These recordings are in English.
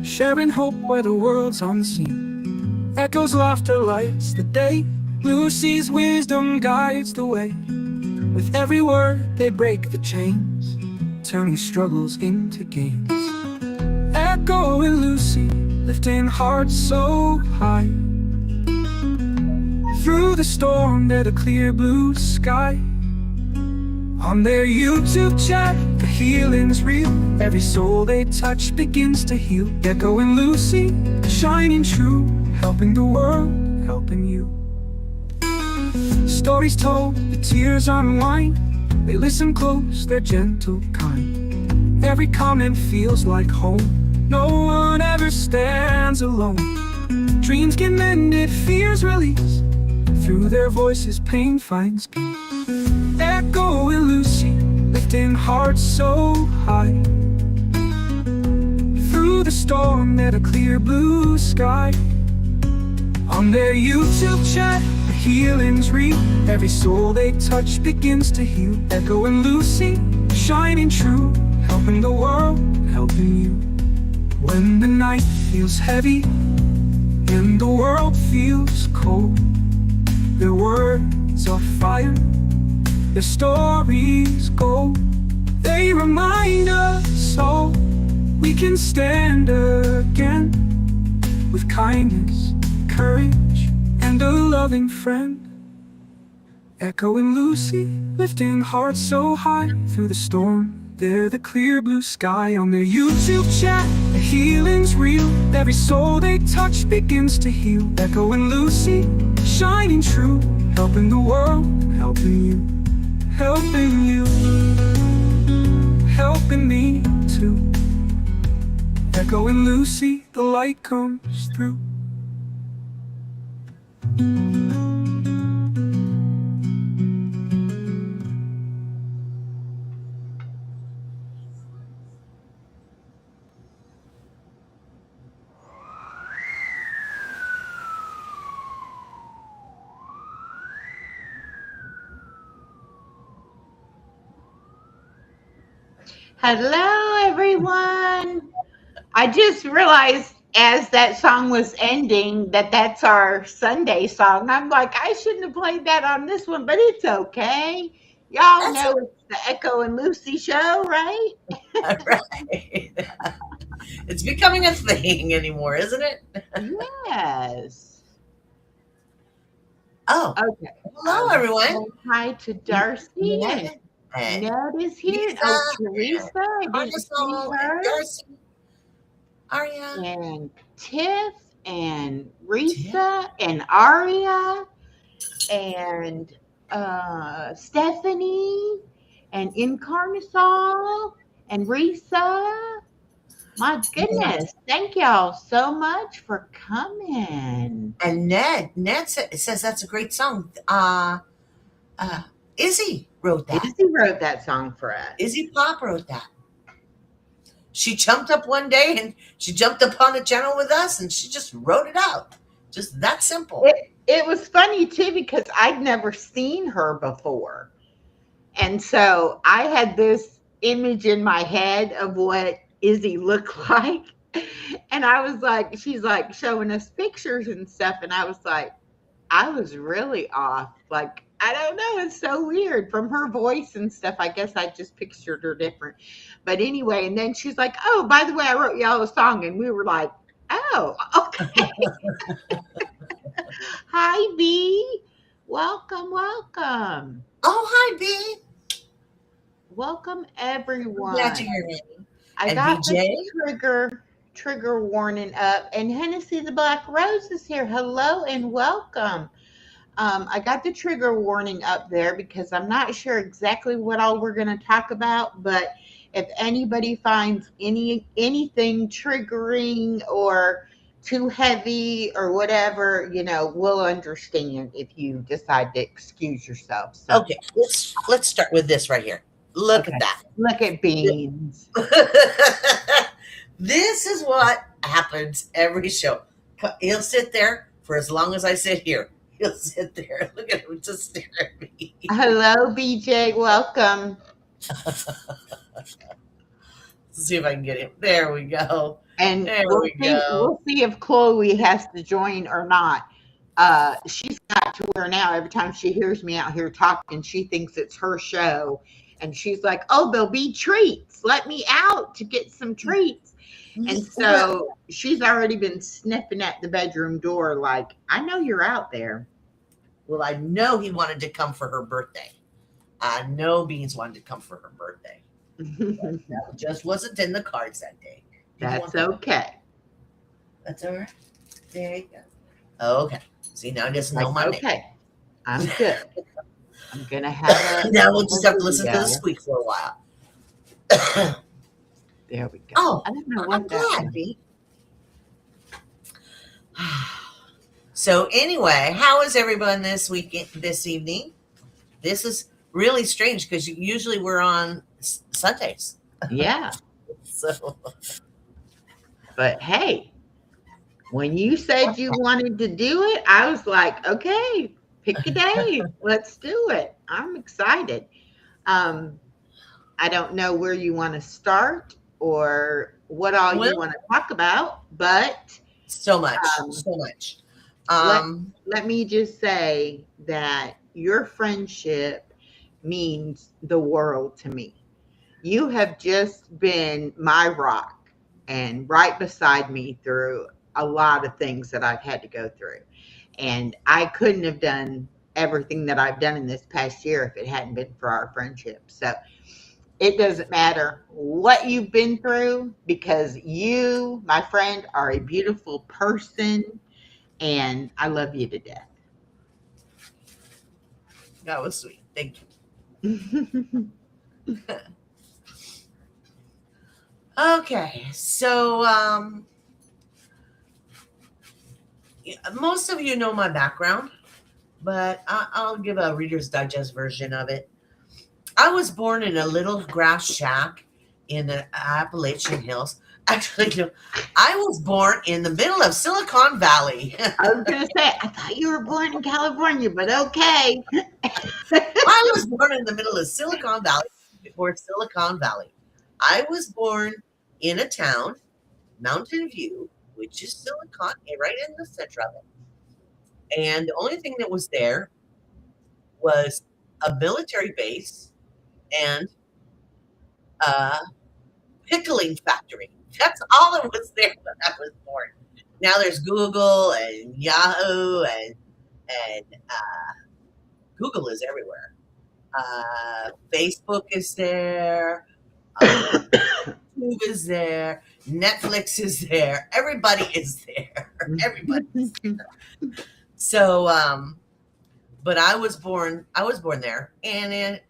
sharing hope where the world's unseen. Echoes, laughter lights the day. Lucy's wisdom guides the way. With every word they break the chains, turning struggles into gains. Echo and Lucy, lifting hearts so high. Through the storm, they're the clear blue sky. On their YouTube chat, the healing's real. Every soul they touch begins to heal. Echo and Lucy, shining true, helping the world, helping you. Stories told, the tears unwind. They listen close, they're gentle, kind. Every comment feels like home. No one ever stands alone. Dreams get mended, fears release. Through their voices, pain finds peace. Echo and Lucy, lifting hearts so high. Through the storm, they're the clear blue sky. On their YouTube chat, the healing's real. Every soul they touch begins to heal. Echo and Lucy, shining true, helping the world, helping you. When the night feels heavy and the world feels cold, their words are fire, their stories gold. They remind us all we can stand again, with kindness, courage, and a loving friend. Echo and Lucy, lifting hearts so high. Through the storm, they're the clear blue sky. On their YouTube chat, the healing's real. Every soul they touch begins to heal. Echo and Lucy, shining true, helping the world, helping you. Helping you, helping me too. Echo and Lucy, the light comes through. Hello, everyone. I just realized as that song was ending that that's our Sunday song. I'm like, I shouldn't have played that on this one, but it's okay. Y'all That's know it's the Echo and Lucy show, right? all right. It's becoming a thing anymore, isn't it? Yes. Oh, Okay. hello, everyone. Hi to Darcy Ned and and Ned is here. Lisa Oh, and Teresa, I didn't see Carnisol and her. Darcy, Aria, And Tiff and Tim. Risa and Aria and Stephanie and Incarnasol and Risa. My Yes. goodness, thank y'all so much for coming. And Ned says that's a great song. Uh, Izzy wrote that. Izzy wrote that song for us. Izzy Pop wrote that. She jumped up one day and she jumped up on the channel with us and she just wrote it out. Just that simple. It was funny too because I'd never seen her before. And so I had this image in my head of what Izzy looked like. And I was like, she's like showing us pictures and stuff. And I was like, I was really off. Like, I don't know. It's so weird from her voice and stuff. I guess I just pictured her different. But anyway, and then she's like, oh, by the way, I wrote y'all a song. And we were like, oh, okay. Hi, B. Welcome, welcome. Oh, hi, B. Welcome, everyone. Glad to hear you. I And got BJ? the trigger warning up, and Hennessy the Black Rose is here. Hello and welcome. I got the trigger warning up there because I'm not sure exactly what all we're going to talk about, but if anybody finds anything triggering or too heavy or whatever, we'll understand if you decide to excuse yourself. So, Okay, let's start with this right here. Look at that. look at Beans. This is what happens every show. He'll sit there for as long as I sit here. He'll sit there. Look at him just stare at me. Hello, BJ. Welcome. see if I can get him. There we go. And There we'll we see. go. We'll see if Chloe has to join or not. She's got to where now every time she hears me out here talking, she thinks it's her show, and she's like, "Oh, there'll be treats. Let me out to get some treats." And so she's already been sniffing at the bedroom door, like, "I know you're out there." Well, I know he wanted to come for her birthday. I know Beans wanted to come for her birthday. That just wasn't in the cards that day. That's okay. That's all right. There you go. Okay. See, now he doesn't know my name. Okay, I'm good. I'm gonna have a. Now we'll just have to listen to the squeak for a while. There we go. Oh, I don't know I'm what that glad, Bee. So anyway, how is everyone this evening? This is really strange because usually we're on Sundays. Yeah. So, But hey, when you said you wanted to do it, I was like, okay, pick a day. Let's do it. I'm excited. I don't know where you want to start or what all you want to talk about, but so much. Let me just say that your friendship means the world to me. You have just been my rock and right beside me through a lot of things that I've had to go through. And I couldn't have done everything that I've done in this past year if it hadn't been for our friendship. So it doesn't matter what you've been through, because you, my friend, are a beautiful person, and I love you to death. That was sweet. Thank you. Okay, so most of you know my background, but I'll give a Reader's Digest version of it. I was born in a little grass shack in the Appalachian Hills. Actually, no, I was born in the middle of Silicon Valley. I was going to say, I thought you were born in California, but okay. I was born in the middle of Silicon Valley before Silicon Valley. I was born in a town, Mountain View, which is Silicon, right in the center of it. And the only thing that was there was a military base and a pickling factory. That's all that was there when I was born. Now there's Google and Yahoo and Google is everywhere. Facebook is there. YouTube is there. Netflix is there. Everybody is there. Everybody is there. So, but I was born there, and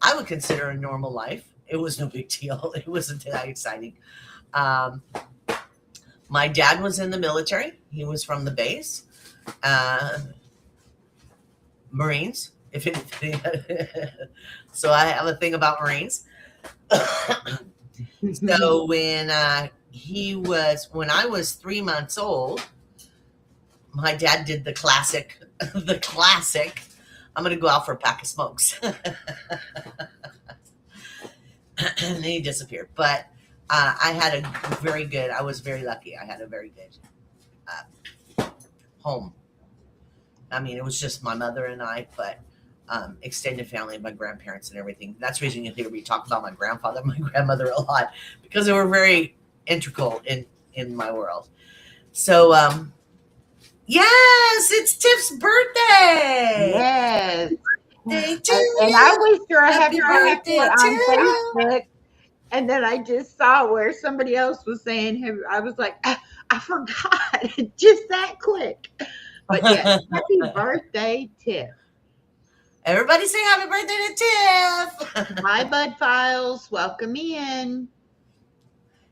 I would consider a normal life. It was no big deal. It wasn't that exciting. My dad was in the military. He was from the base, Marines. If anything, so I have a thing about Marines. So when I was 3 months old, my dad did the classic. I'm going to go out for a pack of smokes. And then he disappeared. But I was very lucky. I had a very good home. I mean, it was just my mother and I, but extended family, my grandparents and everything. That's the reason you hear me talk about my grandfather and my grandmother a lot, because they were very integral in my world. So, yes, it's Tiff's birthday. Yes. Birthday to and you. I wish her a happy Happy birthday birthday on Facebook. And then I just saw where somebody else was saying, I was like, I forgot just that quick. But yes, happy birthday, Tiff. Everybody say happy birthday to Tiff. Hi, Bud Files. Welcome in.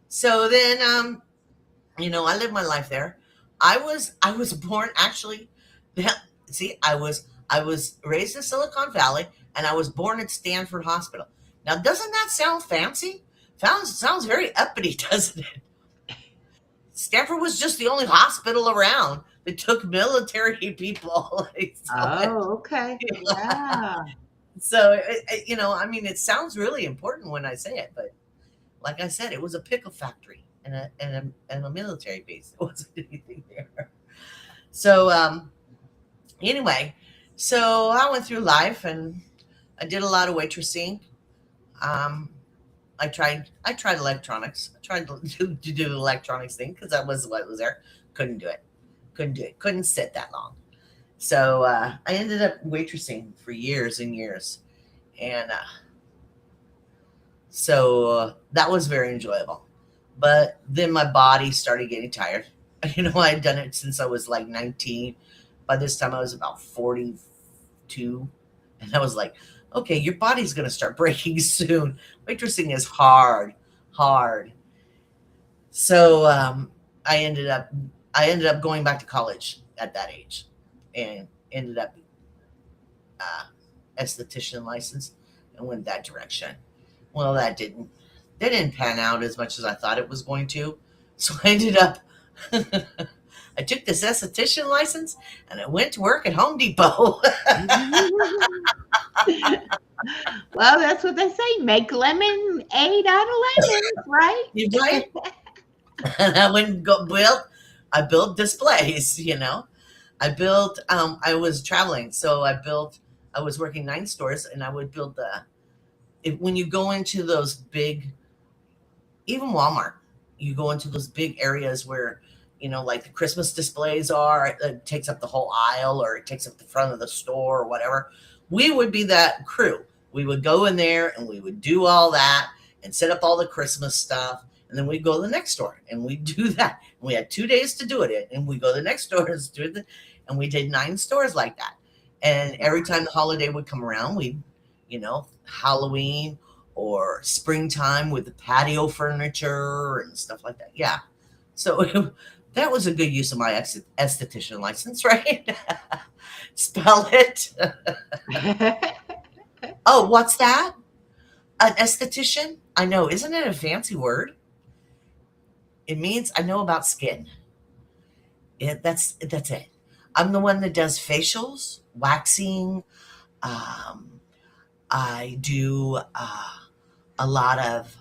So then, I lived my life there. I was born actually. See, I was raised in Silicon Valley, and I was born at Stanford Hospital. Now, doesn't that sound fancy? Sounds very uppity, doesn't it? Stanford was just the only hospital around that took military people. Oh, okay. Yeah. So, I mean, it sounds really important when I say it, but like I said, it was a pickle factory and a military base. It wasn't anything there. So, anyway, so I went through life and I did a lot of waitressing. Um, I tried electronics. I tried to do the electronics thing because that was what was there. Couldn't do it. Couldn't do it. Couldn't sit that long. So I ended up waitressing for years and years, and so that was very enjoyable. But then my body started getting tired. I had done it since I was like 19. By this time, I was about 42. And I was like, okay, your body's going to start breaking soon. Waitressing is hard, hard. So I ended up going back to college at that age and ended up uh, esthetician license and went that direction. Well, that didn't pan out as much as I thought it was going to. So I ended up I took this esthetician license and I went to work at Home Depot. Well, that's what they say. Make lemonade out of lemons, right? You right? And I went and I built displays. I was traveling, so I was working 9 stores and I would build when you go into those big, even Walmart, you go into those big areas where, like the Christmas displays are, it takes up the whole aisle or it takes up the front of the store or whatever. We would be that crew. We would go in there and we would do all that and set up all the Christmas stuff. And then we'd go to the next store and we'd do that. And we had 2 days to do it. And we go to the next store and do it. And we did 9 stores like that. And every time the holiday would come around, Halloween or springtime with the patio furniture and stuff like that. Yeah. So that was a good use of my esthetician license, right? Spell it. Oh, what's that? An esthetician? I know. Isn't it a fancy word? It means I know about skin. That's it. I'm the one that does facials, waxing. Um, I do a lot of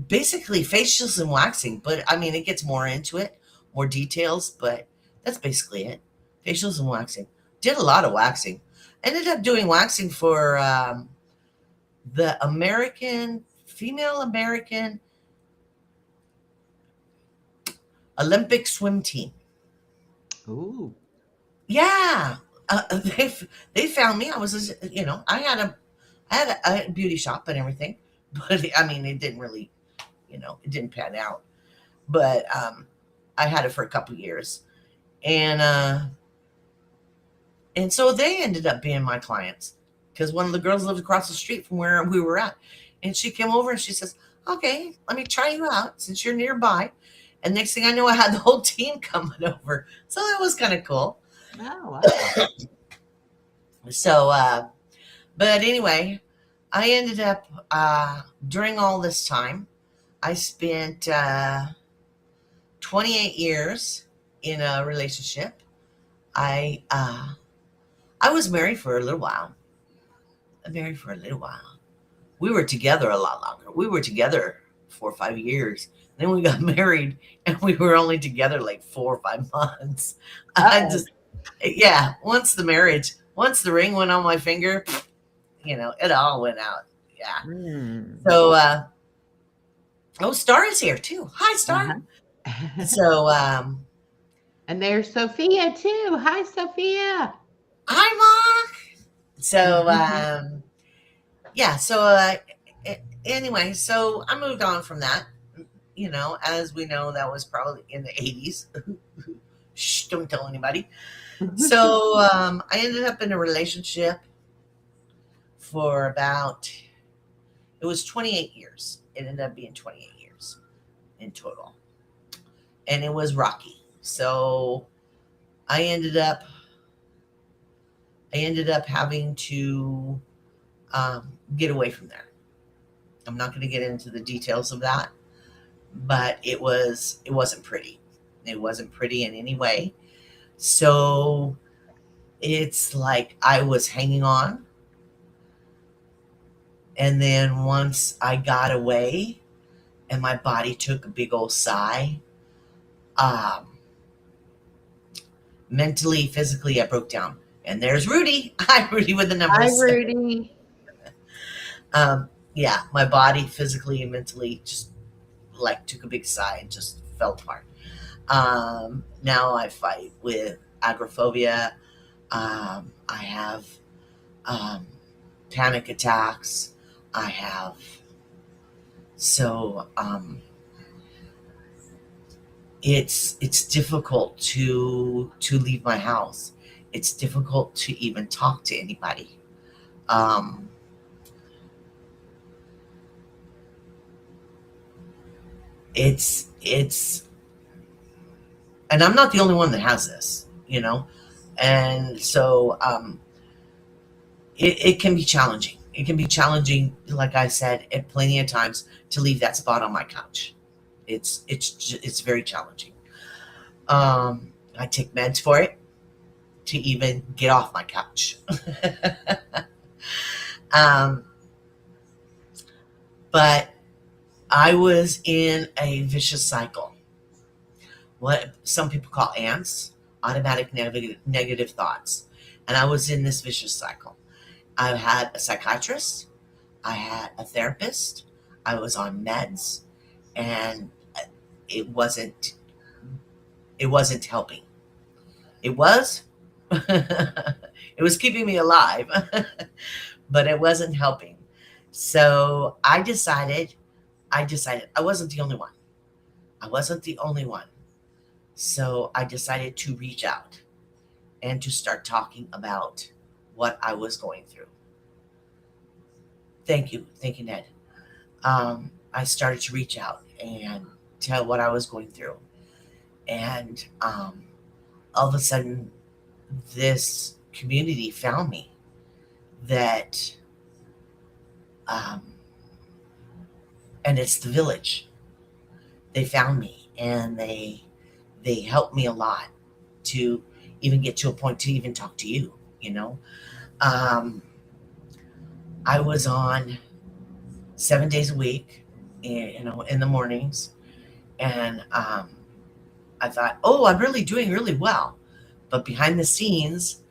basically facials and waxing, but I mean, it gets more into it, more details, but that's basically it. Facials and waxing. Did a lot of waxing. Ended up doing waxing for the female American Olympic swim team. Ooh. Yeah. They found me. I was, I had a beauty shop and everything, but I mean, it didn't really, it didn't pan out. But I had it for a couple years, and so they ended up being my clients because one of the girls lived across the street from where we were at, and she came over and she says, "Okay, let me try you out since you're nearby." And next thing I know, I had the whole team coming over, so that was kind of cool. Oh, wow. So, but anyway, I ended up during all this time, I spent 28 years in a relationship. I was married for a little while. We were together a lot longer. We were together 4 or 5 years. Then we got married, and we were only together like 4 or 5 months. Once the ring went on my finger, it all went out. Yeah. Mm. So, Star is here too. Hi, Star. Uh-huh. So, And there's Sophia too. Hi, Sophia. hi, Mark. So, anyway, so I moved on from that. As we know, that was probably in the 80s. Shh, don't tell anybody. So I ended up in a relationship for it was 28 years. It ended up being 28 years in total. And it was rocky. So I ended up having to get away from there. I'm not going to get into the details of that, but it wasn't pretty. It wasn't pretty in any way. So It's like I was hanging on, and then once I got away and my body took a big old sigh, um, mentally, physically, I broke down. And there's Rudy. Hi, Rudy with the Hi, numbers. Rudy. Yeah, my body physically and mentally just like took a big sigh and just fell apart. Now I fight with agoraphobia. I have um, panic attacks. I have so it's difficult to leave my house. It's difficult to even talk to anybody. Um, it's and I'm not the only one that has this, you know, and so it can be challenging. It can be challenging, like I said, at plenty of times to leave that spot on my couch. It's very challenging. I take meds for it to even get off my couch. um, but I was in a vicious cycle. What some people call ants, automatic negative thoughts. And I was in this vicious cycle. I had a psychiatrist, I had a therapist, I was on meds, and it wasn't it wasn't helping. It was it was keeping me alive, but it wasn't helping. So I decided I wasn't the only one. I wasn't the only one. So I decided to reach out and to start talking about what I was going through. Thank you, Ned. I started to reach out and tell what I was going through, and all of a sudden, this community found me. That, um, and it's the village. They found me, and they helped me a lot to even get to a point to even talk to you. You know, um, I was on 7 days a week, you know, in the mornings, and I thought, oh, I'm really doing really well. But behind the scenes,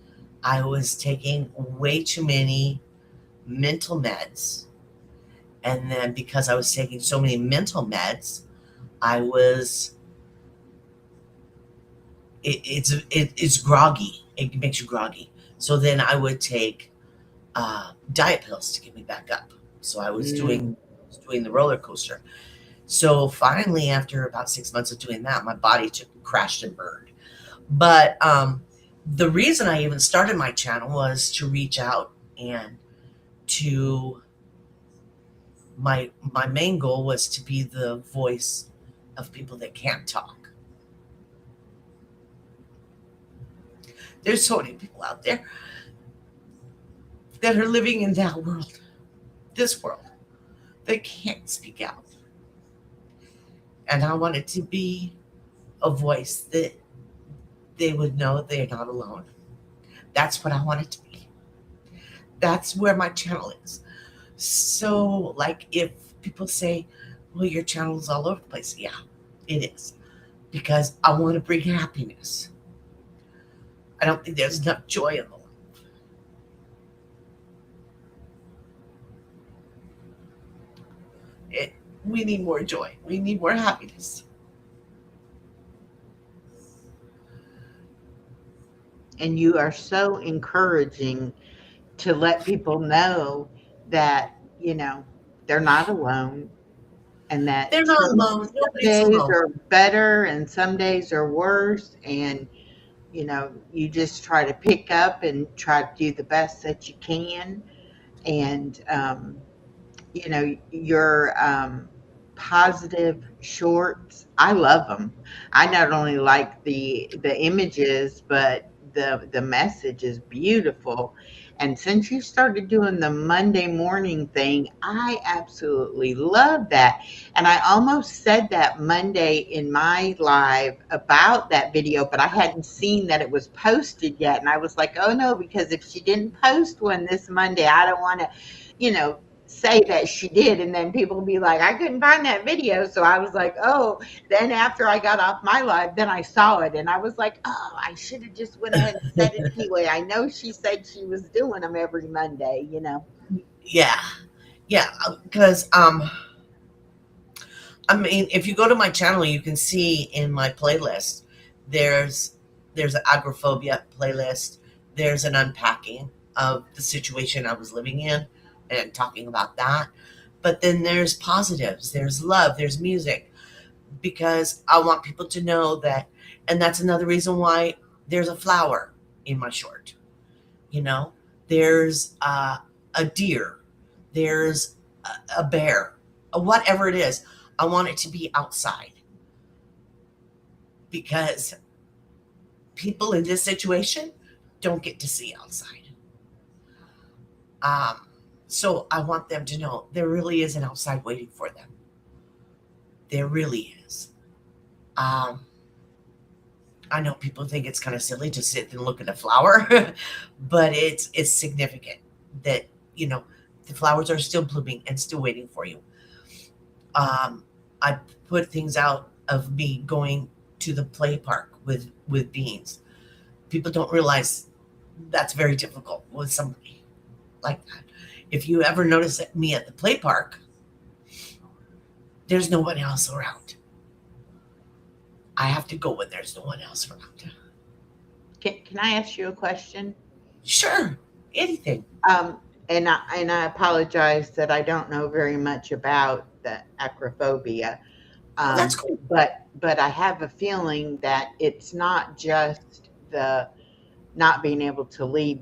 I was taking way too many mental meds. And then because I was taking so many mental meds, I was, it's groggy. It makes you groggy. So then I would take diet pills to get me back up. So I was Mm. doing the roller coaster. So finally, after about 6 months of doing that, my body took crashed and burned. But the reason I even started my channel was to reach out and to my main goal was to be the voice of people that can't talk. There's so many people out there that are living in that world, this world, that can't speak out. And I wanted to be a voice that they would know they're not alone. That's what I wanted to be. That's where my channel is. So, like, if people say, well, your channel is all over the place, yeah, it is. Because I want to bring happiness. I don't think there's enough joy in the world. It, we need more joy. We need more happiness. And you are so encouraging to let people know that, you know, they're not alone and that They're not alone. some Nobody's days alone. are better and some days are worse. And, you know, you just try to pick up and try to do the best that you can. And, you know, your positive shorts, I love them. I not only like the images, but the message is beautiful. And since you started doing the Monday morning thing, I absolutely love that. And I almost said that Monday in my live about that video, but I hadn't seen that it was posted yet. And I was like, oh no, because if she didn't post one this Monday, I don't want to, say that she did. And then people will be like, I couldn't find that video. So I was like, oh, then after I got off my live, then I saw it. And I was like, oh, I should have just went ahead and said it anyway. I know she said she was doing them every Monday. Yeah, yeah. Because I mean, if you go to my channel, you can see in my playlist there's an agoraphobia playlist. There's an unpacking of the situation I was living in and talking about that. But then there's positives, there's love, there's music, because I want people to know that, and that's another reason why there's a flower in my short. You know, there's a deer, there's a bear, whatever it is. I want it to be outside because people in this situation don't get to see outside. Um, so I want them to know there really is an outside waiting for them. There really is. Um, I know people think it's kind of silly to sit and look at a flower, but it's significant that the flowers are still blooming and still waiting for you. I put things out of me going to the play park with beans. People don't realize that's very difficult with somebody like that. If you ever notice me at the play park, there's no one else around. I have to go when there's no one else around. Can I ask you a question? Sure, anything. And I apologize that I don't know very much about the acrophobia. Oh, that's cool. But I have a feeling that it's not just the not being able to leave,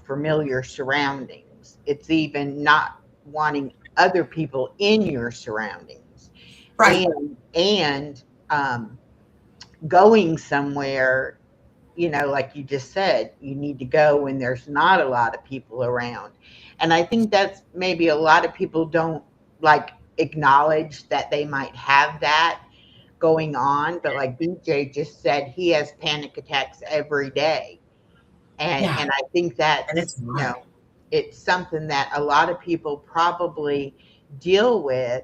familiar surroundings. It's even not wanting other people in your surroundings, Right. and going somewhere, like you just said, you need to go when there's not a lot of people around. And I think that's maybe a lot of people don't like acknowledge that they might have that going on. But like BJ just said, he has panic attacks every day. And Yeah, and I think and that's, it's hard. it's something that a lot of people probably deal with,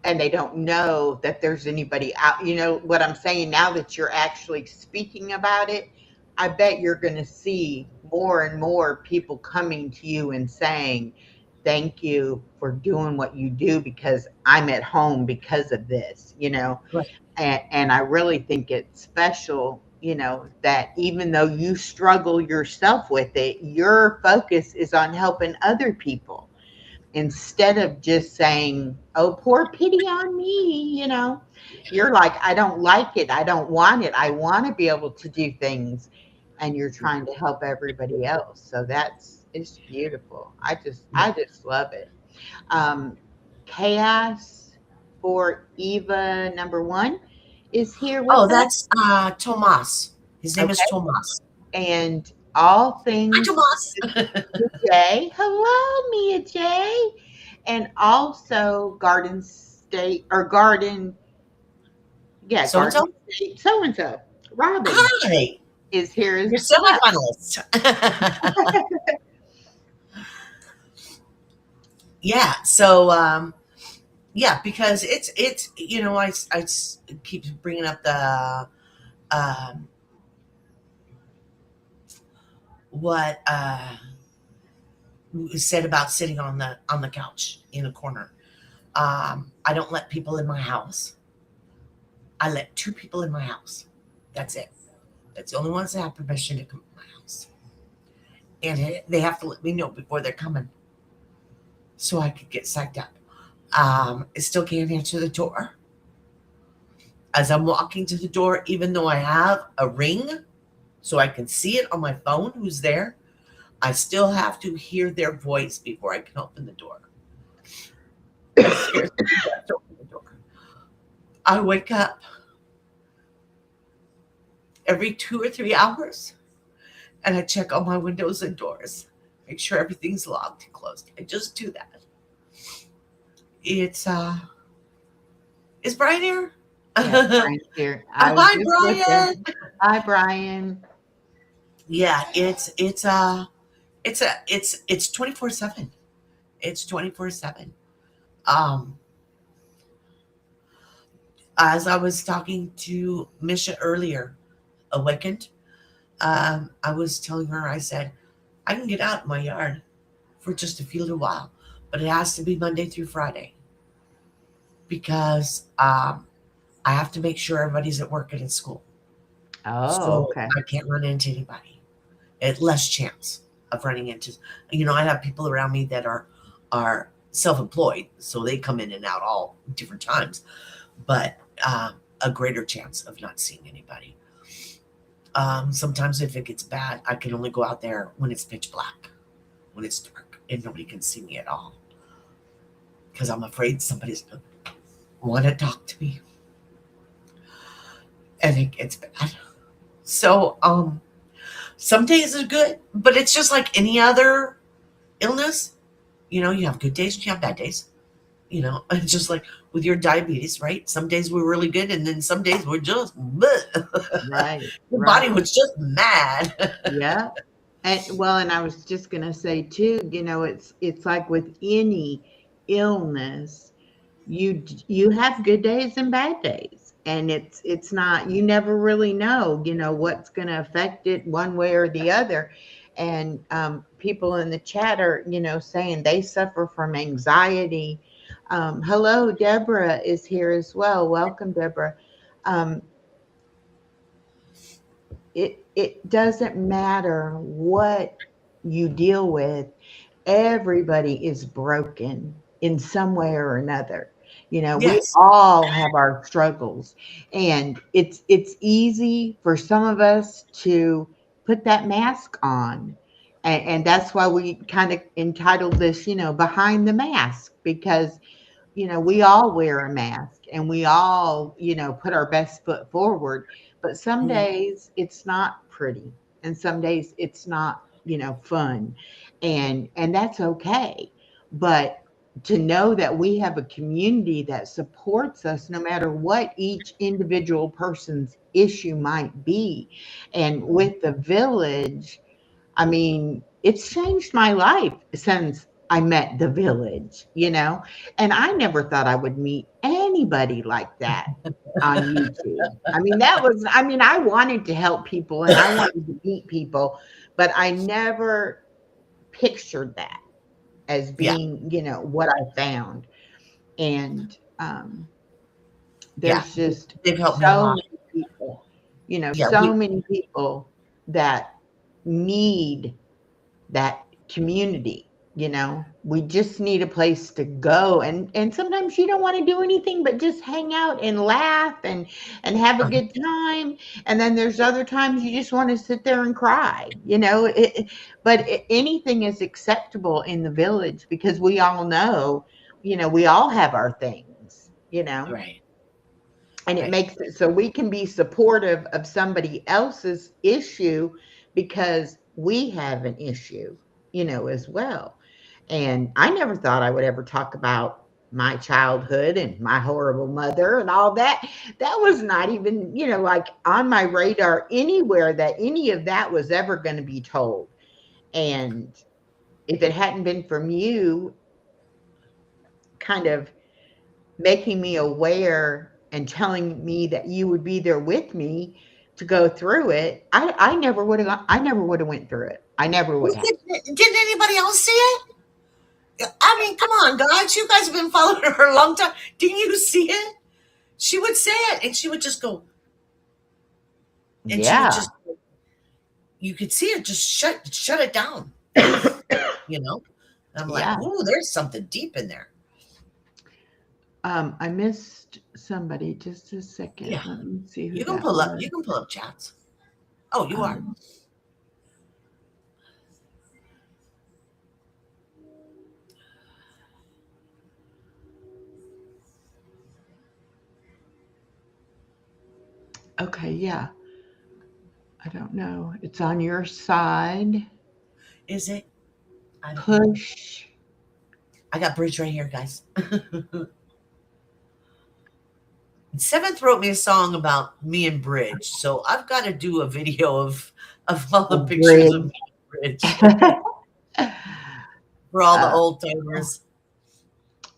and they don't know that there's anybody out. You know what I'm saying? Now that you're actually speaking about it, I bet you're going to see more and more people coming to you and saying, thank you for doing what you do because I'm at home because of this. Right. And I really think it's special, that even though you struggle yourself with it, your focus is on helping other people instead of just saying, oh, poor pity on me. You're like, I don't like it. I don't want it. I want to be able to do things. And you're trying to help everybody else. So it's beautiful. I just love it. Um, Chaos for Eva number one is here with Oh, us. that's Tomas. His name is Okay. Tomas. And all Hi, things Tomas. Jay. Hello, Mia J. And also Garden State or Garden, yeah, So and Garden so. State so and so. Robin Hi. is here as You're well. semifinalists. Yeah. So yeah, because it's keep bringing up the um, what was said about sitting on the couch in a corner. I don't let people in my house. I let two people in my house. That's it. That's the only ones that have permission to come to my house, and they have to let me know before they're coming, so I could get psyched up. I still can't answer the door as I'm walking to the door, even though I have a ring, so I can see it on my phone who's there. I still have to hear their voice before I can open the door. It scares me to death to open the door. I wake up every 2 or 3 hours and I check all my windows and doors, make sure everything's locked and closed. I just do that. It's is Brian here? Yeah, Brian's here. I was Hi, just looking. Brian. Hi, Brian. Yeah, it's 24/7. It's 24/7. Um, as I was talking to Misha earlier, awakened, I was telling her, I said, I can get out in my yard for just a few little while, but it has to be Monday through Friday because I have to make sure everybody's at work and at school. Oh, So okay. I can't run into anybody. At less chance of running into, I have people around me that are self-employed, so they come in and out all different times, but a greater chance of not seeing anybody. Sometimes if it gets bad, I can only go out there when it's pitch black, when it's dark, and nobody can see me at all, because I'm afraid somebody's going to want to talk to me, and it gets bad. So some days are good, but it's just like any other illness. You have good days and you have bad days. And just like with your diabetes, right? Some days we're really good, and then some days we're just bleh. Right, Your body right. was just mad. Yeah. And I was just gonna say too, it's like with any illness, you have good days and bad days, and it's not, you never really know, what's gonna affect it one way or the other. And people in the chat are, saying they suffer from anxiety. Hello, Deborah is here as well. Welcome, Deborah. Um, it doesn't matter what you deal with, everybody is broken in some way or another. We Yes. all have our struggles, and it's easy for some of us to put that mask on. And that's why we kind of entitled this, behind the mask, because we all wear a mask, and we all, put our best foot forward. But some Mhm. days it's not pretty, and some days it's not, fun. And that's okay. But to know that we have a community that supports us no matter what each individual person's issue might be. And with the village, I mean, it's changed my life since I met the village, and I never thought I would meet anybody like that on YouTube. I mean, I wanted to help people and I wanted to meet people, but I never pictured that as Yeah. being, what I found. And Yeah. there's just They've helped me a so lot. many people, Yeah. so many people that need that community. We just need a place to go, and sometimes you don't want to do anything but just hang out and laugh and have a Uh, good time. And then there's other times you just want to sit there and cry. But anything is acceptable in the village, because we all know, we all have our things, right. and it Right. makes it so we can be supportive of somebody else's issue because we have an issue, as well. And I never thought I would ever talk about my childhood and my horrible mother and all that. That was not even, like on my radar anywhere, that any of that was ever going to be told. And if it hadn't been from you kind of making me aware and telling me that you would be there with me to go through it, I never would have went through it. I never would have. Did anybody else see it? I mean, come on, guys. You guys have been following her a long time. Didn't you see it? She would say it, and she would just go, and she would Yeah. just, you could see it just shut it down. You know, I'm like, Yeah. ooh, there's something deep in there. I missed somebody. Just a second. Yeah, Let me see who you can that pull up. was. You can pull up chats. Oh, you are. Um, okay, yeah. I don't know. It's on your side. Is it? I don't know. Push. I got Bridge right here, guys. Seventh wrote me a song about me and Bridge, so I've got to do a video of all A the pictures of bridge. me and Bridge for all the Uh, old timers.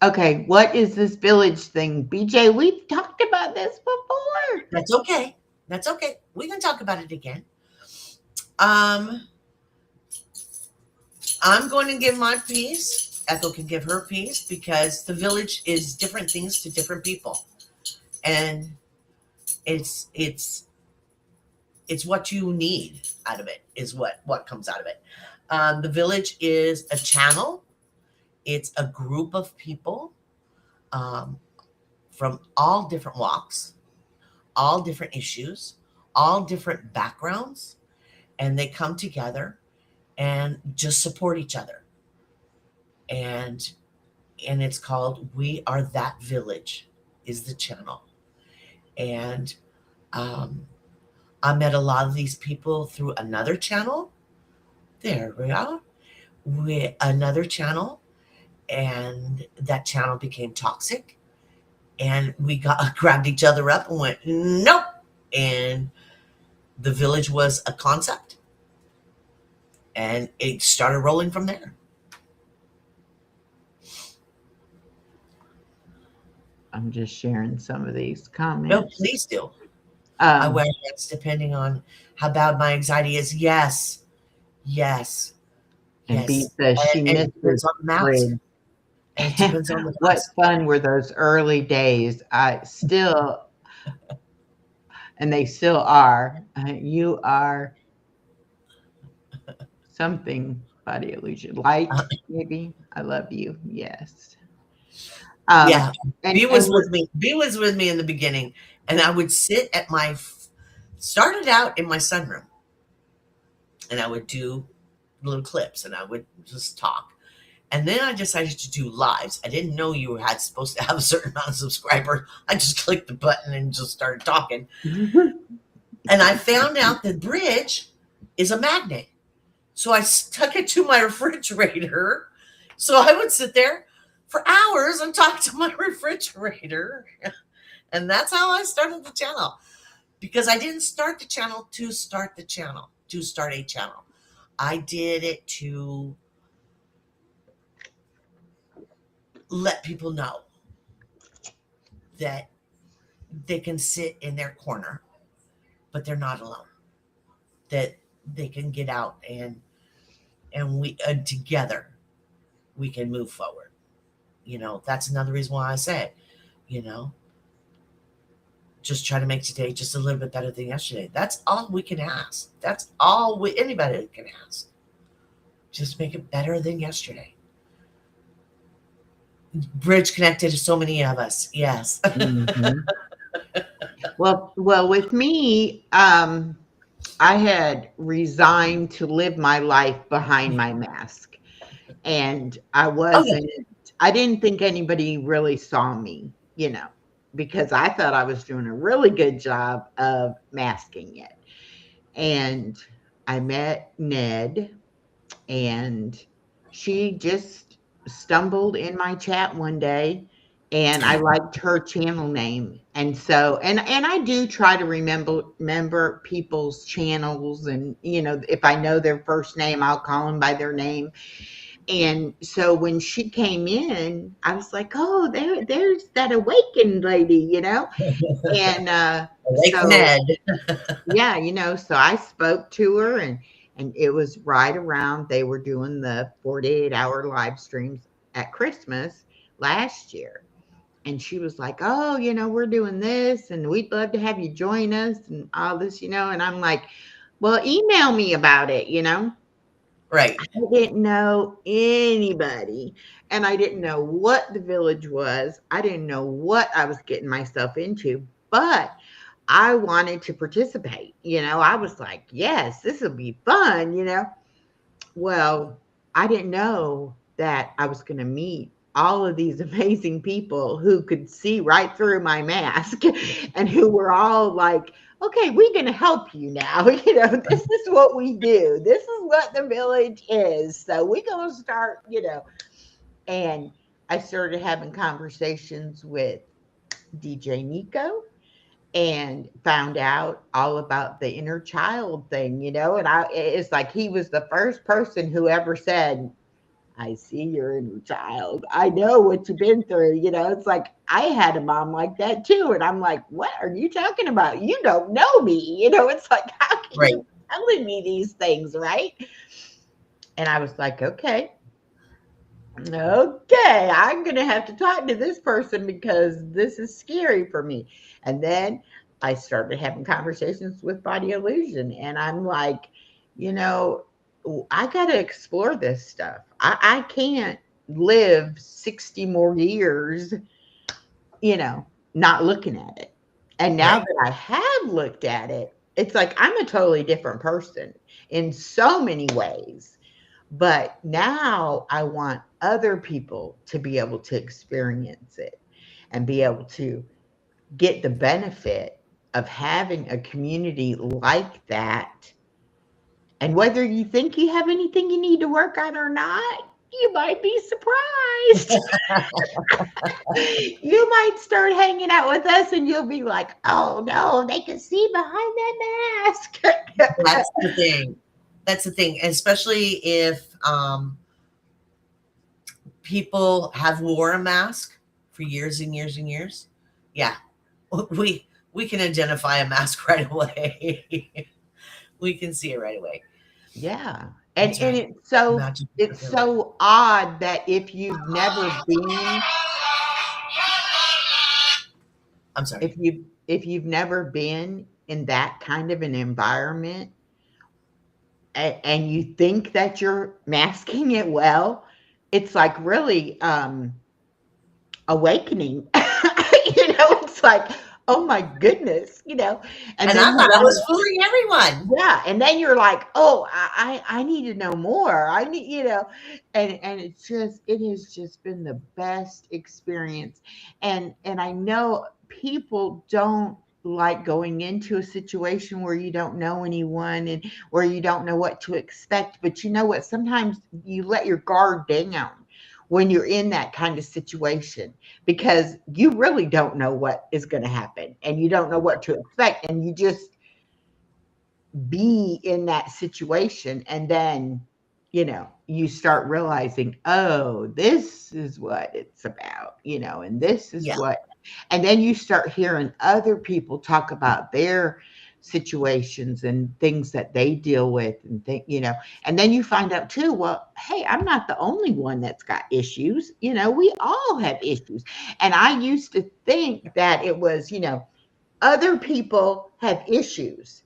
okay, what is this village thing? BJ, we've talked about this before. That's okay. That's okay. We can talk about it again. Um, I'm going to give my piece. Ethel can give her piece because the village is different things to different people, and it's it's it's what you need out of it is what comes out of it. The village is a channel. It's a group of people um, from all different walks, all different issues, all different backgrounds, and they come together and just support each other. And it's called We Are That Village is the channel. And um, I met a lot of these people through another channel. There we are. With another channel, and that channel became toxic, and we got grabbed each other up and went nope, and the village was a concept, and it started rolling from there. I'm just sharing some of these No, comments. please do. I Um, wear hats depending on how bad my anxiety is. Yes, yes, and B yes. says she And it misses depends on the mask. bridge. And it depends on the What mask. fun were those early days? I still, and they still are. You are something, body illusion. Uh, Light, maybe. I love you. Yes. Um, yeah, and B and was we're with me. B was with me in the beginning, and I would sit at my. Started out in my sunroom, and I would do little clips, and I would just talk. And then I decided to do lives. I didn't know you had supposed to have a certain amount of subscribers. I just clicked the button and just started talking. And I found out that Bridge is a magnet. So I stuck it to my refrigerator. So I would sit there for hours and talk to my refrigerator. And that's how I started the channel. Because I didn't start the channel to start the channel, to start a channel. I did it to let people know that they can sit in their corner, but they're not alone. That they can get out and we together we can move forward. That's another reason why I say it. You know, just try to make today just a little bit better than yesterday. That's all we can ask. That's all anybody can ask. Just make it better than yesterday. Bridge connected to so many of us. Yes. Mhm. Well, with me, I had resigned to live my life behind my mask, and Oh yeah. I didn't think anybody really saw me, because I thought I was doing a really good job of masking it. And I met Ned, and she just stumbled in my chat one day, and I liked her channel name. And so and I do try to remember people's channels, and if I know their first name, I'll call them by their name. And so when she came in, I was like, "Oh, there's that awakened lady." And Like so Ned. yeah, so I spoke to her, and it was right around they were doing the 48-hour live streams at Christmas last year. And she was like, "Oh, we're doing this, and we'd love to have you join us and all this." And I'm like, "Well, email me about it." Right. I didn't know anybody, and I didn't know what the village was. I didn't know what I was getting myself into, but I wanted to participate. I was like, yes, this will be fun. Well, I didn't know that I was going to meet all of these amazing people who could see right through my mask and who were all like, okay, we're going to help you now. You know, this is what we do. This is what the village is. So we're going to start, you know. And I started having conversations with DJ Nico and found out all about the inner child thing, you know. And it's like he was the first person who ever said, I see your inner child. I know what you've been through. You know, it's like I had a mom like that too. And I'm like, what are you talking about? You don't know me. You know, it's like, how can Right. you telling me these things, right? And I was like, okay, I'm going to have to talk to this person because this is scary for me. And then I started having conversations with body illusion. And I'm like, you know, I got to explore this stuff. I can't live 60 more years, you know, not looking at it. And now Right. that I have looked at it, it's like I'm a totally different person in so many ways. But now I want other people to be able to experience it and be able to get the benefit of having a community like that. And whether you think you have anything you need to work on or not, you might be surprised. You might start hanging out with us and you'll be like, oh no, they can see behind that mask. That's the thing. That's the thing, especially if people have wore a mask for years and years and years. Yeah, we can identify a mask right away. We can see it right away. Yeah. And That's and right. Imagine the it's village. so odd that if you've never been I'm sorry. if you've never been in that kind of an environment and you think that you're masking it well, it's like really awakening. You know, it's like, oh my goodness, you know. And And then I you thought I want was to, fooling everyone. yeah, and then you're like, oh, I need to know more. I need, you know, and it's just it has just been the best experience. And I know people don't like going into a situation where you don't know anyone and where you don't know what to expect. But you know what? Sometimes you let your guard down when you're in that kind of situation because you really don't know what is going to happen and you don't know what to expect and you just be in that situation and then you know you start realizing, oh, this is what it's about, you know, and this is Yeah. what, and then you start hearing other people talk about their situations and things that they deal with and think, you know, and then you find out too, well, hey, I'm not the only one that's got issues, you know, we all have issues. And I used to think that it was, you know, other people have issues.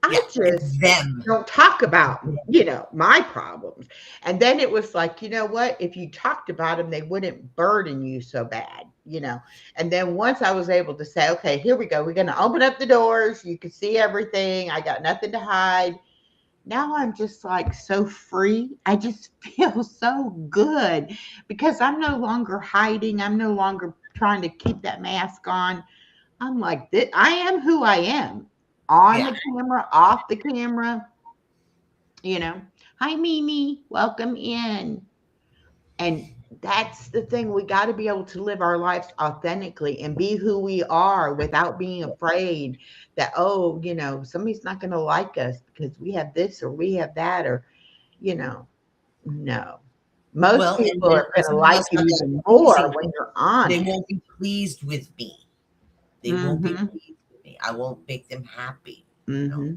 I Yeah. just It's them. don't talk about, you know, my problems. And then it was like, you know what? If you talked about them, they wouldn't burden you so bad, you know. And then once I was able to say, okay, here we go. We're going to open up the doors. You can see everything. I got nothing to hide. Now I'm just like so free. I just feel so good because I'm no longer hiding. I'm no longer trying to keep that mask on. I'm like, this, I am who I am on Yeah. the camera, off the camera, you know. Hi, Mimi, welcome in. And that's the thing. We got to be able to live our lives authentically and be who we are without being afraid that, oh, you know, somebody's not going to like us because we have this or we have that or, you know, no. Most Well, and people then are going to some of like us you have that even more pleasing. when you're on They it. won't be pleased with me. They won't be Hmm. pleased with me. I won't make them happy. You know. Hmm.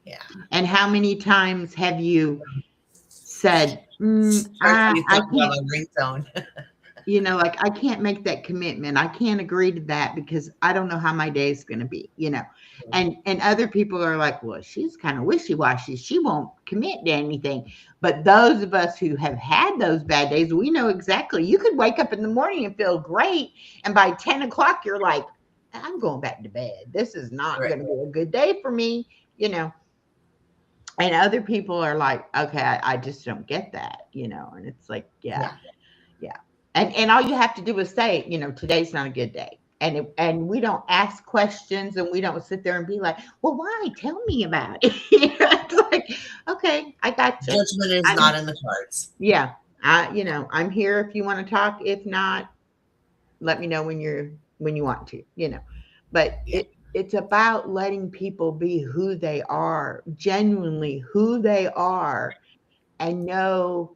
Yeah. And how many times have you said, Especially if I talking about can't, my ringtone. you know, like I can't make that commitment. I can't agree to that because I don't know how my day is going to be, you know. And other people are like, well, she's kind of wishy-washy. She won't commit to anything. But those of us who have had those bad days, we know exactly. You could wake up in the morning and feel great, and by 10 o'clock, you're like, I'm going back to bed. This is not Right. going to be a good day for me, you know. And other people are like, okay, I just don't get that, you know. And it's like, yeah, Yeah. yeah. And all you have to do is say, you know, today's not a good day. and we don't ask questions, and we don't sit there and be like, well, why? Tell me about it. It's like, okay, I got you. Judgment is I'm not in the cards. Yeah, I'm here if you want to talk. If not, let me know when you want to. But Yeah. it's about letting people be who they are, genuinely who they are, and no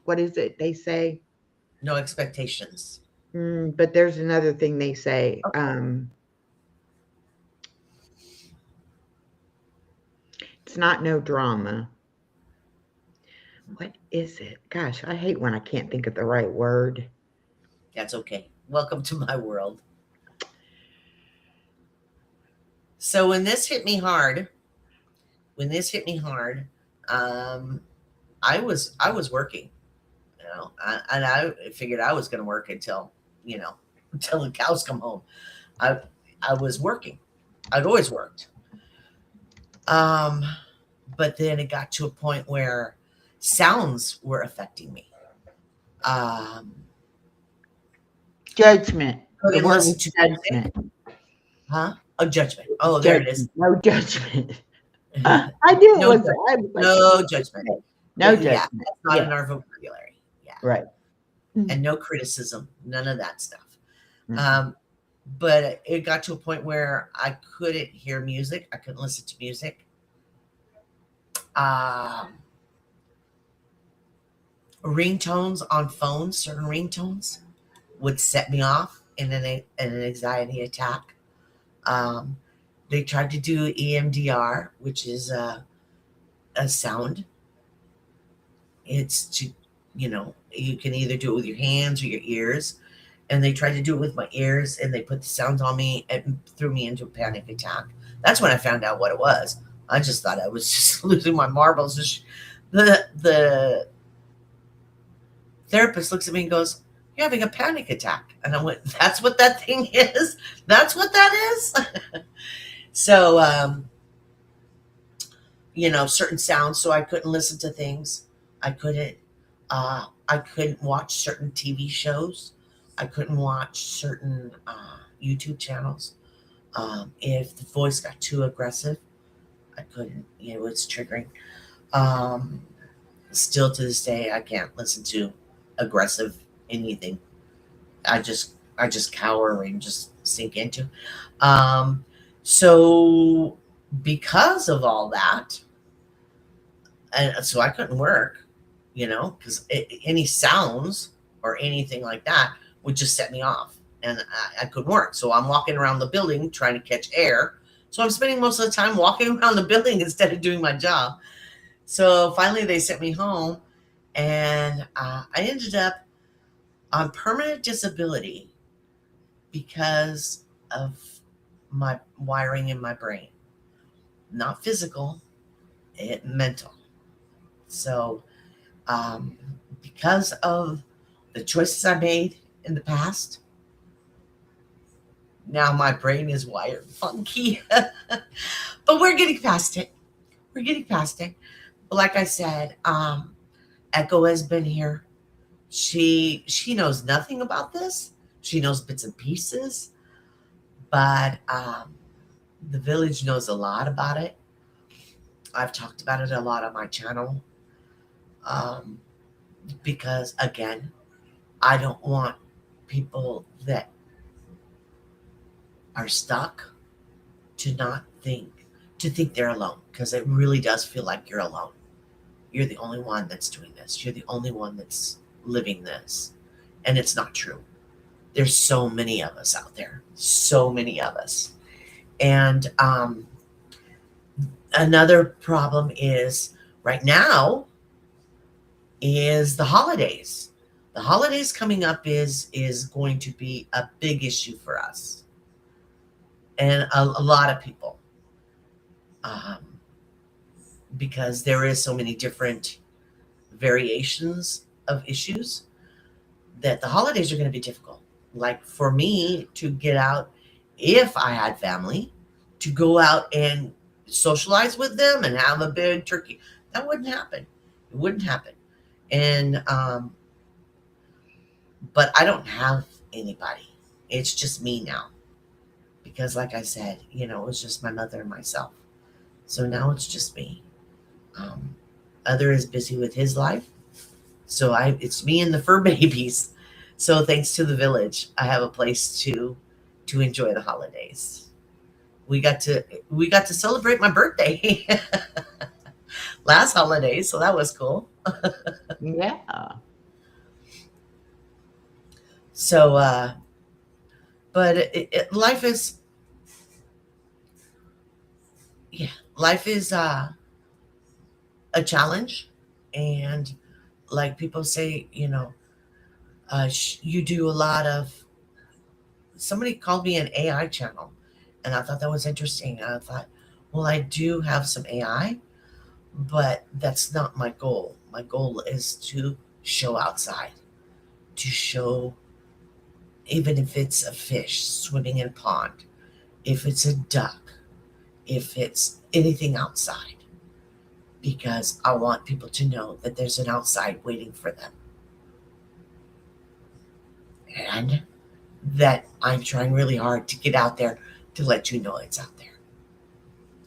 what is it they say? No expectations. But there's another thing they say. Okay. It's not no drama. What is it? Gosh, I hate when I can't think of the right word. That's okay. Welcome to my world. So when this hit me hard, I was working, and I figured I was going to work until the cows come home. I I was working. I'd always worked. But then it got to a point where sounds were affecting me. Um, Judgment. The couldn't word listen is to music. judgment. Huh? Oh, judgment. Oh, there it is. Judgment. No judgment. I knew it No was. judgment. I was like, No judgment. no Yeah, judgment. that's not Yeah, in our vocabulary. Yeah. right. And no criticism, none of that stuff. Mhm. But it got to a point where I couldn't hear music. I couldn't listen to music. Um, ringtones on phones, certain ringtones would set me off in an anxiety attack. Um, they tried to do EMDR, which is a sound. It's to, you can either do it with your hands or your ears. And they tried to do it with my ears, and they put the sounds on me and threw me into a panic attack. That's when I found out what it was. I just thought I was just losing my marbles. The therapist looks at me and goes, "You're having a panic attack." And I went, "That's what that thing is? That's what that is?" So, certain sounds. So I couldn't listen to things. I couldn't, I couldn't watch certain TV shows. I couldn't watch certain YouTube channels. If the voice got too aggressive, I couldn't. It's triggering. Um, Still to this day, I can't listen to aggressive anything. I just cower and just sink into. Um, so because of all that, and so I couldn't work, because any sounds or anything like that would just set me off, and I couldn't work. So I'm walking around the building trying to catch air. So I'm spending most of the time walking around the building instead of doing my job. So finally, they sent me home, and I ended up on permanent disability because of my wiring in my brain, not physical, mental. So, because of the choices I made in the past, now my brain is wired funky. But we're getting past it. We're getting past it. But like I said, Echo has been here. She knows nothing about this. She knows bits and pieces, but the village knows a lot about it. I've talked about it a lot on my channel, because again, I don't want people that are stuck to think they're alone, because it really does feel like you're alone. You're the only one that's doing this. You're the only one that's living this. And it's not true. There's so many of us out there. So many of us. And another problem is right now is the holidays. The holidays coming up is going to be a big issue for us and a lot of people, because there is so many different variations of issues that the holidays are going to be difficult. Like for me to get out, if I had family, to go out and socialize with them and have a big turkey, that wouldn't happen. It wouldn't happen. And but I don't have anybody. It's just me now. Because, like I said, it was just my mother and myself. So now it's just me. Um, Other is busy with his life. So it's me and the fur babies. So thanks to the village, I have a place to enjoy the holidays. We got to we got to celebrate my birthday last holiday, so that was cool. Yeah. So, but life is, yeah, life is a challenge, and like people say, you do a lot of. Somebody called me an AI channel, and I thought that was interesting. I thought, well, I do have some AI, but that's not my goal. My goal is to show outside, to show, even if it's a fish swimming in a pond, if it's a duck, if it's anything outside, because I want people to know that there's an outside waiting for them, and that I'm trying really hard to get out there to let you know it's out there.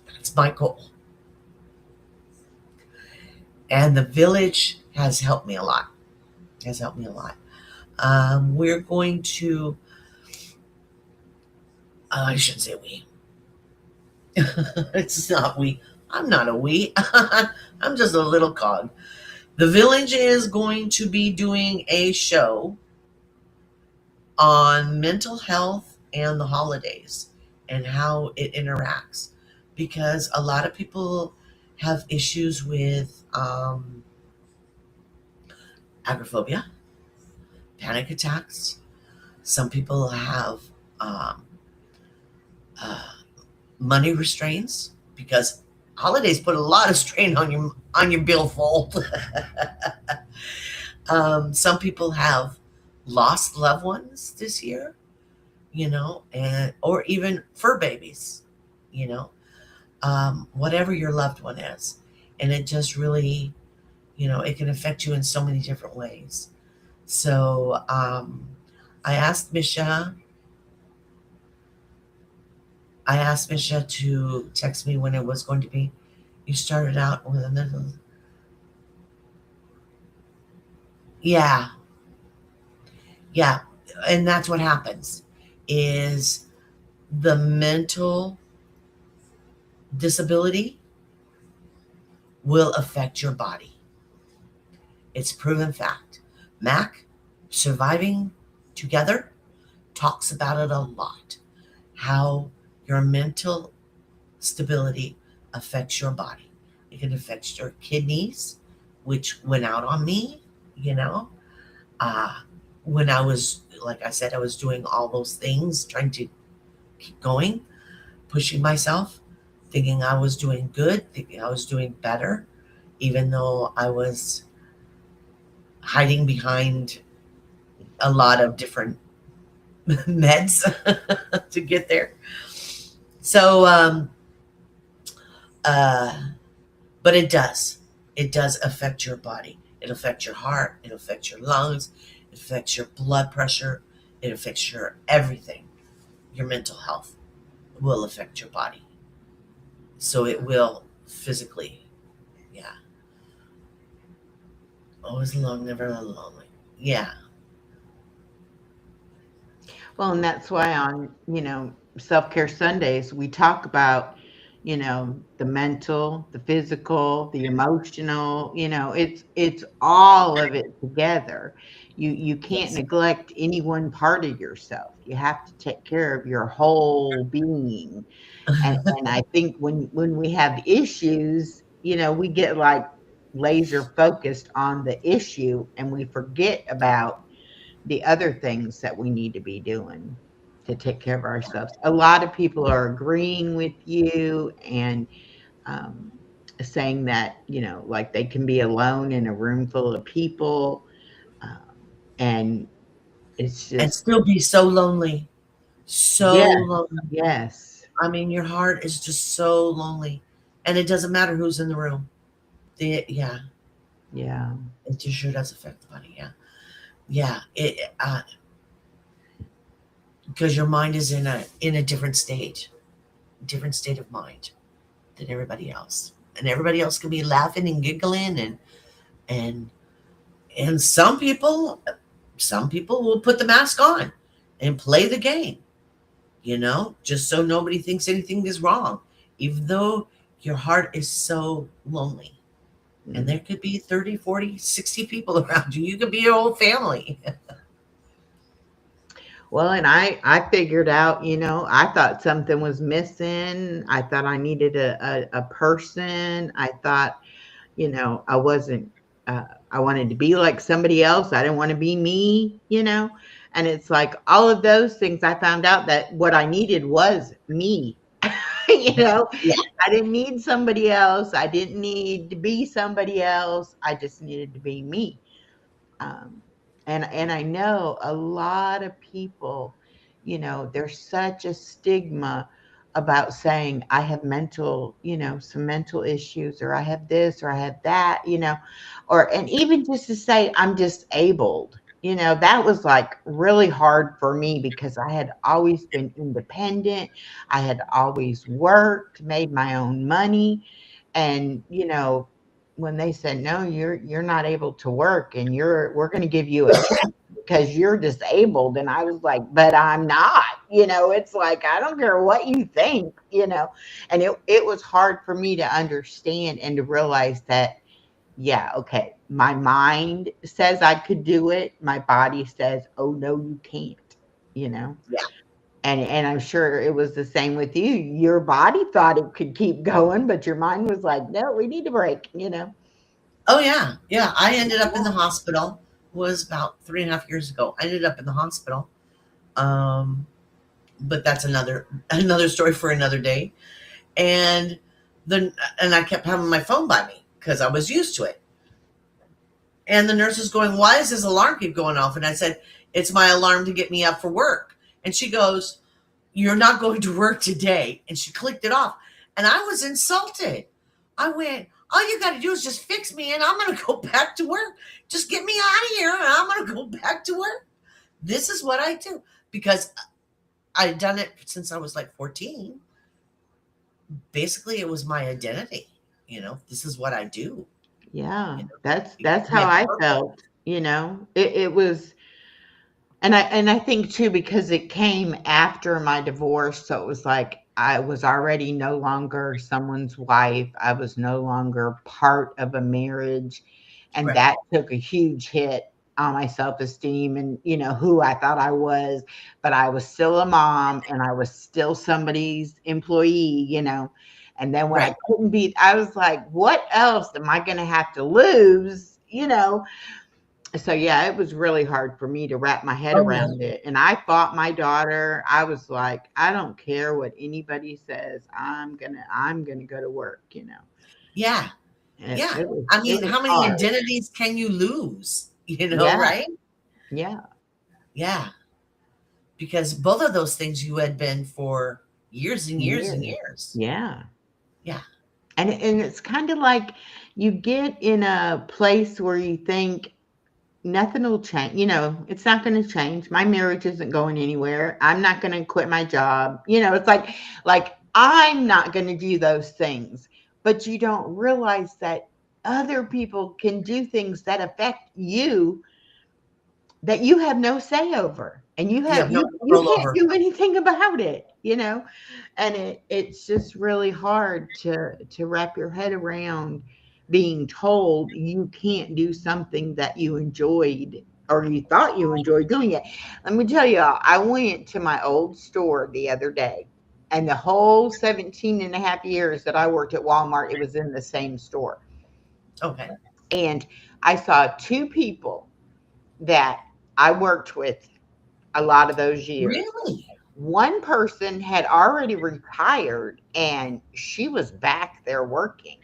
That's my goal. And the village has helped me a lot. Has helped me a lot. We're going to, I shouldn't say we. It's not we. I'm not a we. I'm just a little cog. The village is going to be doing a show on mental health and the holidays and how it interacts, because a lot of people have issues with agoraphobia, panic attacks. Some people have um, uh, money restraints, because holidays put a lot of strain on your billfold. Some people have lost loved ones this year, and or even fur babies, you know, whatever your loved one is, and it just really, it can affect you in so many different ways. So I asked Misha. I asked Misha to text me when it was going to be. You started out with a mental. Yeah, yeah, and that's what happens. Is the mental disability will affect your body. It's proven fact. Mac, Surviving Together, talks about it a lot. How your mental stability affects your body. It can affect your kidneys, which went out on me, you know. Uh, when I was, like I said, I was doing all those things, trying to keep going, pushing myself, thinking I was doing good, thinking I was doing better, even though I was hiding behind a lot of different meds to get there. So, uh, but it does. It does affect your body. It affects your heart. It affects your lungs. It affects your blood pressure. It affects your everything. Your mental health will affect your body. So it will physically, yeah. Always alone, never lonely. Yeah. Well, and that's why on, Self Care Sundays, we talk about, the mental, the physical, the emotional, it's all of it together. You can't Yes. neglect any one part of yourself. You have to take care of your whole being. And I think when we have issues, we get like laser focused on the issue and we forget about the other things that we need to be doing to take care of ourselves. A lot of people are agreeing with you and um, saying that, like they can be alone in a room full of people. And it's And just, still be so lonely. So yes, lonely. yes, I mean, your heart is just so lonely. And it doesn't matter who's in the room. Yeah, yeah. it just sure does affect the body. Yeah. Yeah. because your mind is in a different state of mind than everybody else, and everybody else can be laughing and giggling, and and some people will put the mask on and play the game, just so nobody thinks anything is wrong, even though your heart is so lonely. And Mm. there could be 30, 40, 60 people around you. You could be your whole family. Well, and I figured out, I thought something was missing. I thought I needed a person. I thought, I wasn't, I wanted to be like somebody else. I didn't want to be me. And it's like all of those things, I found out that what I needed was me. you know, Yeah. I didn't need somebody else. I didn't need to be somebody else. I just needed to be me. Um, and I know a lot of people, there's such a stigma about saying I have some mental issues, or I have this, or I have that, and even just to say I'm disabled. That was like really hard for me because I had always been independent. I had always worked, made my own money. And, when they said, no, you're not able to work, and we're going to give you a check because you're disabled. And I was like, but I'm not. It's like, I don't care what you think. And it was hard for me to understand and to realize that, yeah, okay, my mind says I could do it, my body says, oh no, you can't. you know Yeah. and I'm sure it was the same with you. Your body thought it could keep going, but your mind was like, no, we need a break. Oh yeah. Yeah. I ended up in the hospital. Was about 3.5 years ago. I ended up in the hospital. Um, but that's another story for another day. And then and I kept having my phone by me because I was used to it. And the nurse was going, "Why is this alarm keep going off?" And I said, "It's my alarm to get me up for work." And she goes, "You're not going to work today." And she clicked it off. And I was insulted. I went, "All you got to do is just fix me and I'm going to go back to work. Just get me out of here and I'm going to go back to work." This is what I do because I'd done it since I was like 14. Basically, it was my identity. This is what I do. Yeah, You know, it that's gave me how a I purpose. felt. It was. And I think too, because it came after my divorce, so it was like I was already no longer someone's wife. I was no longer part of a marriage, and Right, that took a huge hit on my self-esteem and, who I thought I was. But I was still a mom, and I was still somebody's employee. And then when I right. couldn't be, I was like, what else am I going to have to lose? So yeah, it was really hard for me to wrap my head Oh yeah, around it. And I fought my daughter. I was like, I don't care what anybody says. I'm gonna go to work. yeah, And yeah. it was I it mean, was how many hard. identities can you lose? Yeah, Right? yeah, Yeah, because both of those things you had been for years and years and years. years. Yeah. Yeah, And it's kind of like you get in a place where you think nothing will change. It's not going to change. My marriage isn't going anywhere. I'm not going to quit my job. It's like I'm not going to do those things. But you don't realize that other people can do things that affect you that you have no say over, and you you have have no you control can't over. do anything about it. And it's just really hard to wrap your head around being told you can't do something that you enjoyed, or you thought you enjoyed doing it. Let me tell you, I went to my old store the other day, and the whole 17 and a half years that I worked at Walmart, it was in the same store. Okay, And I saw two people that I worked with a lot of those years. really? One person had already retired, and she was back there working.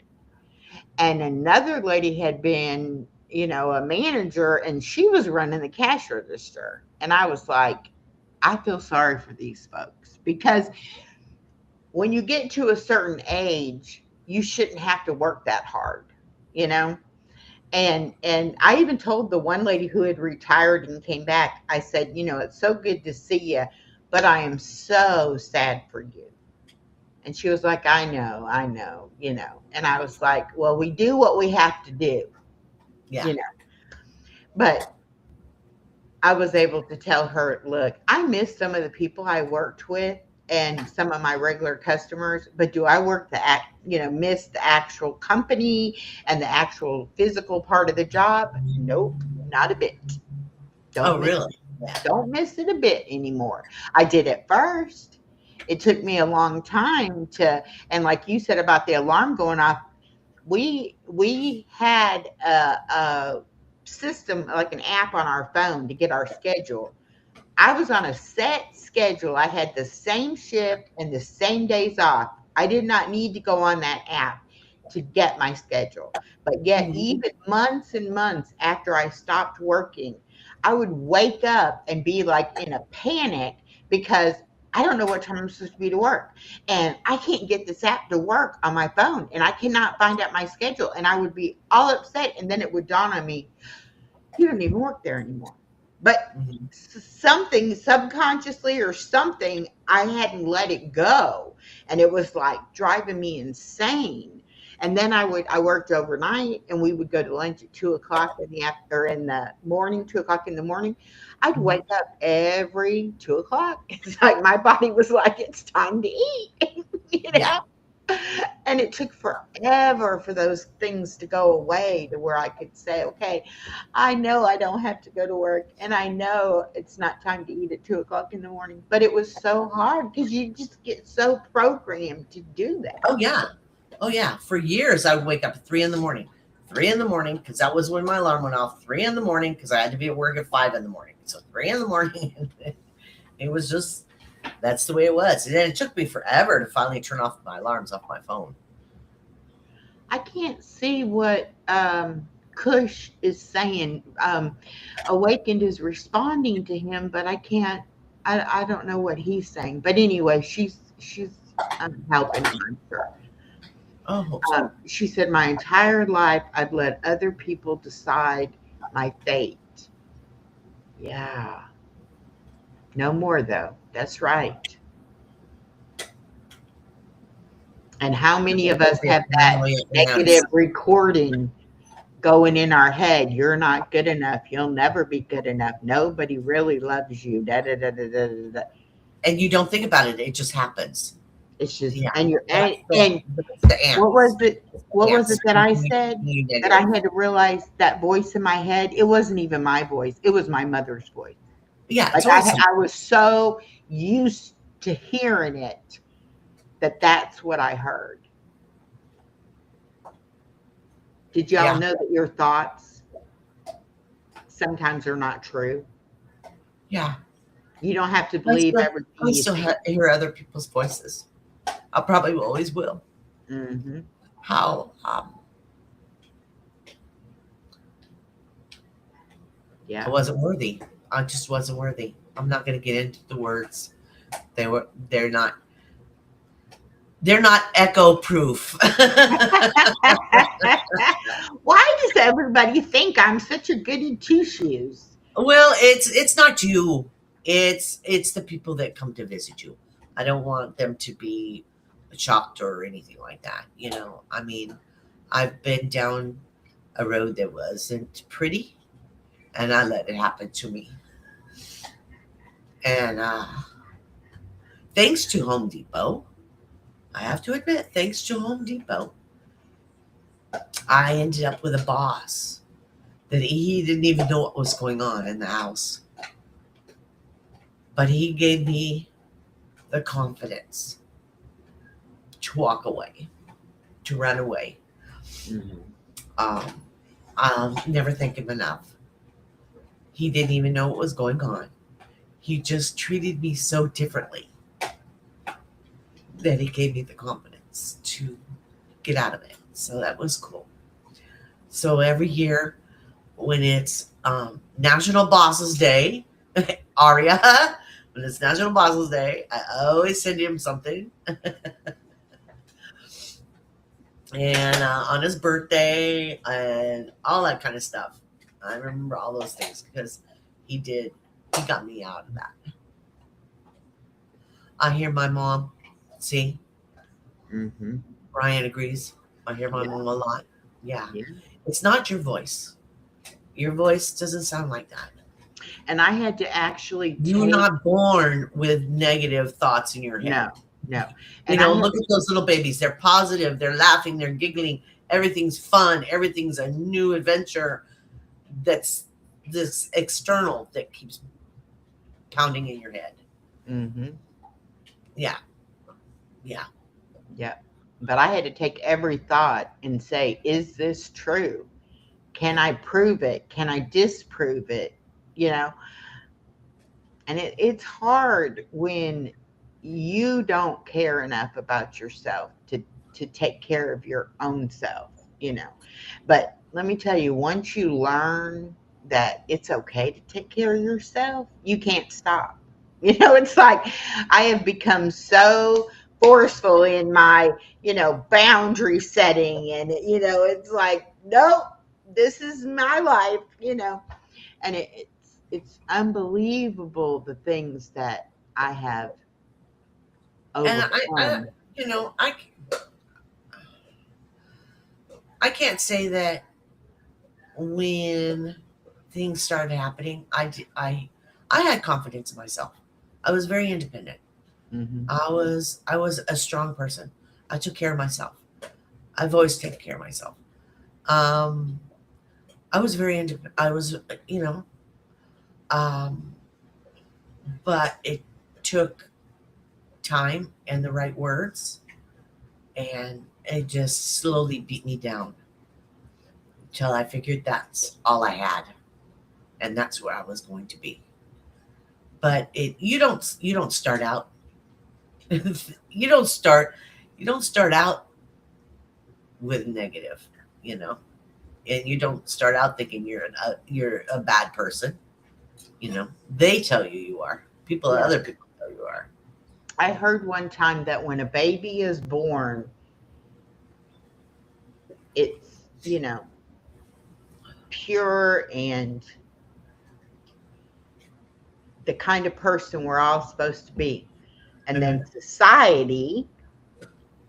And another lady had been, a manager, and she was running the cash register. And I was like, I feel sorry for these folks, because when you get to a certain age, you shouldn't have to work that hard, you know? And I even told the one lady who had retired and came back, I said, it's so good to see you, but I am so sad for you. And she was like, I know, you know. And I was like, well, we do what we have to do, Yeah. you know. But I was able to tell her, look, I miss some of the people I worked with and some of my regular customers, but do I work miss the actual company and the actual physical part of the job? Nope, not a bit. Oh, Don't miss really? Yeah. don't miss it a bit anymore. I did it first. It took me a long time to, and like you said about the alarm going off, we had a system, like an app on our phone to get our schedule. I was on a set schedule. I had the same shift and the same days off. I did not need to go on that app to get my schedule. But yet, Mhm. even months and months after I stopped working, I would wake up and be like in a panic because I don't know what time I'm supposed to be to work. And I can't get this app to work on my phone. And I cannot find out my schedule. And I would be all upset. And then it would dawn on me, you don't even work there anymore. But Mhm. something subconsciously or something, I hadn't let it go. And it was like driving me insane. And then I worked overnight and we would go to lunch at 2 o'clock in the after in the morning, 2 o'clock in the morning. I'd Mhm. wake up every 2 o'clock. It's like my body was like, it's time to eat, you Yeah. know? And it took forever for those things to go away to where I could say, okay, I know I don't have to go to work and I know it's not time to eat at 2 o'clock in the morning. But it was so hard because you just get so programmed to do that. Oh, yeah. Oh, yeah. For years, I would wake up at 3 in the morning. 3 in the morning, because that was when my alarm went off. 3 in the morning, because I had to be at work at 5 in the morning. So 3 in the morning, it was just, that's the way it was. And then it took me forever to finally turn off my alarms off my phone. I can't see what Kush is saying. Awakened is responding to him, but I can't. I don't know what he's saying. But anyway, she's helping him, I'm sure. Oh, I hope so. She said, my entire life I've let other people decide my fate. Yeah, no more though. That's right. And how many of us have that Paranoia negative ants. recording going in our head? You're not good enough. You'll never be good enough. Nobody really loves you. Da, da, da, da, da, da, da. And you don't think about it, it just happens. It's just, Yeah. and you're, That's and the what was ants. it? What was Ants it that I said? making you That I negative. had to realize that voice in my head. It wasn't even my voice. It was my mother's voice. Yeah, Like it's always something. I was so used to hearing it that that's what I heard. Did y'all Yeah. know that your thoughts sometimes are not true? Yeah. You don't have to I believe still, everything I you still think. hear other people's voices. I probably always will. Hmm. How I Yeah. wasn't worthy. I just wasn't worthy. I'm not going to get into the words. They're not echo proof. Why does everybody think I'm such a goody two shoes? Well, it's not you. It's the people that come to visit you. I don't want them to be shocked or anything like that. I mean, I've been down a road that wasn't pretty, and I let it happen to me. And thanks to Home Depot, I have to admit, thanks to Home Depot, I ended up with a boss that he didn't even know what was going on in the house, but he gave me the confidence to walk away, to run away. Mhm. Um, I'll never thank him enough. He didn't even know what was going on. He just treated me so differently that he gave me the confidence to get out of it. So that was cool. So every year when it's National Bosses Day, Aria, when it's National Bosses Day, I always send him something. And on his birthday and all that kind of stuff. I remember all those things because he got me out of that. I hear my mom. See, Mm-hmm. Brian agrees. I hear my Yeah. mom a lot. Yeah. Yeah. It's not your voice. Your voice doesn't sound like that. And I had to actually You're take, not born with negative thoughts in your head. no, no. You And I know, had, look at those little babies. They're positive, they're laughing, they're giggling. Everything's fun, everything's a new adventure that's this external that keeps pounding in your head. mm-hmm. Yeah, yeah. Yeah. But I had to take every thought and say, is this true? Can I prove it? Can I disprove it? You know, and it's hard when you don't care enough about yourself to take care of your own self, you know. But let me tell you, once you learn that it's okay to take care of yourself, you can't stop. You know, it's like I have become so forceful in my, boundary setting, and it's like, nope, this is my life, and it's unbelievable the things that I have And I overcome. you know, I can't say that when things started happening, I had confidence in myself. I was very independent. Hmm. I was a strong person. I took care of myself. I've always taken care of myself. Um, I was very independent. I was, you know, um, but it took time and the right words, and it just slowly beat me down until I figured that's all I had, and that's where I was going to be. But you don't start out you don't start you don't start out with negative, you know, and you don't start out thinking you're a bad person. You know, they tell you you are. Yeah. Other people tell you are. I heard one time that when a baby is born, it's, pure and the kind of person we're all supposed to be. And Mhm. then society,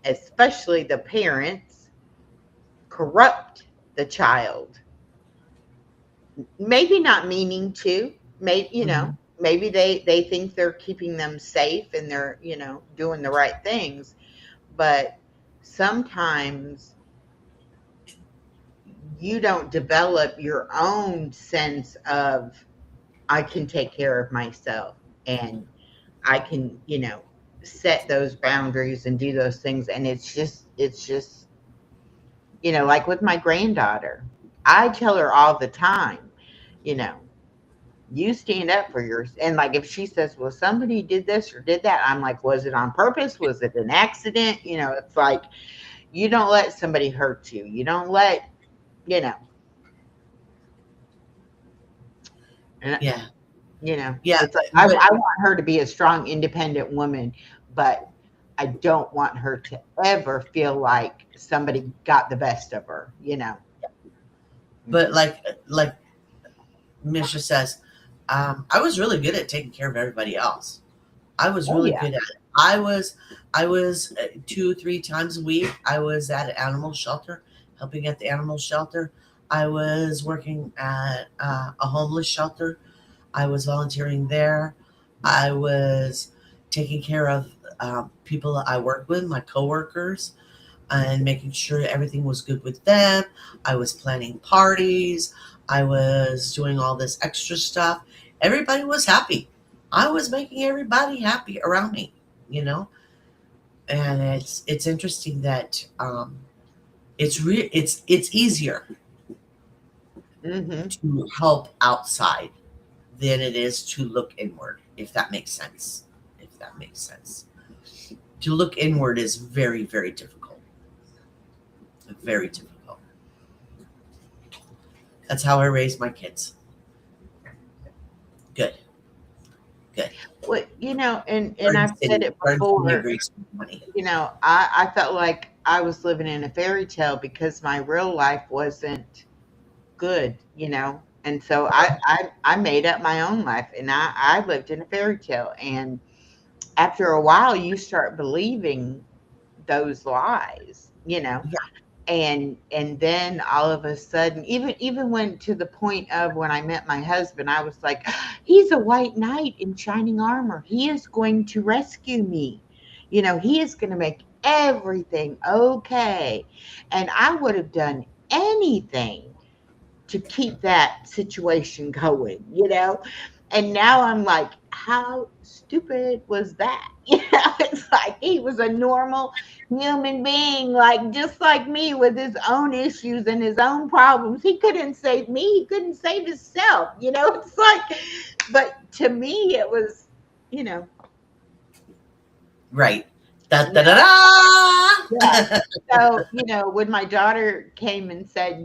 especially the parents, corrupt the child. Maybe not meaning to, maybe, Mhm. maybe they think they're keeping them safe and they're, doing the right things. But sometimes you don't develop your own sense of, I can take care of myself, and I can, set those boundaries and do those things. And it's just, like with my granddaughter, I tell her all the time, you know, you stand up for yours. And like if she says, well, somebody did this or did that, I'm like, was it on purpose? Was it an accident? It's like you don't let somebody hurt you. You don't let, you know, and Yeah. Yeah. it's like But I want her to be a strong, independent woman, but I don't want her to ever feel like somebody got the best of her. but Mhm. like Misha says, I was really good at taking care of everybody else. I was Oh really yeah. good at it. I was 2 3 times a week. I was at an animal shelter, helping at the animal shelter. I was working at a homeless shelter. I was volunteering there. I was taking care of people that I work with, my coworkers, and making sure everything was good with them. I was planning parties. I was doing all this extra stuff. Everybody was happy. I was making everybody happy around me, you know. And it's interesting that it's easier Hmm. to help outside than it is to look inward, if that makes sense. If that makes sense. To look inward is very, very difficult. Very difficult. That's how I raised my kids. Good, good. Well, and Garden I've said City, it Garden City before. agrees with money. I felt like I was living in a fairy tale because my real life wasn't good. And so I made up my own life, and I lived in a fairy tale. And after a while, you start believing those lies, Yeah. and then all of a sudden, even when to the point of when I met my husband, I was like, he's a white knight in shining armor, he is going to rescue me, he is going to make everything okay. And I would have done anything to keep that situation going, and now I'm like, how stupid was that? It's like he was a normal human being, like just like me, with his own issues and his own problems. He couldn't save me, he couldn't save himself. It's like, but to me, it was, you know, Right. Da da da yeah. Yeah. da. So, when my daughter came and said,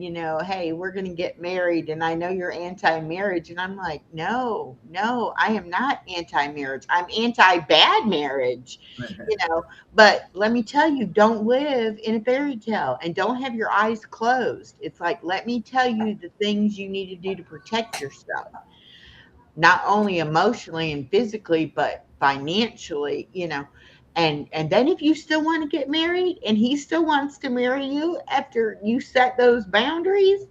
hey, we're going to get married, and I know you're anti marriage. And I'm like, no, no, I am not anti marriage. I'm anti bad marriage, you know. But let me tell you, don't live in a fairy tale and don't have your eyes closed. It's like, let me tell you the things you need to do to protect yourself, not only emotionally and physically, but financially, and then if you still want to get married and he still wants to marry you after you set those boundaries,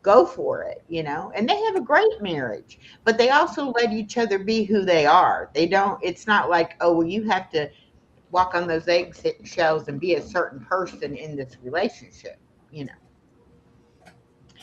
go for it, and they have a great marriage, but they also let each other be who they are. They don't, it's not like, oh, well, you have to walk on those eggshells and be a certain person in this relationship, you know.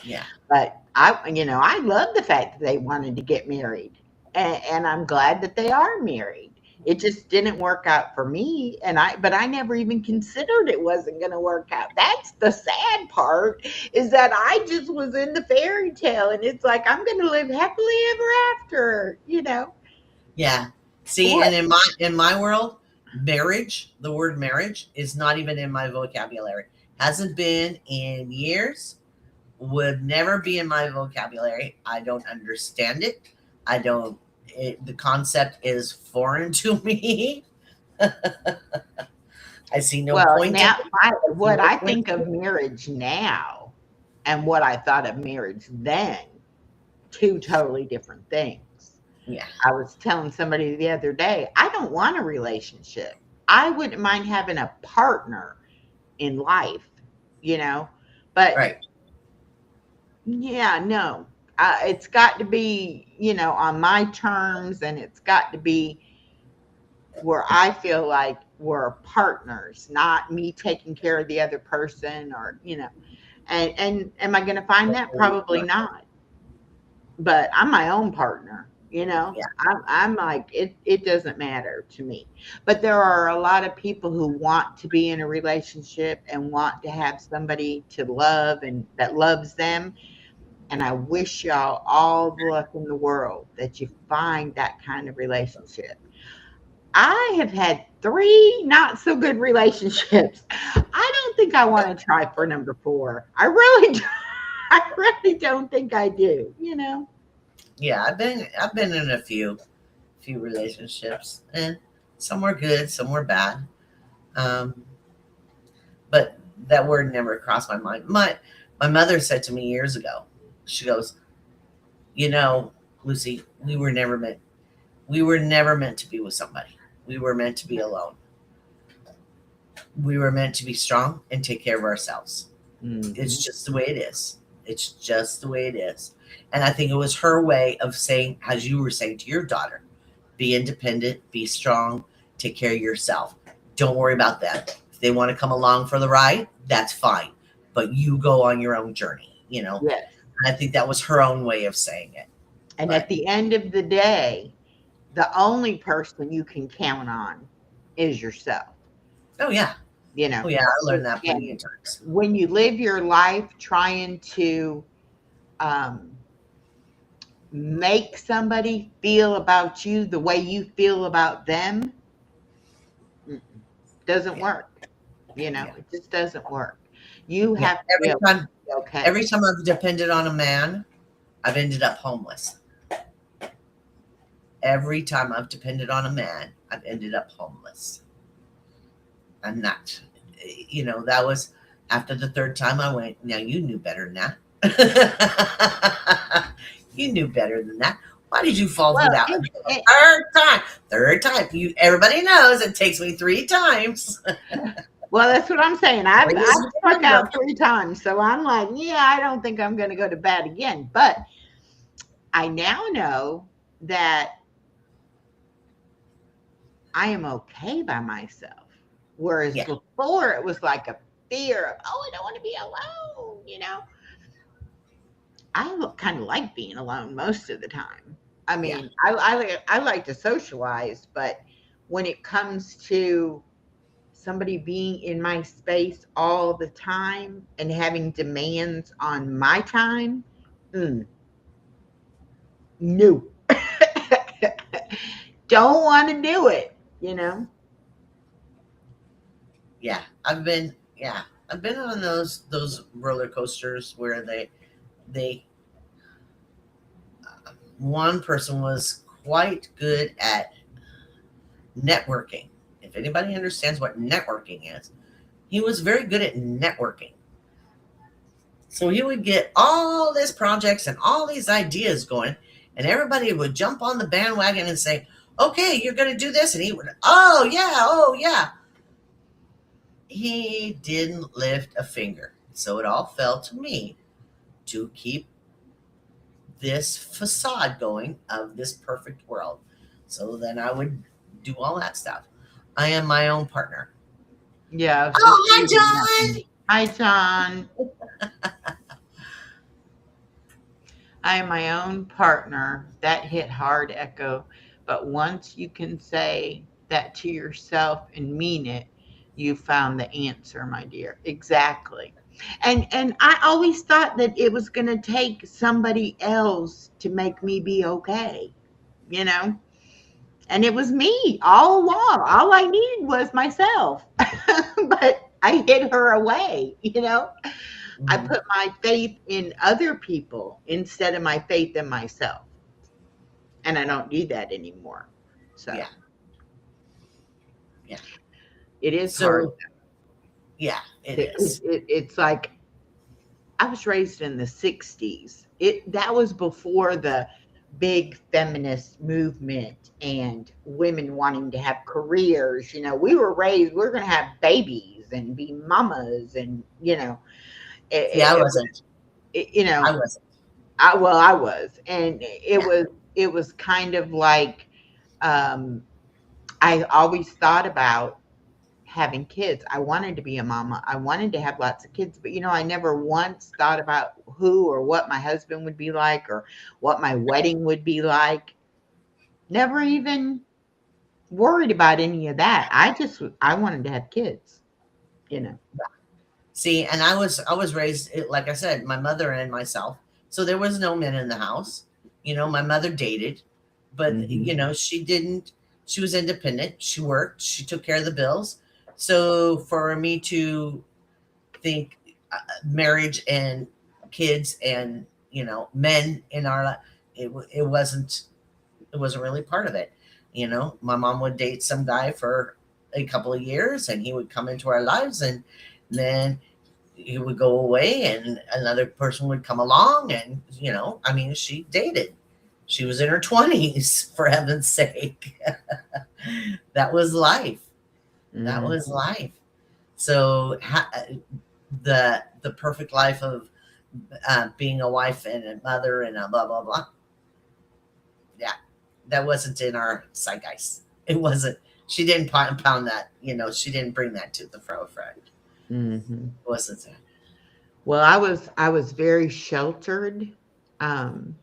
Yeah. But I love the fact that they wanted to get married, and I'm glad that they are married. It just didn't work out for me, but I never even considered it wasn't going to work out. That's the sad part, is that I just was in the fairy tale, and it's like I'm going to live happily ever after. Yeah. See, What? and in my world, marriage, the word marriage is not even in my vocabulary. Hasn't been in years, would never be in my vocabulary. I don't understand it. I don't the concept is foreign to me. I see no Well, point in now it. I see what no I point think in of it. marriage now and what I thought of marriage then, two totally different things. Yeah. I was telling somebody the other day, I don't want a relationship. I wouldn't mind having a partner in life, you know, but Right. yeah, no, it's got to be, on my terms, and it's got to be where I feel like we're partners, not me taking care of the other person, and am I going to find that? Probably not. But I'm my own partner, Yeah. I'm like, it doesn't matter to me. But there are a lot of people who want to be in a relationship and want to have somebody to love and that loves them. And I wish y'all all the luck in the world that you find that kind of relationship. I have had 3 not so good relationships. I don't think I want to try for number 4. I really do. I really don't think I do. Yeah. I've been in a few relationships, and some were good, some were bad. Um, but that word never crossed my mind. My mother said to me years ago, she goes, you know, Lucy, we were never meant to be with somebody. We were meant to be alone. We were meant to be strong and take care of ourselves. It's Mhm. just the way it is. It's just the way it is. And I think it was her way of saying, as you were saying to your daughter, be independent, be strong, take care of yourself. Don't worry about them. If they want to come along for the ride, that's fine. But you go on your own journey, you know? Yes. And I think that was her own way of saying it. And at But the end of the day, the only person you can count on is yourself, oh yeah. you know. Oh yeah, I learned that plenty And of times. when you live your life trying to um, make somebody feel about you the way you feel about them, mm-mm, doesn't Yeah. work. Yeah. It just doesn't work. You Yeah. have to be Every able to time be okay. every time I've depended on a man, I've ended up homeless. Every time I've depended on a man, I've ended up homeless. And that, that was after the third time I went, now you knew better than that. You knew better than that. Why did you fall through Well, that? Third time. Third time. Everybody knows it takes me 3 times. well, that's what I'm saying. I've Three is the struck number. out 3 times, so I'm like, yeah, I don't think I'm going to go to bed again. But I now know that I am okay by myself. Whereas Yeah. before it was like a fear of, oh, I don't want to be alone, you know. I kind of like being alone most of the time. I Yeah. mean, I like to socialize, but when it comes to somebody being in my space all the time and having demands on my time, mm, no, don't want to do it. You know. Yeah. I've been on those roller coasters where they one person was quite good at networking. If anybody understands what networking is, he was very good at networking. So he would get all these projects and all these ideas going, and everybody would jump on the bandwagon and say, "Okay, you're going to do this," and he would, "Oh yeah, oh yeah." He didn't lift a finger, so it all fell to me to keep this facade going of this perfect world. So then I would do all that stuff. I am my own partner. Yeah, I was Oh, just hi, reading that one. John. Hi, John. I am my own partner. That hit hard, Echo. But once you can say that to yourself and mean it, you found the answer, my dear. Exactly. And I always thought that it was going to take somebody else to make me be okay, you know? And it was me all along. All I needed was myself. But I hid her away, you know? I Mhm. put my faith in other people instead of my faith in myself. And I don't do that anymore. So Yeah, yeah. it is hard. So yeah, it is. It's like I was raised in the 60s. That was before the big feminist movement and women wanting to have careers. You know, we were raised, we're going to have babies and be mamas. And, you know, See, I wasn't. you I know, wasn't. I was. And Yeah, it was kind of like, um, I always thought about having kids. I wanted to be a mama. I wanted to have lots of kids, but you know, I never once thought about who or what my husband would be like or what my wedding would be like. Never even worried about any of that. I wanted to have kids, you know. see, and I was raised like I said, my mother and myself. So there was no men in the house. You know, my mother dated, but Mhm. you know, she didn't. She was independent. She worked. She took care of the bills. So for me to think marriage and kids and men in our life, it wasn't really part of it. You know, my mom would date some guy for a couple of years, and he would come into our lives, and then he would go away and another person would come along. And I mean, she dated, she was in her 20s, for heaven's sake. That was life. That Mhm. was life. So the perfect life of being a wife and a mother and a blah blah blah, yeah, that wasn't in our zeitgeist. It wasn't. She didn't pound that. She didn't bring that to the forefront. It Mhm. wasn't. Well, I was very sheltered. Um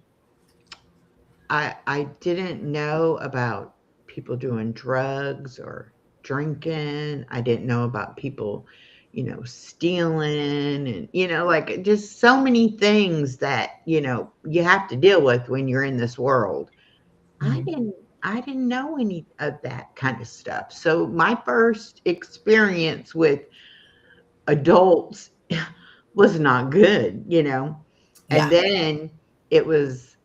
I didn't know about people doing drugs or drinking. I didn't know about people, you know, stealing and, you know, like just so many things that, you know, you have to deal with when you're in this world. I Mhm. didn't I didn't know any of that kind of stuff. So my first experience with adults was not good, you know. And Yeah, then it was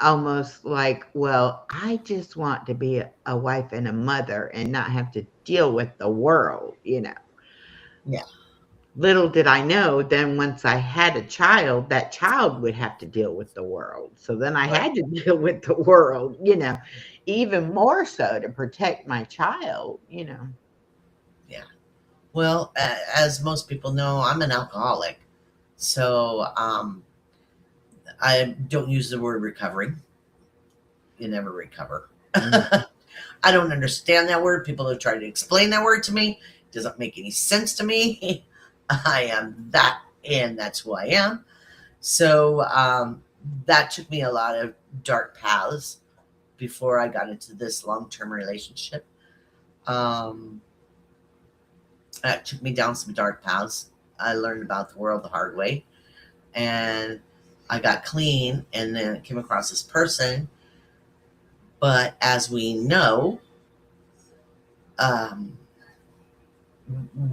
almost like, well, I just want to be a wife and a mother and not have to deal with the world, you know. yeah. little did I know, then once I had a child, that child would have to deal with the world. So then I Right. had to deal with the world, even more so to protect my child. Yeah. Well, as most people know, I'm an alcoholic. So I don't use the word recovering. You never recover. Mm. I don't understand that word. People have tried to explain that word to me. It doesn't make any sense to me. I am that, and that's who I am. So that took me a lot of dark paths before I got into this long term relationship. Um, that took me down some dark paths. I learned about the world the hard way, and I got clean, and then came across this person. But as we know, um,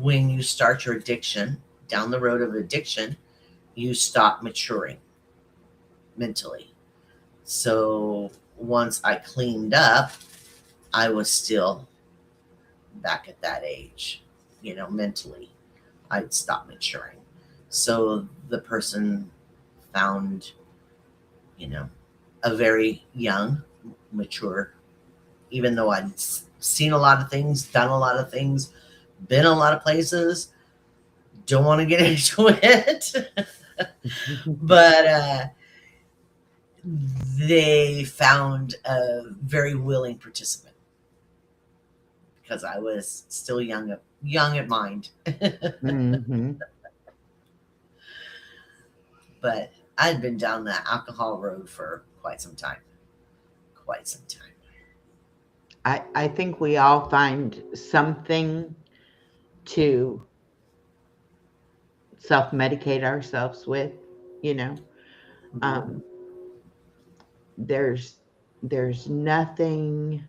when you start your addiction, down the road of addiction, you stop maturing mentally. So once I cleaned up, I was still back at that age, mentally. I'd stopped maturing. So the person found, you know, a very young, mature, even though I'd seen a lot of things, done a lot of things, been a lot of places. Don't want to get into it. But they found a very willing participant because I was still young at mind. Mhm. But I'd been down that alcohol road for quite some time. Quite some time. I think we all find something to self-medicate ourselves with, you know. Um, there's nothing,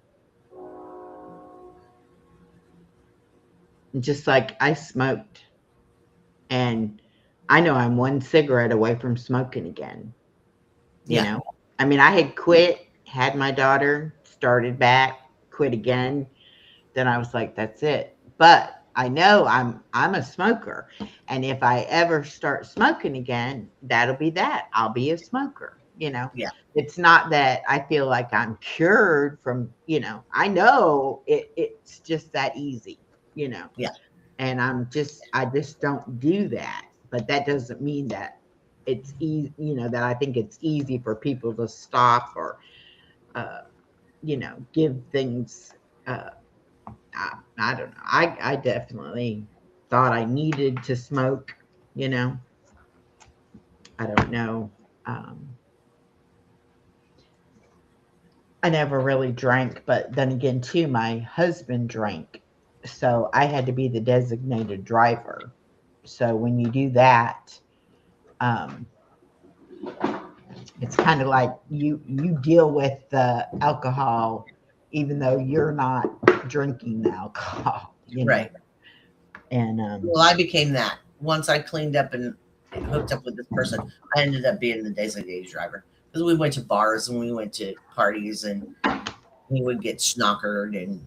just like I smoked, and I know I'm one cigarette away from smoking again, you Yeah, know. I mean, I had quit, had my daughter, started back, quit again. Then I was like, that's it. But I know I'm a smoker. And if I ever start smoking again, that'll be that. I'll be a smoker. yeah, It's not that I feel like I'm cured from, I know it's just that easy. yeah, And I just don't do that. But that doesn't mean that it's easy, that I think it's easy for people to stop or give things uh I don't know. I definitely thought I needed to smoke. I don't know. Um, I never really drank, but then again, too, my husband drank. So I had to be the designated driver. So when you do that, um, it's kind of like you deal with the alcohol, even though you're not drinking the alcohol. right. And Well, I became that. Once I cleaned up and hooked up with this person, I ended up being the designated driver because we went to bars and we went to parties and we would get schnockered and.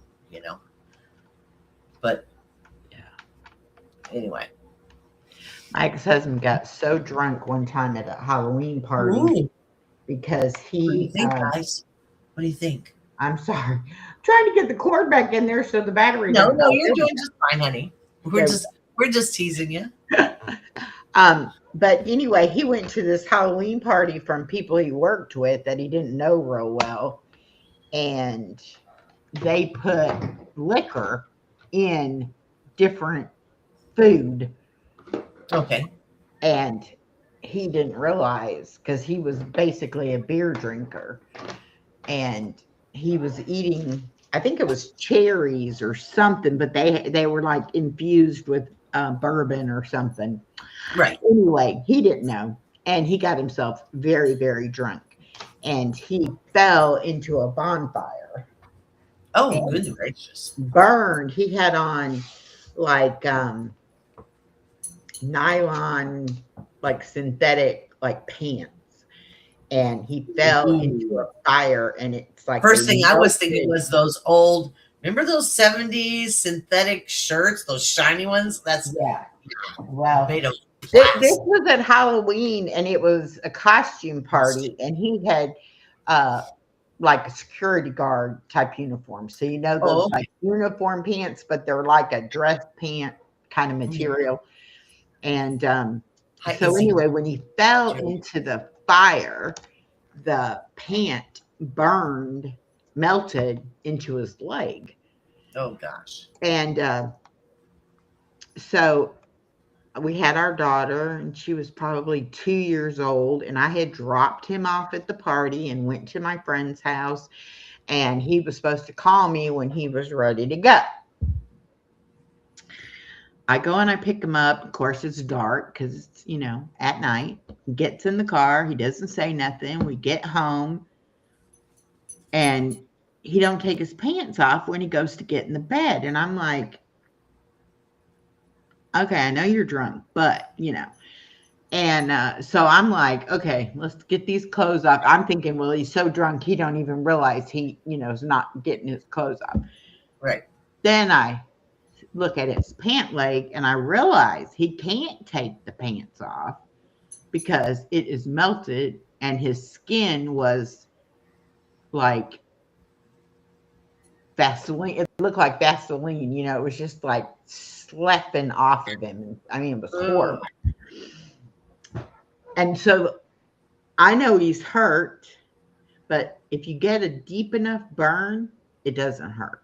But yeah. anyway. My ex-husband got so drunk one time at a Halloween party Ooh, because what do you he think, guys? What do you think? I'm sorry. I'm trying to get the cord back in there so the battery No, don't no, go. you're doing just fine, honey. We're There just teasing you. we go. But anyway, he went to this Halloween party from people he worked with that he didn't know real well, and they put liquor in different food, Okay. and he didn't realize because he was basically a beer drinker, and he was eating, I think it was cherries or something, but they were like infused with bourbon or something. Right. Anyway, he didn't know, and he got himself very, very drunk, and he fell into a bonfire Oh, and good gracious. burned. He had on like nylon, like synthetic, like pants, and he fell into Ooh. a fire, and it's like First they thing I was thinking melted. was those old, remember those 70s synthetic shirts, those shiny ones? That's Yeah, Well, made of this plastic. was at Halloween, and it was a costume party, and he had uh, like a security guard type uniform. So you know those Oh, like uniform pants, but they're like a dress pant kind of mhm. material. And Hi, so Izzy. anyway, when he fell into the fire, the pant burned, melted into his leg. Oh gosh. And so we had our daughter, and she was probably 2 years old. And I had dropped him off at the party and went to my friend's house. And he was supposed to call me when he was ready to go. I go and I pick him up. Of course, it's dark because it's, at night. He gets in the car. He doesn't say nothing. We get home, and he don't take his pants off when he goes to get in the bed. And I'm like, okay, I know you're drunk, but. And so I'm like, okay, let's get these clothes off. I'm thinking, well, he's so drunk he don't even realize he, is not getting his clothes off. Right. Then I look at his pant leg and I realize he can't take the pants off because it is melted and his skin was like Vaseline. It looked like Vaseline, it was just like sloughing off of him. I mean, it was Ugh. horrible. And so I know he's hurt, but if you get a deep enough burn, it doesn't hurt.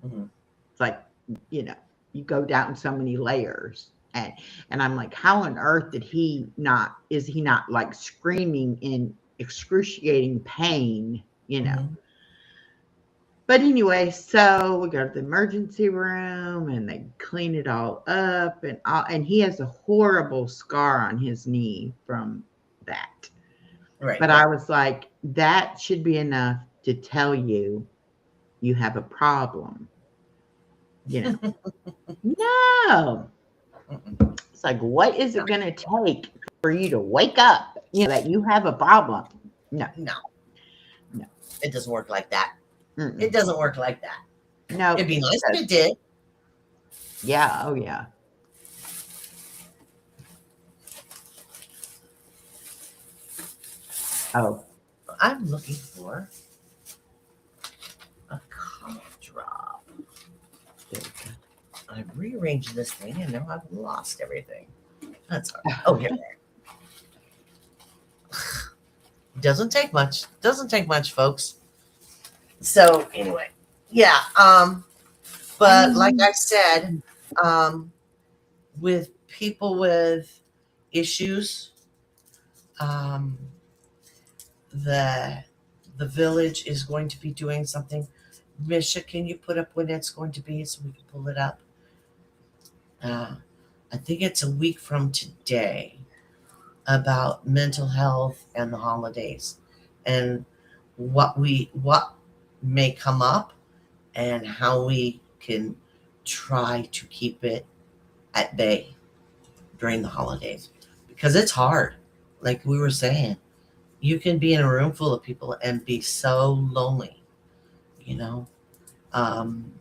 Mhm. It's like, you go down so many layers. And I'm like, how on earth is he not like screaming in excruciating pain, Mhm. But anyway, so we go to the emergency room and they clean it all up, and he has a horrible scar on his knee from that. Right. But I was like, that should be enough to tell you have a problem. No. Mm-mm. It's like, what is it going to take for you to wake up, that you have a problem? No, No, no. it doesn't work like that. Mm-mm. It doesn't work like that. No. It'd be nice if it did. Yeah. Oh, yeah. Oh, I'm looking for a cough drop. there we go. I've rearranged this thing and now I've lost everything. That's all right. Oh, here. Doesn't take much. Doesn't take much, folks. So anyway, yeah. But like I said, um, with people with issues, um, the the village is going to be doing something. Misha, can you put up when it's going to be so we can pull it up? I think it's a week from today about mental health and the holidays and what may come up and how we can try to keep it at bay during the holidays because it's hard. Like we were saying, you can be in a room full of people and be so lonely, you know. Um,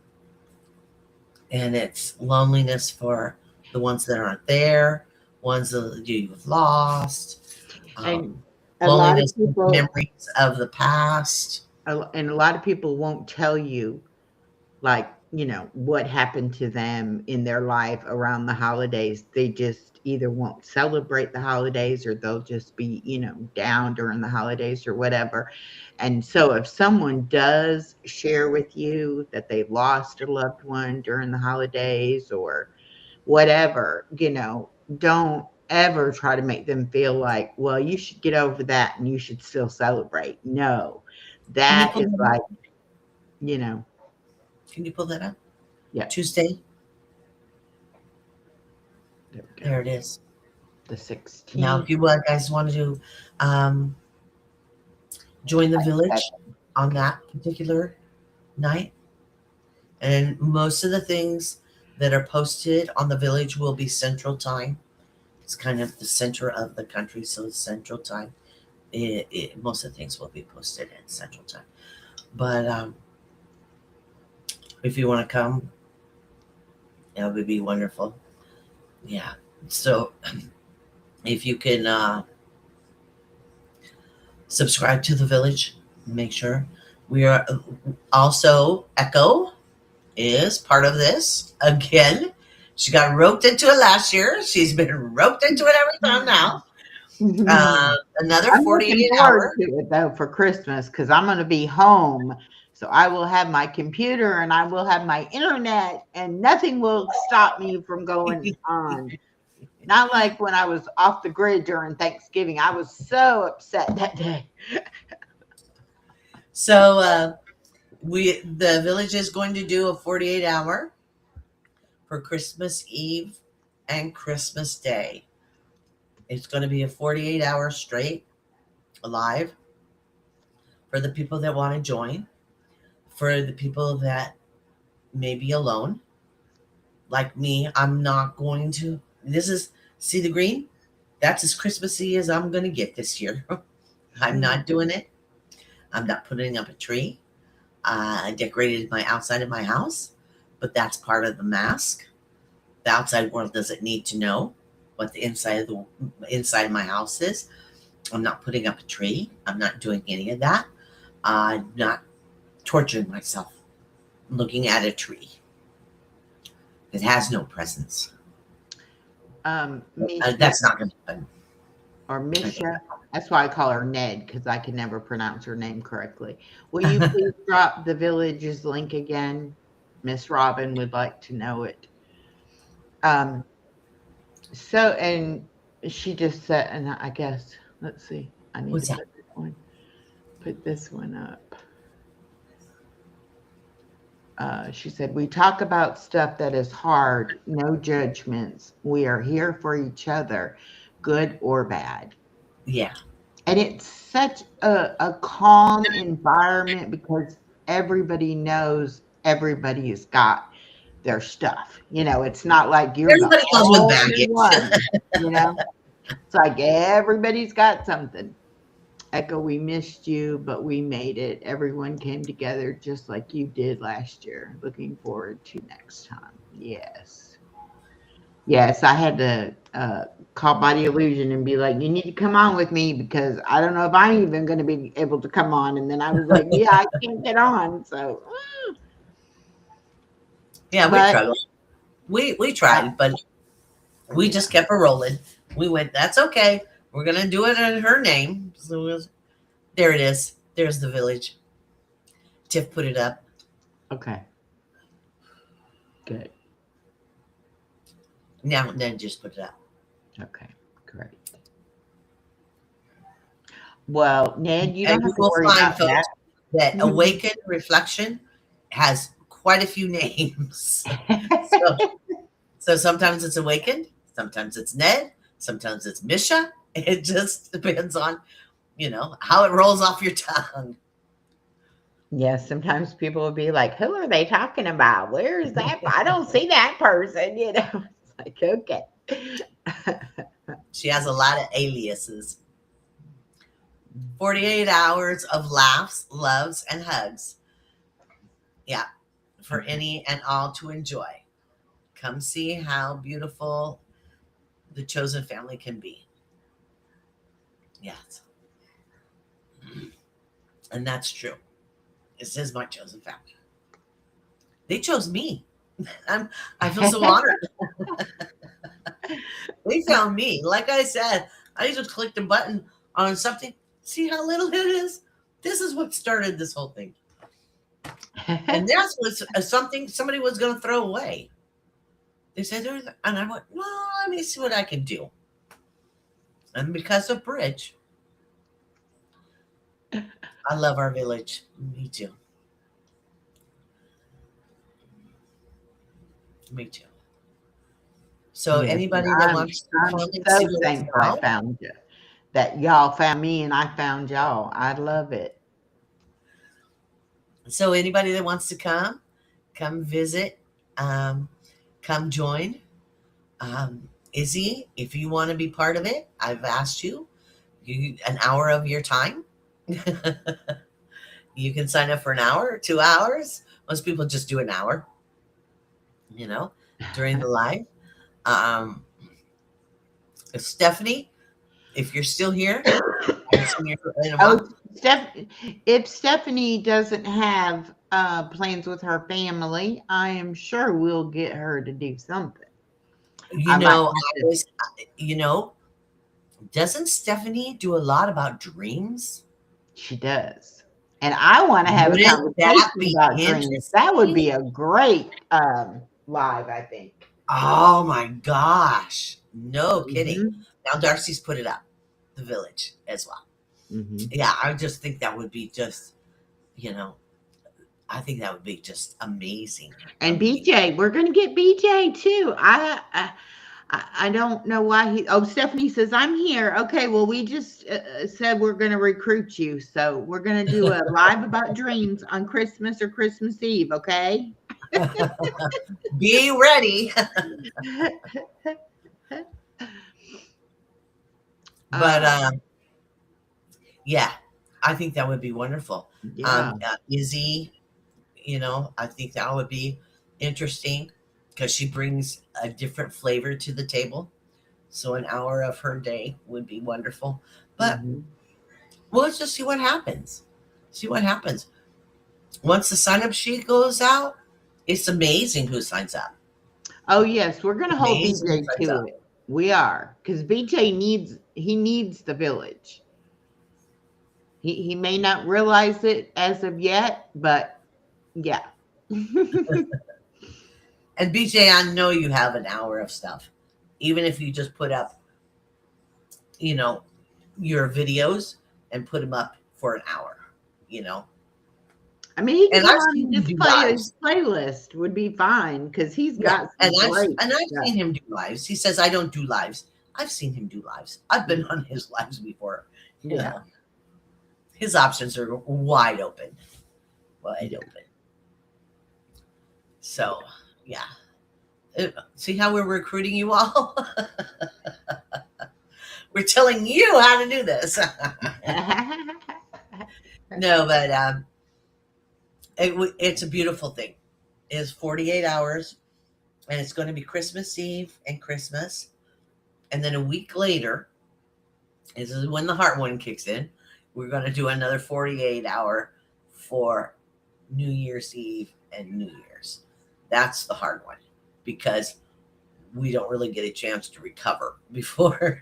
and it's loneliness for the ones that aren't there, ones that you've lost, And a lot of loneliness with people, memories of the past. and a lot of people won't tell you, like, what happened to them in their life around the holidays. They just either won't celebrate the holidays or they'll just be, down during the holidays or whatever. And so if someone does share with you that they've lost a loved one during the holidays or whatever, don't ever try to make them feel like, well, you should get over that and you should still celebrate. No, Can you that pull is that up? like, you know, Can you pull that up? yeah, Tuesday. there we go. There it is. The Now, 16th. if you guys want to join the village on that particular night, and most of the things that are posted on the village will be Central Time. It's kind of the center of the country, so it's Central Time. Most of the things will be posted at Central Time. But if you want to come, it would be wonderful. Yeah. So if you can subscribe to the village, make sure we are also Echo is part of this again. She got roped into it last year. She's been roped into it every time now. I'm Another looking 48 forward hour. to it though for Christmas because I'm going to be home. So I will have my computer and I will have my internet, and nothing will stop me from going on. Not like when I was off the grid during Thanksgiving. I was so upset that day. So the village is going to do a 48 hour for Christmas Eve and Christmas Day. It's going to be a 48 hour straight live for the people that want to join, for the people that may be alone. Like me, I'm not going to. This is, see the green? That's as Christmassy as I'm going to get this year. I'm not doing it. I'm not putting up a tree. I decorated my outside of my house, but that's part of the mask. The outside world doesn't need to know what the inside of my house is. I'm not putting up a tree. I'm not doing any of that. I'm not torturing myself looking at a tree. It has no presence. Misha That's not going to happen. or Misha. That's why I call her Ned because I can never pronounce her name correctly. Will you please drop the village's link again? Miss Robin would like to know it. Um, so, and she just said, and I guess, let's see, I need What's to that? put this one up. She said, we talk about stuff that is hard, no judgments. We are here for each other, good or bad. Yeah. And it's such a calm environment because everybody knows everybody has got their stuff. It's not like you're the Everybody comes with only baggage. one, you know? It's like everybody's got something. Echo, we missed you, but we made it. Everyone came together just like you did last year. Looking forward to next time. Yes. Yes, I had to call Body Illusion and be like, you need to come on with me because I don't know if I'm even going to be able to come on. And then I was like, yeah, I can't get on. So, Yeah, we but struggled. We uh, tried, but we yeah, just kept her rolling. We went, that's okay. We're going to do it in her name. So there it is. There's the village. Tiff put it up. okay, good. Now, then just put it up. Okay, great. Well, Ned, you don't And you have to will worry find, about that. folks, that Awakened Reflection has quite a few names. so, so sometimes it's Awakened, sometimes it's Ned, sometimes it's Misha. It just depends on, how it rolls off your tongue. Yes, sometimes people will be like, "Who are they talking about? Where is that? I don't see that person." It's like, okay. She has a lot of aliases. 48 hours of laughs, loves, and hugs. Yeah, for Okay. any and all to enjoy. Come see how beautiful the chosen family can be. Yes. And that's true. This is my chosen family. They chose me. I feel so honored. They found me. Like I said, I just clicked a button on something. See how little it is? This is what started this whole thing. And that's was something somebody was going to throw away. They said, and I went, well, let me see what I can do. And because of Bridge, I love our village. Me too. Me too. So Yes, and anybody that I'm wants to I'm come and see so what it's thankful I about, found you. That y'all found me and I found y'all. I love it. so anybody that wants to come visit, um, come join. Izzy, if you want to be part of it, I've asked you an hour of your time. You can sign up for an hour or 2 hours. Most people just do an hour, you know, during the live. Stephanie, if you're still here, I haven't seen you in a Oh, month. If Stephanie doesn't have plans with her family, I am sure we'll get her to do something. You I might know, have I to. was, you know, doesn't Stephanie do a lot about dreams? She does. And I want to have a Wouldn't that conversation be about dreams. That would interesting? be a great live, I think. Oh my gosh. No kidding. Hmm. Now Darcy's put it up, the village as well. Hmm. Yeah, I just think that would be just, you know, I think that would be just amazing. And Amazing. BJ, we're gonna get BJ too. I don't know why he. Oh, Stephanie says I'm here. Okay, well we just said we're gonna recruit you, so we're gonna do a live about dreams on Christmas or Christmas Eve. Okay. Be ready. But uh, yeah, I think that would be wonderful. yeah. Izzy, I think that would be interesting because she brings a different flavor to the table. So an hour of her day would be wonderful. But Hmm. well, let's just see what happens. See what happens. Once the sign up sheet goes out, it's amazing who signs up. Oh yes, we're gonna hold Amazing who BJ signs to up. it. We are because BJ needs the village. He may not realize it as of yet, but yeah. And BJ, I know you have an hour of stuff. Even if you just put up, you know, your videos and put them up for an hour, you know. I mean, he can And go I've on seen and him just do play his lives. playlist would be fine because he's Yeah, got some great and I've stuff. seen him do lives. He says I don't do lives. I've seen him do lives. I've been on his lives before. You Yeah. know, his options are wide open, wide Yeah. open. So, yeah. See how we're recruiting you all? We're telling you how to do this. No, but it's a beautiful thing. It's 48 hours, and it's going to be Christmas Eve and Christmas. And then a week later, this is when the heart one kicks in. We're going to do another 48-hour for New Year's Eve and New Year's. That's the hard one because we don't really get a chance to recover before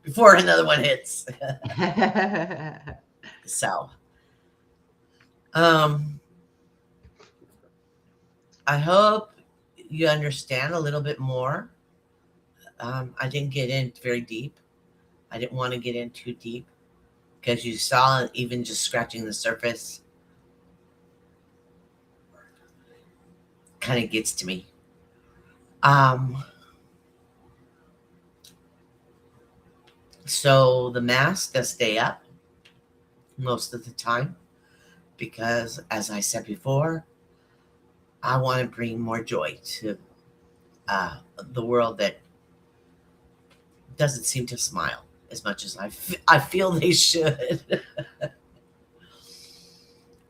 before another one hits. So, um, I hope you understand a little bit more. I didn't get in very deep. I didn't want to get in too deep because you saw even just scratching the surface kind of gets to me. Um, so the mask does stay up most of the time because, as I said before, I want to bring more joy to the world that doesn't seem to smile as much as I feel they should.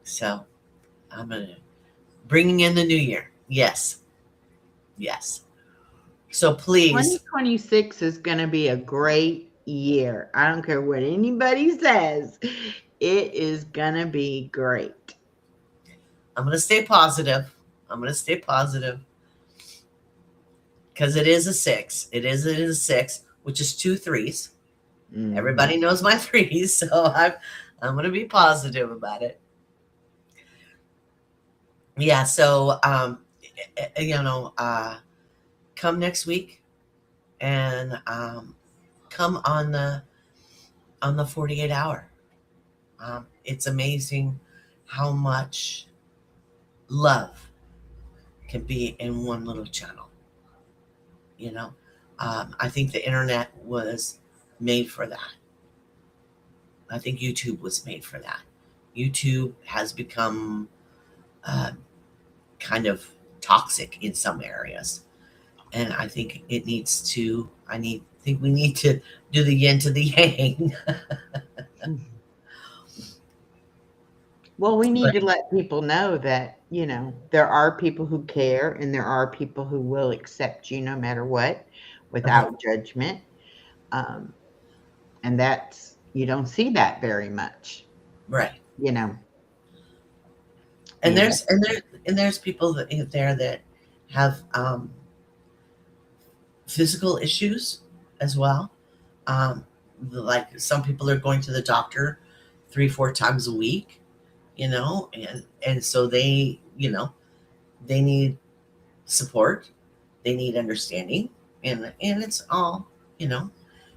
So I'm gonna bringing in the new year. Yes, yes. So please, 2026 is going to be a great year. I don't care what anybody says. It is going to be great. I'm gonna stay positive. I'm gonna stay positive because it is a six. It is a six, which is two threes. Mhm. Everybody knows my threes, so I'm gonna be positive about it. Yeah. So come next week and come on the 48 hour. It's amazing how much love can be in one little channel. You know, I think the internet was made for that. I think YouTube was made for that. YouTube has become uh, kind of toxic in some areas, and I think it needs to. Think we need to do the yin to the yang. Well, we need But to let people know that, there are people who care and there are people who will accept you no matter what uh, without judgment. Um, and that's, you don't see that very much, Right. you know. And Yeah. there's people there that have physical issues as well. Like some people are going to the doctor 3-4 times a week, and so they need support, they need understanding, and it's all,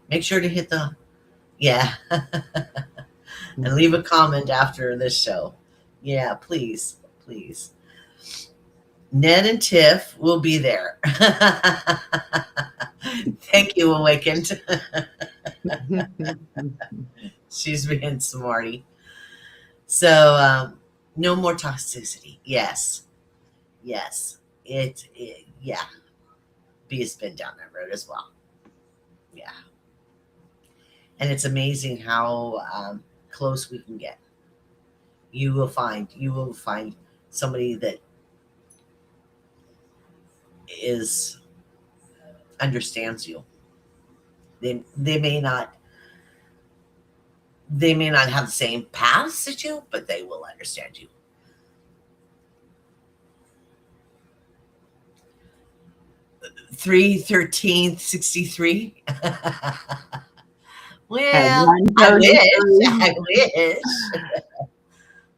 make sure to hit the yeah and leave a comment after this show. Yeah, please, please. Ned and Tiff will be there. Thank you, Awakened. She's being smarty. So, no more toxicity. Yes. Yes. Yeah. B has been down that road as well. Yeah. And it's amazing how close we can get. You will find somebody that understands you. They may not have the same paths as you, but they will understand you. (3/13/63). Well, I wish.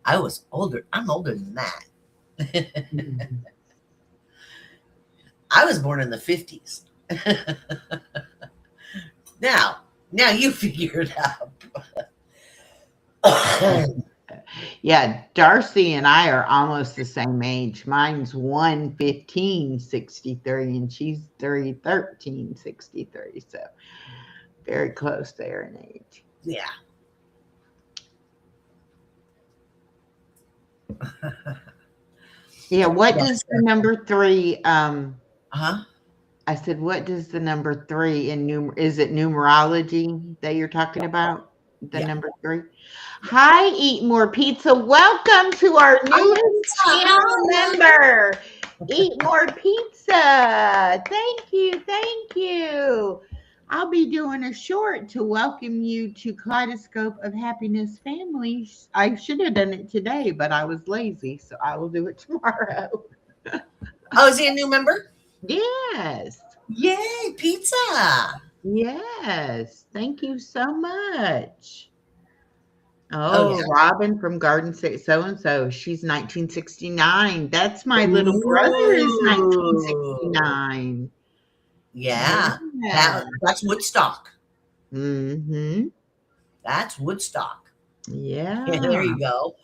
I was older. I'm older than that. I was born in the 50s. Now you figure it out. Yeah, Darcy and I are almost the same age. Mine's 1/15/63 and she's 3/13/63. So very close there in age. Yeah. Yeah, what does the number 3 Uh-huh. I said, what does the number 3 in is it numerology that you're talking about? The number 3? Hi, Eat More Pizza. Welcome to our newest channel member. Eat More Pizza. Thank you. Thank you. I'll be doing a short to welcome you to Kaleidoscope of Happiness Families. I should have done it today, but I was lazy, so I will do it tomorrow. Oh, is he a new member? Yes. Yay, pizza. Yes. Thank you so much. Oh, yeah. Robin from Garden State so-and-so. She's 1969. That's my little brother is 1969. Yeah. That's Woodstock. Mm-hmm. That's Woodstock. Yeah. There you go.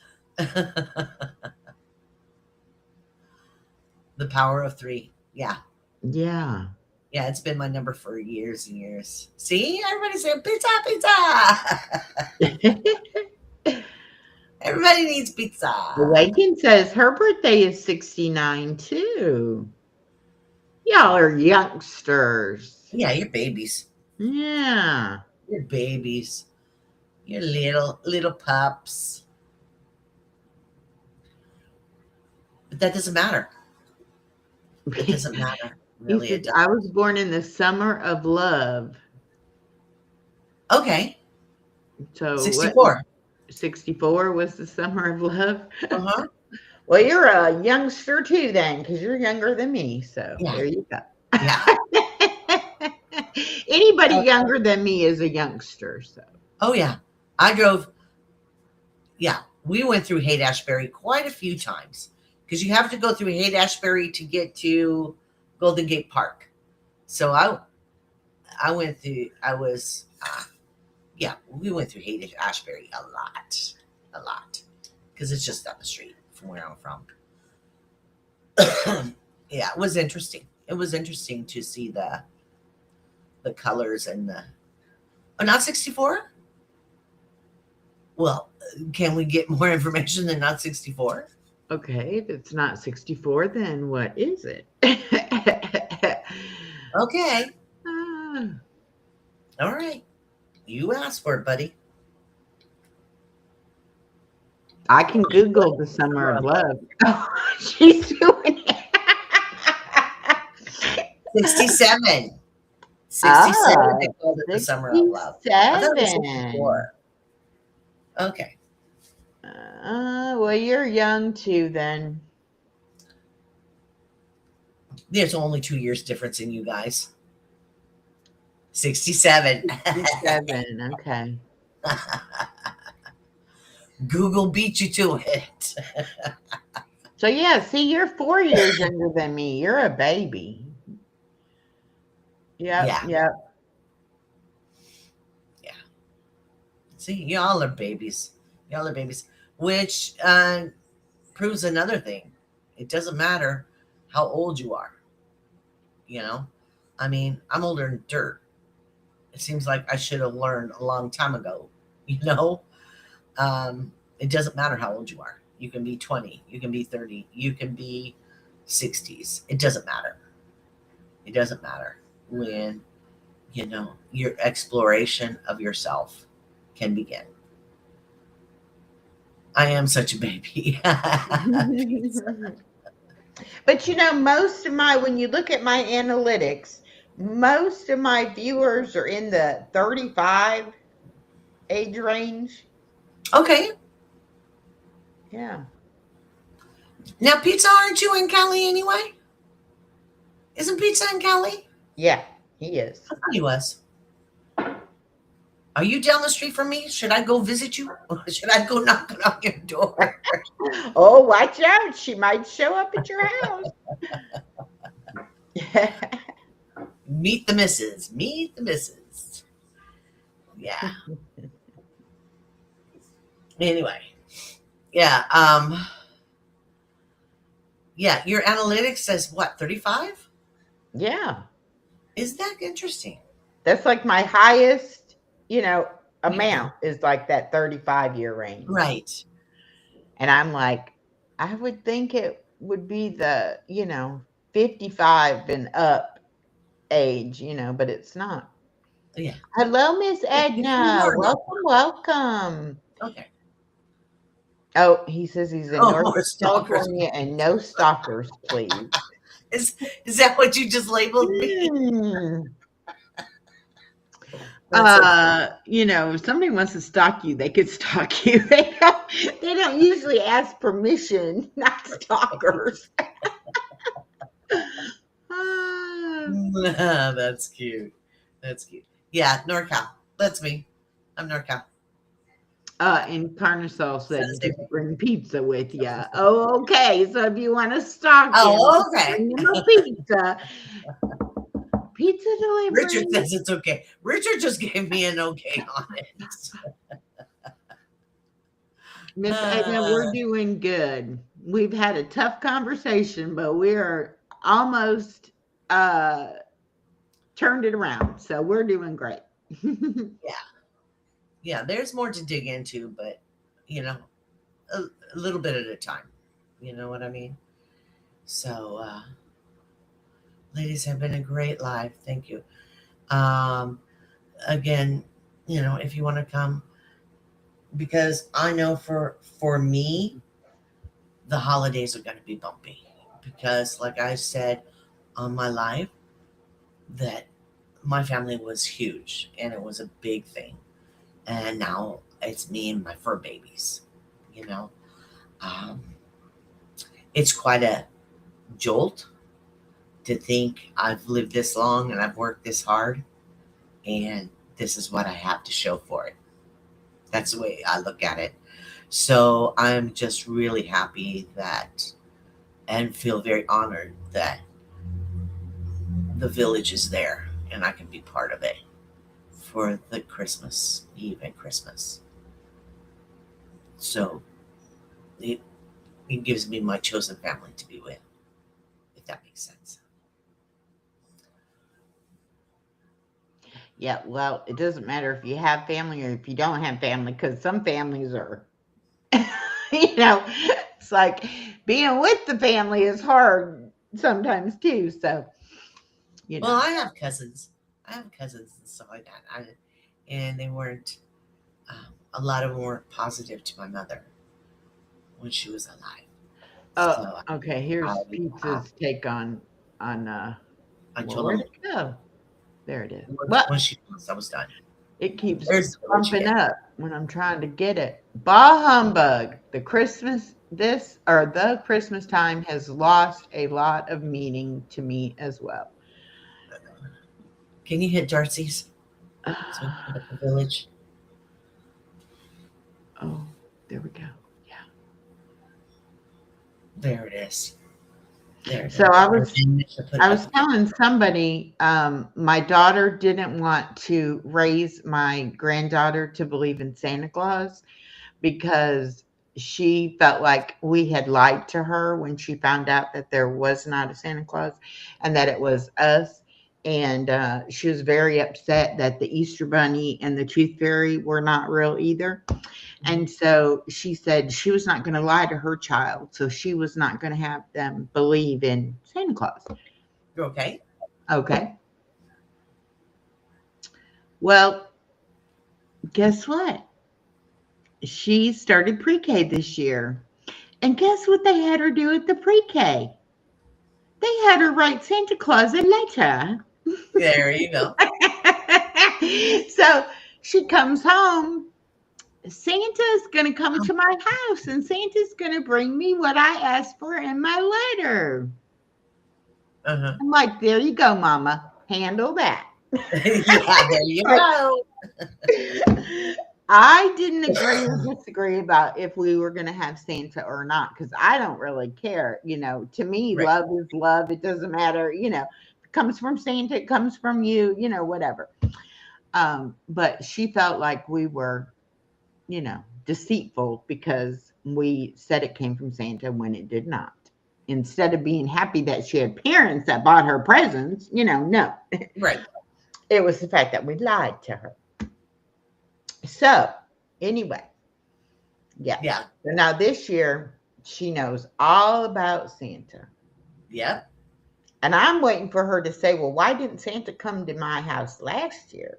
The power of 3. Yeah. Yeah. Yeah, it's been my number for years and years. See, everybody's saying pizza, pizza. Everybody needs pizza. Awaken says her birthday is 69 too. Y'all are youngsters. Yeah, you're babies. Yeah. You're babies. You're little pups. But that doesn't matter. It doesn't matter. Really, it doesn't. I was born in the summer of love. Okay. So 64. 64 was the summer of love. Uh-huh. Well, you're a youngster too then, because you're younger than me. So there you go. Yeah. Anybody younger than me is a youngster. So. Oh, yeah. I drove. Yeah. We went through Haight-Ashbury quite a few times because you have to go through Haight-Ashbury to get to Golden Gate Park. So I went through, we went through Haight-Ashbury a lot because it's just up the street from where I'm from. Yeah, it was interesting. It was interesting to see the colors and not 64? Well, can we get more information than not 64? Okay, if it's not 64, then what is it? Okay. All right. You asked for it, buddy. I can Google the summer of love. Oh, she's doing it. 67. 67, they Oh, called it the summer of love. I thought it was 67. 64. Okay. Well, you're young too then. There's only 2 years difference in you guys. 67. 67. Okay. Google beat you to it. So yeah, see, you're 4 years younger than me. You're a baby. Yep, Yeah. yep. Yeah. See, y'all are babies. Y'all are babies. Which proves another thing. It doesn't matter how old you are. You know? I mean, I'm older than dirt. It seems like I should have learned a long time ago. You know? It doesn't matter how old you are. You can be 20, you can be 30, you can be 60s. It doesn't matter. It doesn't matter when, your exploration of yourself can begin. I am such a baby. But when you look at my analytics, most of my viewers are in the 35 age range. Okay. Yeah. Now, Pizza, aren't you in Cali anyway? Isn't Pizza in Cali? Yeah, he is. I thought he was. Are you down the street from me? Should I go visit you? Or should I go knocking on your door? Oh, watch out. She might show up at your house. Meet the missus. Meet the missus. Yeah. Anyway. Yeah. Yeah. Your analytics says what? 35? Yeah. Is that interesting? That's like my highest, amount is like that 35-year range. Right. And I'm like, I would think it would be the, 55 and up age, but it's not. Yeah. Hello, Miss Edna. More than- Welcome, welcome. Okay. Oh, he says he's in Oh, North more stalkers. California and no stalkers, please. Is that what you just labeled me? If somebody wants to stalk you, they could stalk you. They don't usually ask permission, not stalkers. That's cute. That's cute. Yeah, NorCal. That's me. I'm NorCal. And Carnosol said just bring pizza with you. Oh, okay. So if you want to stalk him, okay. bring him a pizza. Pizza delivery. Richard says it's okay. Richard just gave me an okay on it. Miss Edna, we're doing good. We've had a tough conversation, but we are almost turned it around. So we're doing great. Yeah, there's more to dig into, but a little bit at a time. You know what I mean? So ladies, have been a great live. Thank you. Again, if you want to come, because I know for me, the holidays are going to be bumpy, because like I said on my live, that my family was huge and it was a big thing, and now it's me and my fur babies. It's quite a jolt to think I've lived this long and I've worked this hard, and this is what I have to show for it. That's the way I look at it. So I'm just really happy that, and feel very honored that the village is there and I can be part of it for the Christmas Eve and Christmas. So it gives me my chosen family to be with, if that makes sense. Yeah, well, it doesn't matter if you have family or if you don't have family, because some families are, it's like being with the family is hard sometimes too. So, Well, I have cousins. And stuff like that. And they weren't, a lot of them weren't positive to my mother when she was alive. Oh, okay. Here's Pizza's take on I well, told where'd them, it go? There it is. Well, When she was, I was done. it keeps There's the village bumping again. up when I'm trying to get it. Bah humbug. The Christmas time has lost a lot of meaning to me as well. Can you hit Darcy's? So we can put up the village. Oh, there we go. Yeah. There it is. There it So is. I was And you should put it I was up. telling somebody, my daughter didn't want to raise my granddaughter to believe in Santa Claus because she felt like we had lied to her when she found out that there was not a Santa Claus and that it was us. And she was very upset that the Easter Bunny and the Tooth Fairy were not real either. And so she said she was not going to lie to her child. So she was not going to have them believe in Santa Claus. You're okay? Okay. Well, guess what? She started pre-K this year. And guess what they had her do at the pre-K? They had her write Santa Claus a letter. There you go. So she comes home. Santa's going to come to my house and Santa's going to bring me what I asked for in my letter. Uh-huh. I'm like, there you go, Mama. Handle that. Yeah, there you go. I didn't agree or disagree about if we were going to have Santa or not because I don't really care. To me, Right. love is love. It doesn't matter. It comes from Santa, it comes from you, whatever. But she felt like we were, deceitful because we said it came from Santa when it did not. Instead of being happy that she had parents that bought her presents, no. Right. It was the fact that we lied to her. So, anyway, yeah. Yeah. So now this year, she knows all about Santa. Yep. And I'm waiting for her to say, well, why didn't Santa come to my house last year?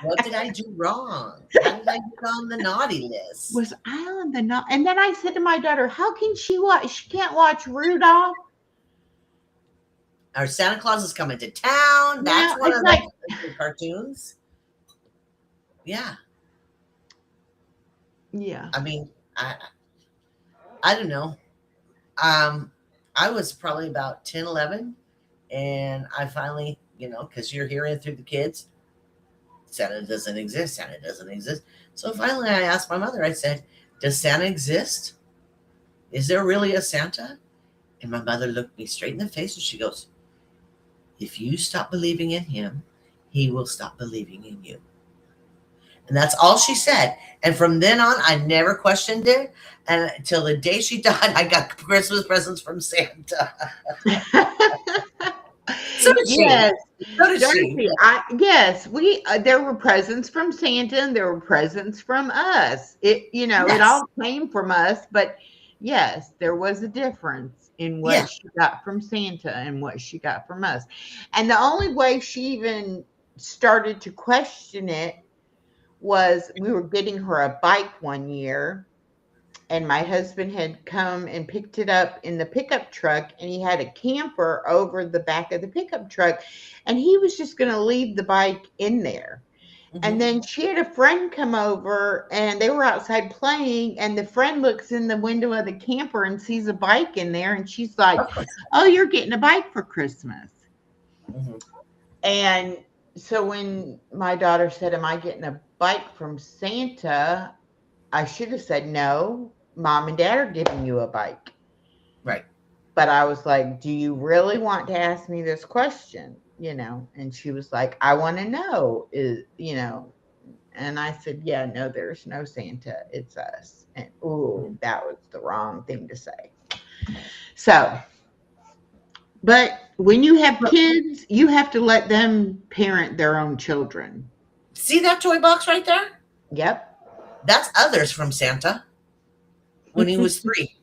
What did I do wrong? How did I get on the naughty list? Was I on the not? And then I said to my daughter, how can she watch? She can't watch Rudolph. Our Santa Claus is coming to town. That's one of the cartoons. Yeah. Yeah. I mean, I don't know. I was probably about 10, 11, and I finally, because you're hearing through the kids, Santa doesn't exist. Santa doesn't exist. So finally I asked my mother, I said, does Santa exist? Is there really a Santa? And my mother looked me straight in the face and she goes, if you stop believing in him, he will stop believing in you. And that's all she said. And from then on, I never questioned it. And until the day she died, I got Christmas presents from Santa. So did she. Yes. So did she. Yes, there were presents from Santa and there were presents from us. It all came from us, but yes, there was a difference in what she got from Santa and what she got from us. And the only way she even started to question it was we were getting her a bike one year and my husband had come and picked it up in the pickup truck and he had a camper over the back of the pickup truck and he was just going to leave the bike in there. Mm-hmm. And then she had a friend come over and they were outside playing and the friend looks in the window of the camper and sees a bike in there and she's like, oh, you're getting a bike for Christmas. Mm-hmm. And so when my daughter said, am I getting a bike from Santa? I should have said, no, Mom and Dad are giving you a bike. Right. But I was like, do you really want to ask me this question? And she was like, I want to know, and I said, yeah, no, there's no Santa. It's us. And that was the wrong thing to say. So, but when you have kids, you have to let them parent their own children. See that toy box right there? Yep. That's others from Santa when he was 3.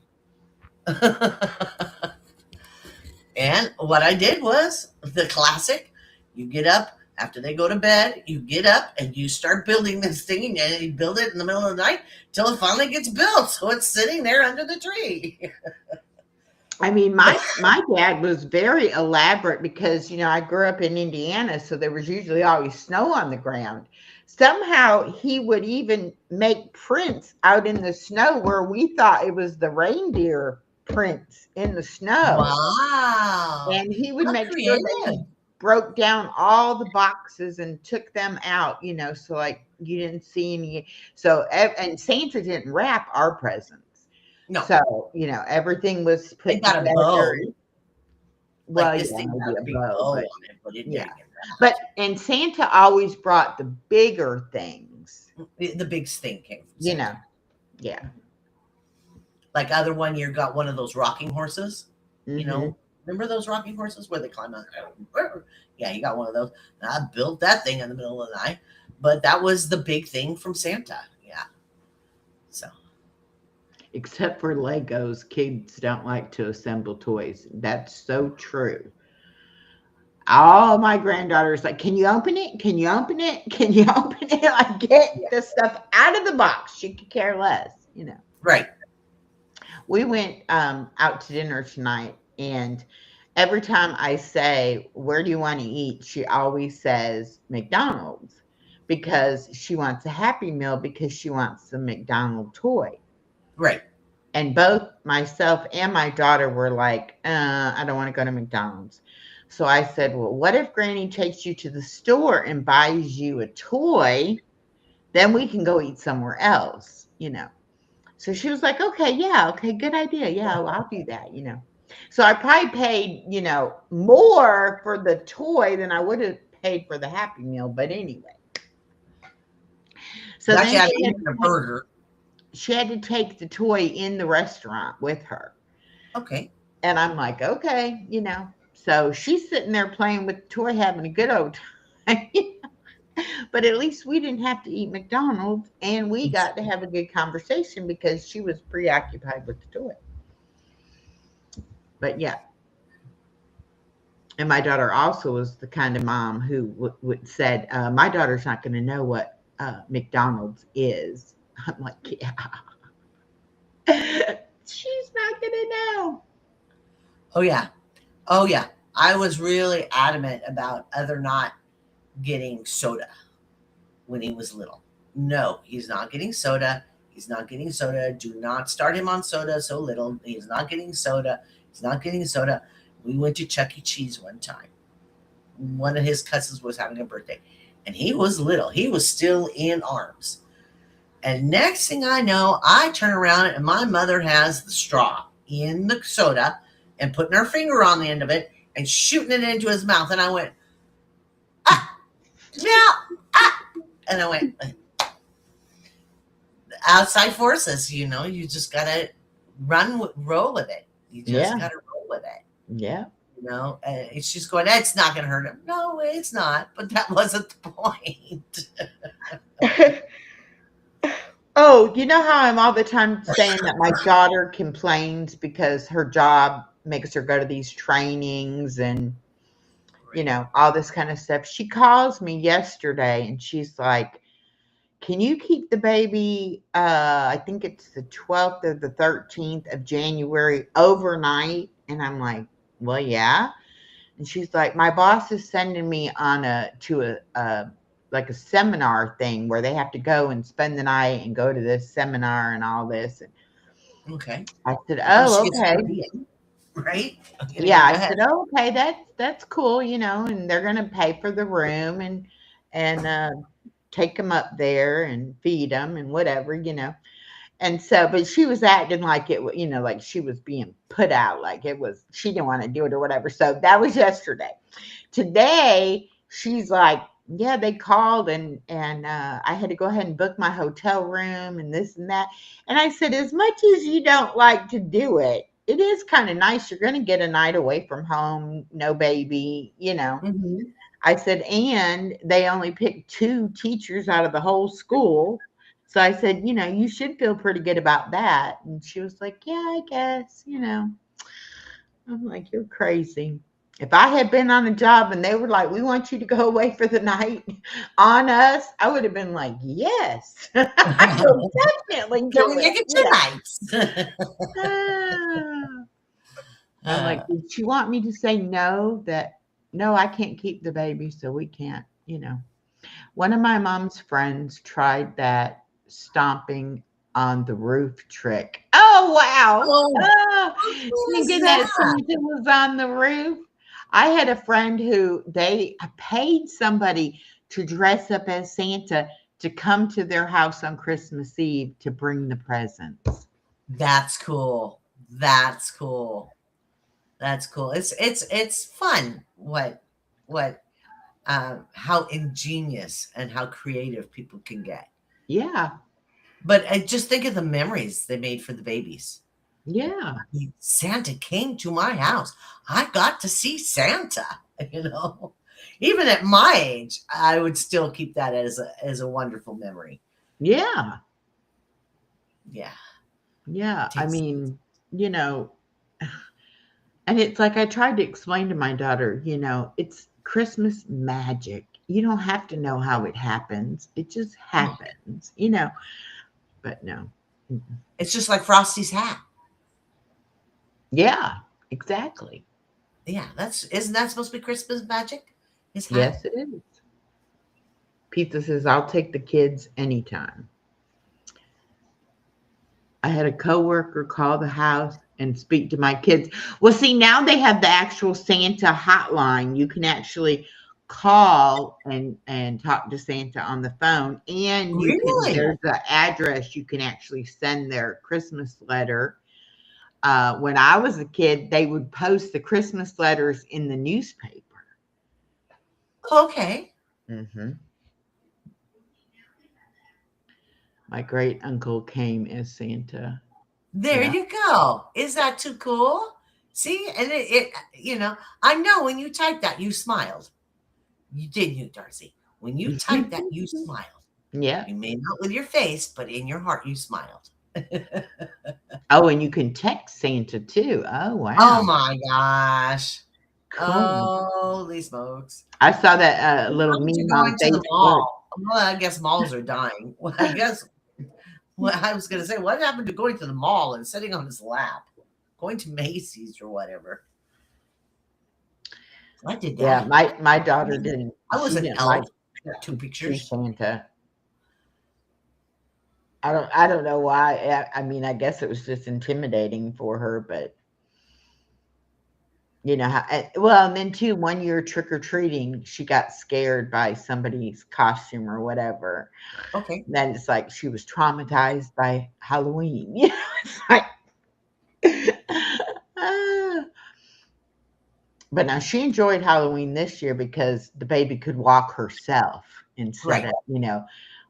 And what I did was the classic. You get up after they go to bed, you get up and you start building this thing and you build it in the middle of the night till it finally gets built. So it's sitting there under the tree. I mean, my dad was very elaborate because, I grew up in Indiana, so there was usually always snow on the ground. Somehow he would even make prints out in the snow where we thought it was the reindeer prints in the snow. Wow. And he would How make sure that he creative. broke down all the boxes and took them out, so like you didn't see any. So, and Santa didn't wrap our presents. No, So, everything was they put got a together. bow. Like Well, this yeah, thing maybe got a a big bow, bow but on it, but it yeah. didn't get But wrapped. and Santa always brought the bigger things, The big thing came from you know. Santa. Yeah. Like other one year got one of those rocking horses. You Hmm. know, remember those rocking horses where they climb out? Yeah, you got one of those. And I built that thing in the middle of the night, but that was the big thing from Santa. Yeah. So Except for Legos, kids don't like to assemble toys. That's so true. All my granddaughters like, can you open it? Can you open it? Can you open it? Like, get yeah, the stuff out of the box. She could care less. right. We went out to dinner tonight, and every time I say, "Where do you want to eat?" she always says McDonald's because she wants a Happy Meal because she wants the McDonald toy. Right. And both myself and my daughter were like, I don't want to go to McDonald's. So I said, well, what if Granny takes you to the store and buys you a toy? Then we can go eat somewhere else. So she was like, okay, yeah, okay, good idea. Yeah, well, I'll do that. So I probably paid, more for the toy than I would have paid for the Happy Meal. But anyway, so Got you then out of eating a burger. she had to take the toy in the restaurant with her. Okay. And I'm like, okay. So she's sitting there playing with the toy, having a good old time. But at least we didn't have to eat McDonald's and we got to have a good conversation because she was preoccupied with the toy. But yeah. And my daughter also was the kind of mom who said, my daughter's not going to know what McDonald's is. I'm like, yeah. She's not going to know. Oh yeah. Oh yeah. I was really adamant about other not getting soda when he was little. No, he's not getting soda. He's not getting soda. Do not start him on soda so little. He's not getting soda. He's not getting soda. We went to Chuck E. Cheese one time. One of his cousins was having a birthday, and he was little. He was still in arms. And next thing I know, I turn around and my mother has the straw in the soda and putting her finger on the end of it and shooting it into his mouth. And I went, ah, yeah, ah. And I went, outside forces, you just got to roll with it. You just got to roll with it. Yeah. And she's going, it's not going to hurt him. No, it's not. But that wasn't the point. Oh, you know how I'm all the time saying that my daughter complains because her job makes her go to these trainings and, all this kind of stuff. She calls me yesterday and she's like, can you keep the baby, I think it's the 12th or the 13th of January overnight? And I'm like, well, yeah. And she's like, my boss is sending me on to like a seminar thing where they have to go and spend the night and go to this seminar and all this. And Okay. I said, Well, oh, she gets okay. to be in, right? Yeah, Go I ahead. said, oh, okay, that's cool, and they're gonna pay for the room and take them up there and feed them and whatever. And so, but she was acting like like she was being put out, like she didn't want to do it or whatever. So that was yesterday. Today, she's like, yeah, they called and I had to go ahead and book my hotel room and this and that. And I said, as much as you don't like to do it, it is kind of nice. You're going to get a night away from home, no baby. Mm-hmm. I said, and they only picked 2 teachers out of the whole school. So I said, you should feel pretty good about that. And she was like, yeah, I guess. I'm like, you're crazy. If I had been on a job and they were like, we want you to go away for the night on us, I would have been like, yes, I will definitely Can do we make it it. 2 nights? Ah. I'm like, did she want me to say no? That no, I can't keep the baby, so we can't, One of my mom's friends tried that stomping on the roof trick. Oh, wow. Oh, Oh, what is thinking that? that Santa was on the roof. I had a friend who they paid somebody to dress up as Santa to come to their house on Christmas Eve to bring the presents. That's cool. That's cool. That's cool. It's fun what how ingenious and how creative people can get. Yeah. But just think of the memories they made for the babies. Yeah. Santa came to my house. I got to see Santa, you know. Even at my age, I would still keep that as a wonderful memory. Yeah. Yeah. Yeah. I Takes mean, you know, and it's like I tried to explain to my daughter, it's Christmas magic. You don't have to know how it happens. It just happens. But no. Mm-mm. It's just like Frosty's hat. Yeah, exactly. Yeah, that's isn't that supposed to be Christmas magic? His hat? Yes, it is. Pizza says, I'll take the kids anytime. I had a coworker call the house and speak to my kids. Well, see, now they have the actual Santa hotline. You can actually call and talk to Santa on the phone, and Really? there's an address you can actually send their Christmas letter. When I was a kid, they would post the Christmas letters in the newspaper. Okay. Mm-hmm. My great uncle came as Santa. There Yeah. you go. Is that too cool? See, and I know when you typed that, you smiled. You did, you, Darcy. When you typed that, you smiled. Yeah. You may not with your face, but in your heart, you smiled. Oh, and you can text Santa too. Oh, wow. Oh my gosh. Cool. Holy smokes. I saw that What little happened to meme on going to the Facebook. mall? Well, I guess malls are dying. Well, I guess well, I was going to say, what happened to going to the mall and sitting on his lap? Going to Macy's or whatever. I did Yeah, that. my daughter didn't. I was She an didn't like elf. I got 2 to see pictures. Santa. I don't know why. I mean, I guess it was just intimidating for her, but how. Well, and then too, one year trick or treating, she got scared by somebody's costume or whatever. Okay. Then it's like she was traumatized by Halloween. It's like. ah. But now she enjoyed Halloween this year because the baby could walk herself instead Right. of,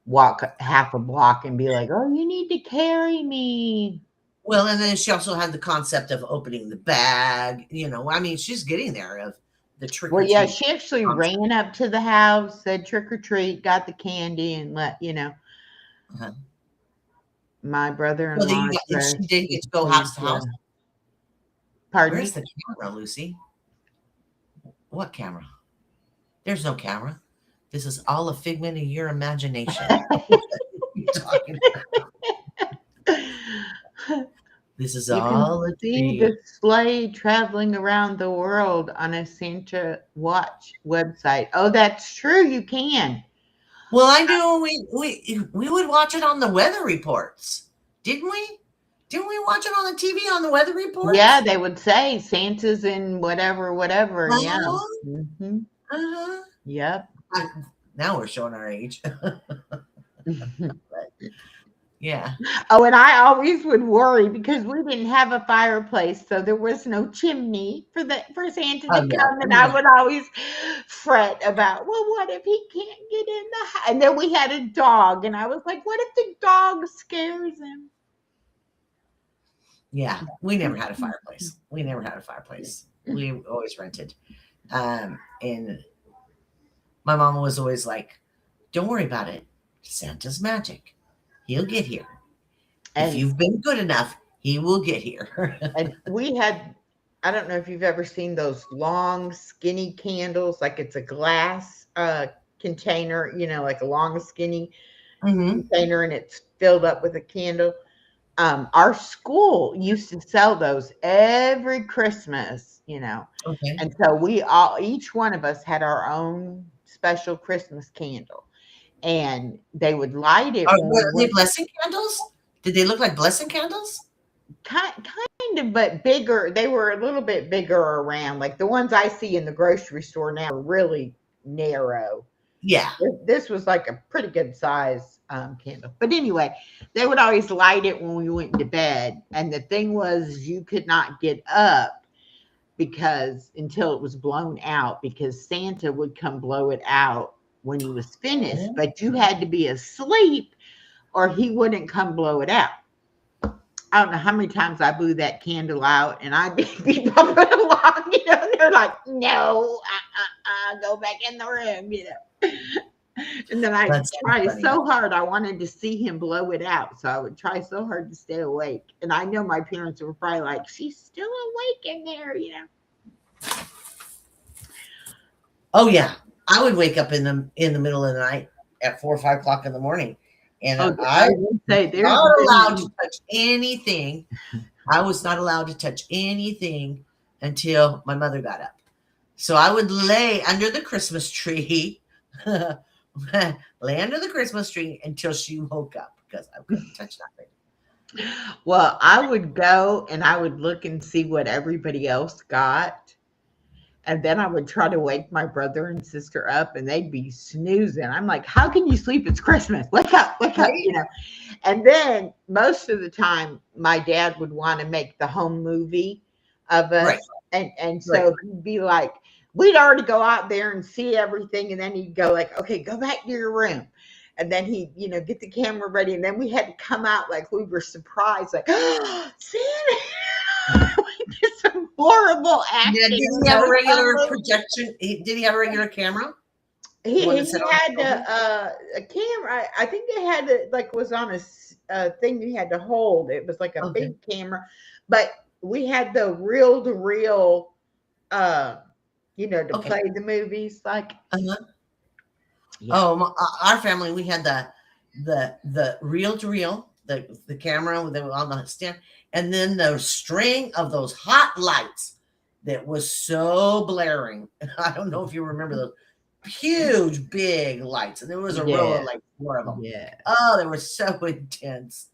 walk half a block and be like, oh, you need to carry me. Well, and then she also had the concept of opening the bag. I mean, she's getting there of the trick Well, or yeah, treat she actually concept. ran up to the house, said trick or treat, got the candy, and Uh-huh. my brother in Well, then law and she dressed did as get to go house to house. Santa. Pardon Where's me? the camera, Lucy? What camera? There's no camera. This is all a figment of your imagination. What are you talking about? This is You can all a see dream. the sleigh traveling around the world on a Santa Watch website. Oh, that's true. You can. Well, I knew we would watch it on the weather reports, didn't we? Didn't we watch it on the TV on the weather Yeah, reports? they would say Santa's in whatever, whatever. Yeah. Uh-huh. Hmm. Uh-huh. Yep. Now we're showing our age. But, yeah. Oh, and I always would worry because we didn't have a fireplace, so there was no chimney for Santa Oh to yeah. come, and I would always fret about, well, what if he can't get in the house? And then we had a dog, and I was like, what if the dog scares him? Yeah. We never had a fireplace. We never had a fireplace. We always rented. And my mom was always like, don't worry about it. Santa's magic. He'll get here. If And you've been good enough, he will get here. and we had, I don't know if you've ever seen those long, skinny candles, like it's a glass container, like a long, skinny Hmm. container, and it's filled up with a candle. our school used to sell those every Christmas, Okay. and so each one of us had our own special Christmas candle, and they would light it when we Were they went. blessing candles? Did they look like blessing candles? Kind of, but bigger. They were a little bit bigger around. Like the ones I see in the grocery store now are really narrow. Yeah. This was like a pretty good size candle. But anyway, they would always light it when we went to bed. And the thing was, you could not get up because until it was blown out, because Santa would come blow it out when he was finished. But you had to be asleep or he wouldn't come blow it out. I don't know how many times I blew that candle out and I'd be bumping along, and they're like, no, go back in the room, And then I That's so tried funny. so hard. I wanted to see him blow it out. So I would try so hard to stay awake. And I know my parents were probably like, she's still awake in there. Oh yeah, I would wake up in the middle of the night at 4 or 5 o'clock in the morning, and I would say was not allowed to touch anything. I was not allowed to touch anything until my mother got up. So I would lay under the Christmas tree, lay under the Christmas tree until she woke up because I couldn't touch nothing. Well, I would go and I would look and see what everybody else got. And then I would try to wake my brother and sister up and they'd be snoozing. I'm like, how can you sleep? It's Christmas. Wake up, Right. And then most of the time, my dad would want to make the home movie of us. Right. And so he'd be like, we'd already go out there and see everything. And then he'd go like, okay, go back to your room. And then he'd, get the camera ready. And then we had to come out like we were surprised, like, oh, Santa. We did some horrible acting. Yeah, did he have a regular projection? Did he have a regular camera? He had a camera. I think they had it like was on a thing you had to hold. It was like a big camera, but we had the reel to reel, to play the movies. Like, our family, we had the reel to reel, the camera that was on the stand, and then the string of those hot lights that was so blaring. I don't know if you remember those huge big lights, and there was a row of like 4 of them. Yeah. Oh, they were so intense.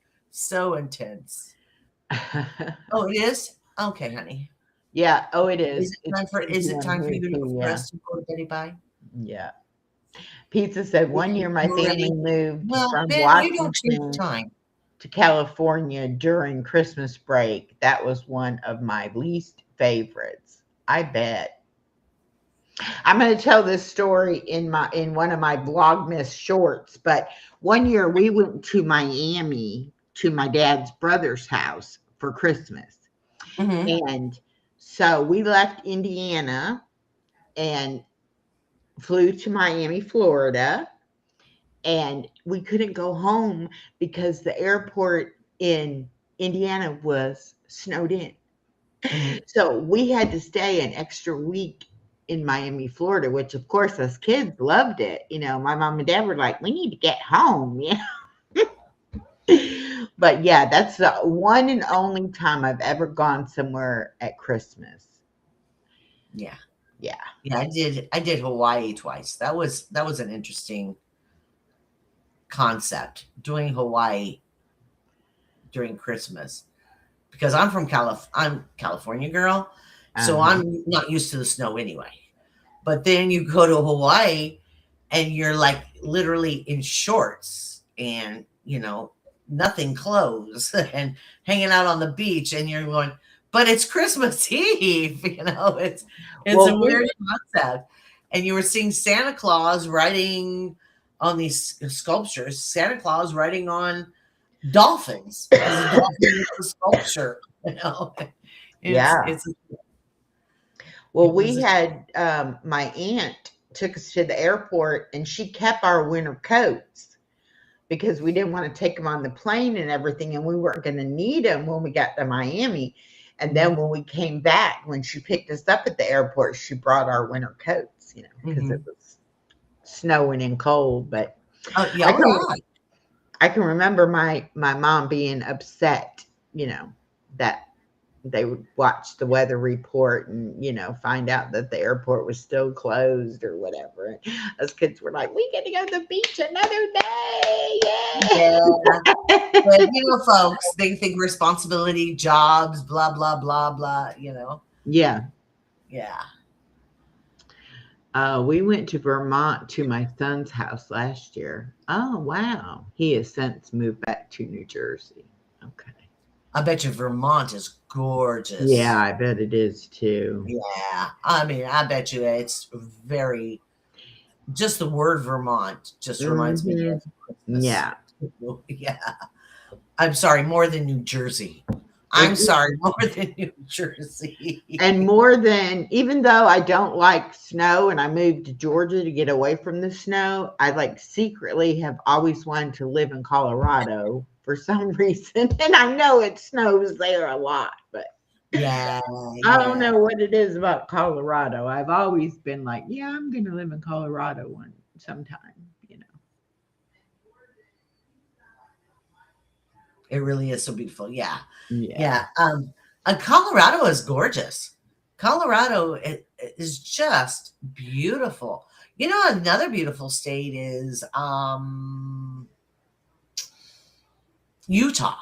Oh, it is? Okay, honey. Yeah. Oh, it is. Is it time for you to for us to go to Betty Bye? Yeah. Pizza said one year my family moved from Washington to California during Christmas break. That was one of my least favorites. I bet. I'm going to tell this story in one of my Vlogmas shorts, but one year we went to Miami to my dad's brother's house for Christmas. Mm-hmm. And so we left Indiana and flew to Miami, Florida, and we couldn't go home because the airport in Indiana was snowed in. Mm-hmm. So we had to stay an extra week in Miami, Florida, which of course us kids loved it. My mom and dad were like, we need to get home. But yeah, that's the one and only time I've ever gone somewhere at Christmas. Yeah. Yeah. Yeah, I did Hawaii twice. That was an interesting concept, doing Hawaii during Christmas, because I'm from I'm California girl, so I'm not used to the snow anyway. But then you go to Hawaii and you're like literally in shorts and nothing clothes and hanging out on the beach, and you're going, but it's Christmas Eve, it's a weird concept. And you were seeing Santa Claus riding on these sculptures, Santa Claus riding on dolphins. A dolphin is a sculpture, we had my aunt took us to the airport and she kept our winter coats because we didn't want to take them on the plane and everything, and we weren't going to need them when we got to Miami. And then when we came back, when she picked us up at the airport, she brought our winter coats, because it was snowing and cold. But I I can remember my mom being upset, that they would watch the weather report and, find out that the airport was still closed or whatever. And us kids were like, we get to go to the beach another day. Yeah. But, Yay. folks, they think responsibility, jobs, blah, blah, blah, blah, Yeah. Yeah. We went to Vermont to my son's house last year. Oh, wow. He has since moved back to New Jersey. Okay. I bet you Vermont is gorgeous. Yeah, I bet it is too. Yeah. I mean, I bet you it's very, just the word Vermont just reminds me of Christmas. Yeah. Yeah. I'm sorry, more than New Jersey. I'm sorry, more than New Jersey. And more than, even though I don't like snow and I moved to Georgia to get away from the snow, I secretly have always wanted to live in Colorado for some reason. And I know it snows there a lot, but yeah. I don't know what it is about Colorado. I've always been like, yeah, I'm going to live in Colorado sometime. It really is so beautiful. Yeah. Yeah. Colorado is gorgeous. Colorado is just beautiful. Another beautiful state is Utah.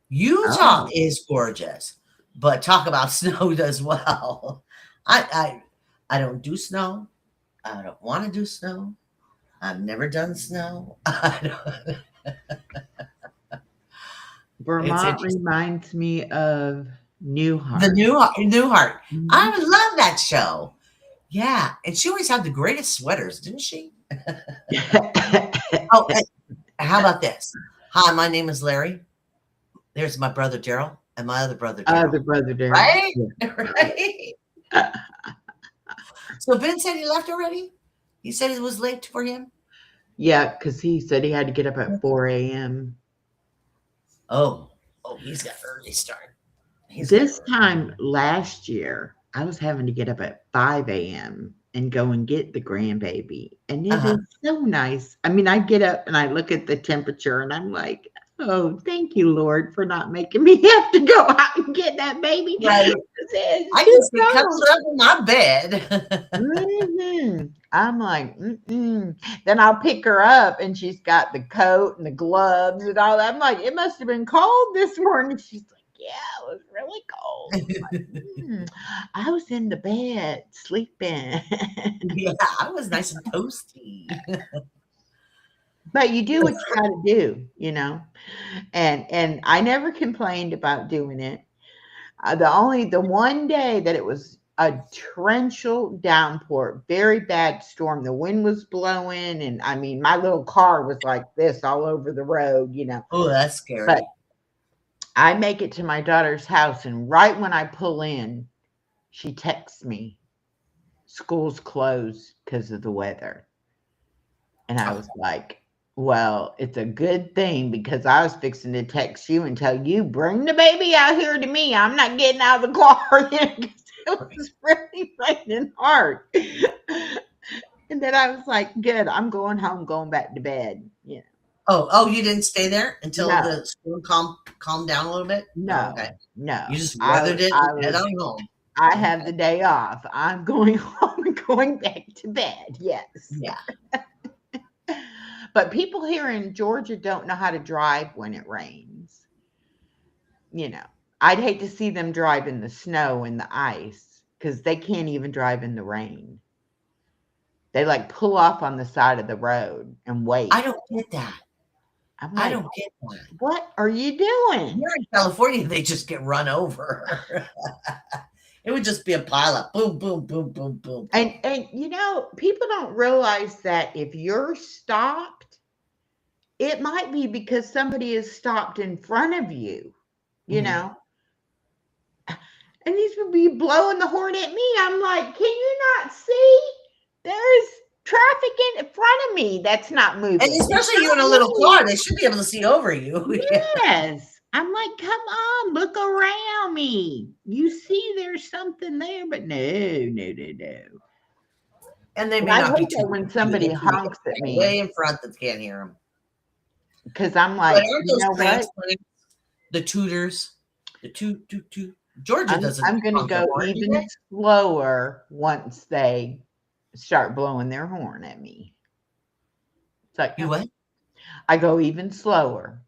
Utah is gorgeous, but talk about snow as well. I don't do snow. I don't want to do snow. I've never done snow. Vermont reminds me of Newhart. The Newhart. Mm-hmm. I love that show. Yeah. And she always had the greatest sweaters, didn't she? Oh, how about this? Hi, my name is Larry. There's my brother Daryl and my other brother Daryl. Other brother Daryl. Right? Yeah. Right. So Ben said he left already? He said it was late for him? Yeah, because he said he had to get up at 4 a.m. Oh, he's got early start. This time last year, I was having to get up at 5 a.m. and go and get the grandbaby. And it is so nice. I mean, I get up and I look at the temperature and I'm like, oh, thank you, Lord, for not making me have to go out and get that baby. Right. I can stay cuddled up in my bed. Mm-hmm. I'm like, mm-mm. Then I'll pick her up and she's got the coat and the gloves and all that. I'm like, it must have been cold this morning. She's like, yeah, it was really cold. Like, I was in the bed sleeping. Yeah, I was nice and toasty. But you do what you got to do, and I never complained about doing it. The one day that it was a torrential downpour, very bad storm. The wind was blowing, and I mean, my little car was like this all over the road, Oh, that's scary. But I make it to my daughter's house, and right when I pull in, she texts me, school's closed because of the weather. And I was like, well, it's a good thing because I was fixing to text you and tell you, bring the baby out here to me. I'm not getting out of the car because it was really raining hard. And then I was like, good, I'm going home, going back to bed. Oh, you didn't stay there until the storm calmed down a little bit? No, okay. No. You just weathered it and head on home. I have the day off. I'm going home and going back to bed. Yes. Yeah. But people here in Georgia don't know how to drive when it rains. I'd hate to see them drive in the snow and the ice because they can't even drive in the rain. They pull off on the side of the road and wait. I don't get that. I don't get that. What are you doing? Here in California, they just get run over. It would just be a pile up. Boom, boom, boom, boom, boom. And people don't realize that if you're stopped, it might be because somebody is stopped in front of you, And these would be blowing the horn at me. I'm like, can you not see? There's traffic in front of me that's not moving. And especially you in a little car, they should be able to see over you. Yes. I'm like, come on, look around me. You see there's something there, but no. And they may I not be hate that when somebody honks at me. Way in front that can't hear them. because I'm But like, aren't you those know what? transplants, the tutors, the toot? Georgia doesn't I'm going to honk the go horn, do even they? slower once they start blowing their horn at me. It's like, You what? I go even slower.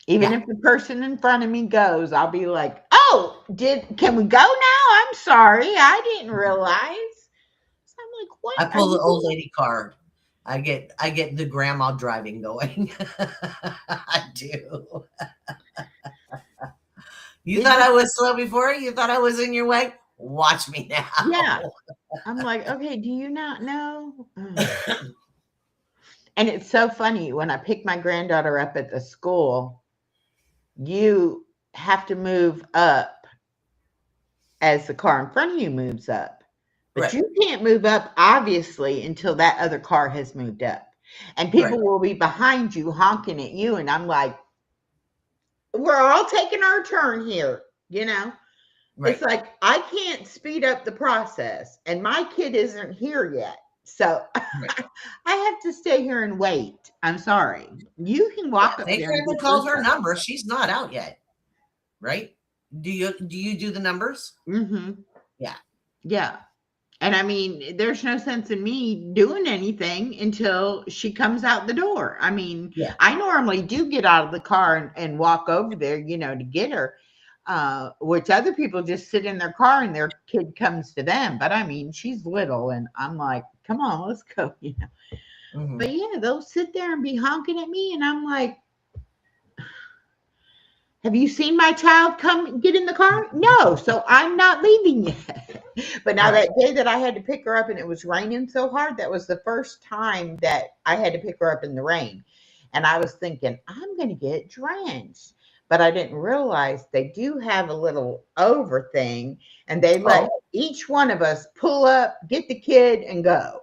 Even Yeah. if the person in front of me goes, I'll be like, "Oh, can we go now? I'm sorry. I didn't realize." So I'm like, "What I are pull the you old doing?" lady car. I get the grandma driving going. I do. You It thought I just was slow before? You thought I was in your way? Watch me yeah. now. I'm like, "Okay, do you not know?" Ugh. And it's so funny when I pick my granddaughter up at the school, you have to move up as the car in front of you moves up. But Right, you can't move up, obviously, until that other car has moved up. And right, people will be behind you honking at you. And I'm like, we're all taking our turn here. You know, it's right, like I can't speed up the process, and my kid isn't here yet. So right. I have to stay here and wait. I'm sorry. You can Yeah, walk up they there and finally get your called her stuff. number. She's not out yet, right? Do you do the numbers? Mm-hmm. Yeah. Yeah. And I mean, there's no sense in me doing anything until she comes out the door. I mean, Yeah. I normally do get out of the car and walk over there, to get her, which other people just sit in their car and their kid comes to them. But I mean, she's little, and I'm like, come on, let's go. Hmm. But yeah, they'll sit there and be honking at me, and I'm like, have you seen my child come get in the car? No, so I'm not leaving yet. But now Right. that day that I had to pick her up and it was raining so hard, that was the first time that I had to pick her up in the rain. And I was thinking, I'm going to get drenched. But I didn't realize they do have a little over thing and they let Oh. each one of us pull up, get the kid, and go.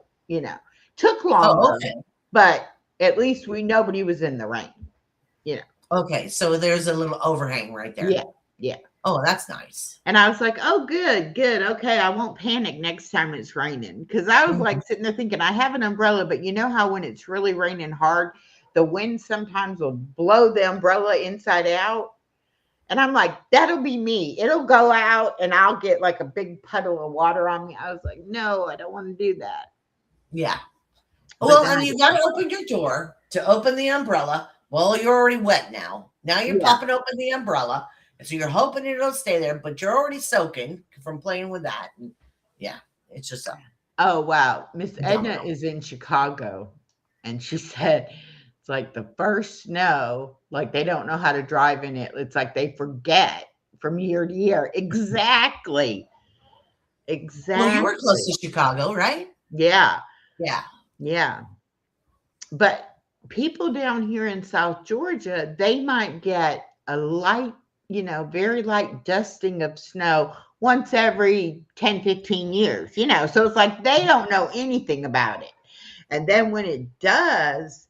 Took Oh. longer, Okay. but at least nobody was in the rain. You know, Okay. So there's a little overhang right there. yeah, yeah. Oh, that's nice. And I was like, "Oh, good, good. Okay, I won't panic next time it's raining." Because I was Mhm. like sitting there thinking, I have an umbrella, but you know how when it's really raining hard, the wind sometimes will blow the umbrella inside out. And I'm like, that'll be me. It'll go out and I'll get like a big puddle of water on me. I was like, no, I don't want to do that. Yeah. But Well, then and I you got to decided, open your door to open the umbrella. Well, you're already wet now. Now you're yeah. popping open the umbrella. And so you're hoping it'll stay there, but you're already soaking from playing with that. And yeah, it's just Oh, wow. Miss a Edna domino. is in Chicago, and she said it's like the first snow, like they don't know how to drive in it. It's like they forget from year to year. Exactly. Well, you were close Exactly. to Chicago, right? Yeah. Yeah. Yeah. But people down here in South Georgia, they might get a light, very light dusting of snow once every 10, 15 years. So it's like they don't know anything about it. And then when it does,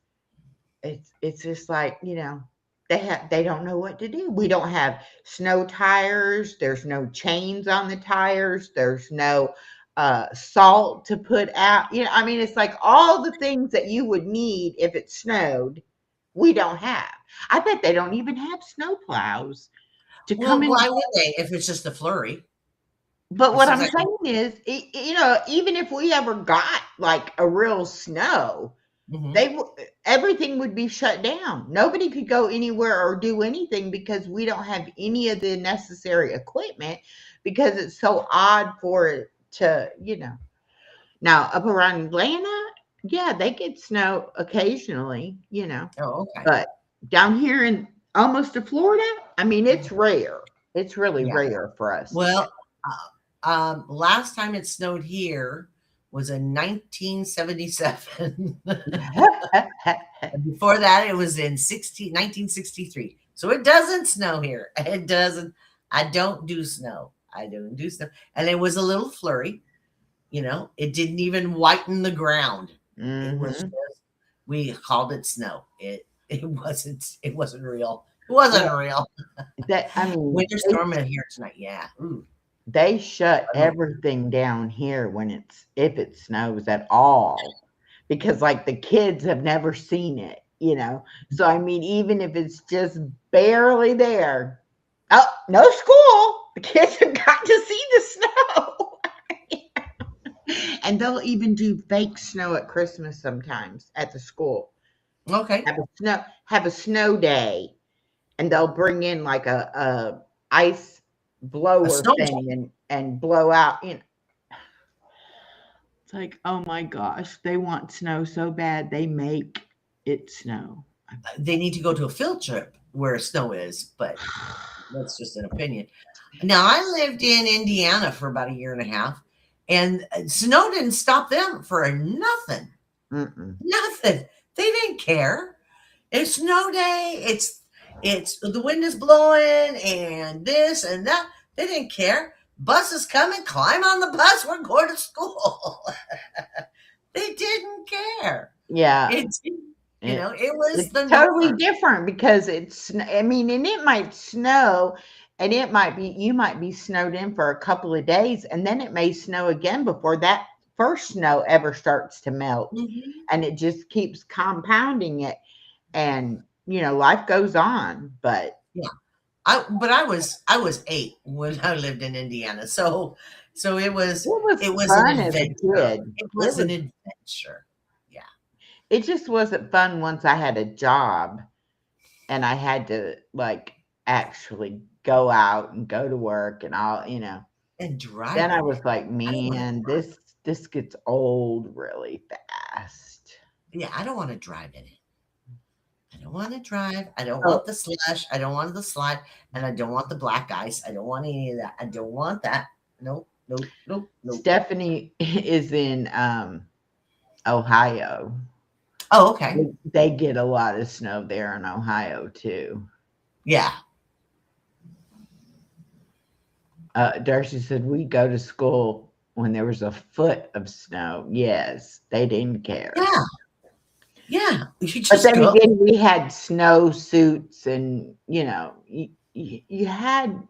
it's just like, they don't know what to do. We don't have snow tires, there's no chains on the tires, there's no salt to put out. I mean, it's like all the things that you would need if it snowed, we don't have. I bet they don't even have snow plows to come Well, in. why would they if it's just a flurry? But It what seems I'm like, saying is, even if we ever got like a real snow, mhm. they everything would be shut down. Nobody could go anywhere or do anything because we don't have any of the necessary equipment because it's so odd for it to, Now up around Atlanta, yeah, they get snow occasionally. Oh, okay. But down here in almost to Florida, I mean, it's Mhm. rare. It's really Yeah. rare for us to get. Well, last time it snowed here was in 1977. And before that, it was in 1963. So it doesn't snow here. It doesn't. I don't do snow. I don't do snow. And it was a little flurry. It didn't even whiten the ground. It was Hmm. just, we called it snow. It wasn't real. It wasn't Well, real. that I mean, Winter storm in here tonight. Yeah. Ooh, they shut I don't. everything down here if it snows at all, because like the kids have never seen it. So I mean, even if it's just barely there, oh, no school. The kids have got to see the snow. And they'll even do fake snow at Christmas sometimes at the school. Okay. Have a snow day, and they'll bring in like a ice A blower snowball. thing and blow out. It's like, oh my gosh, they want snow so bad they make it snow. They need to go to a field trip where snow is, but that's just an opinion. Now, I lived in Indiana for about a year and a half, and snow didn't stop them for nothing. Mm-mm. Nothing. They didn't care. It's snow day. It's the wind is blowing and this and that. They didn't care. Bus is coming. Climb on the bus. We're going to school. They didn't care. Yeah. It it was It's the totally norm. different because I mean, and it might snow and you might be snowed in for a couple of days and then it may snow again before that first snow ever starts to melt. Mhm. And it just keeps compounding it. And, life goes on. But Yeah. I was 8 when I lived in Indiana. So it was it was it was an fun as a adventure. kid. It was an adventure. Yeah. It just wasn't fun once I had a job and I had to like actually go out and go to work and all. And Then I driving was it. like, I don't want to man, this gets old really fast. Yeah, I don't want to drive in it. I don't want to drive. I don't Oh, want the slush. I don't want the slide. And I don't want the black ice. I don't want any of that. I don't want that. Nope, nope, nope, nope. Stephanie is in Ohio. Oh, okay. They get a lot of snow there in Ohio too. Yeah. Darcy said we go to school when there was a foot of snow. Yes, they didn't care. Yeah. Yeah. You But just then go. again, we had snow suits, and you had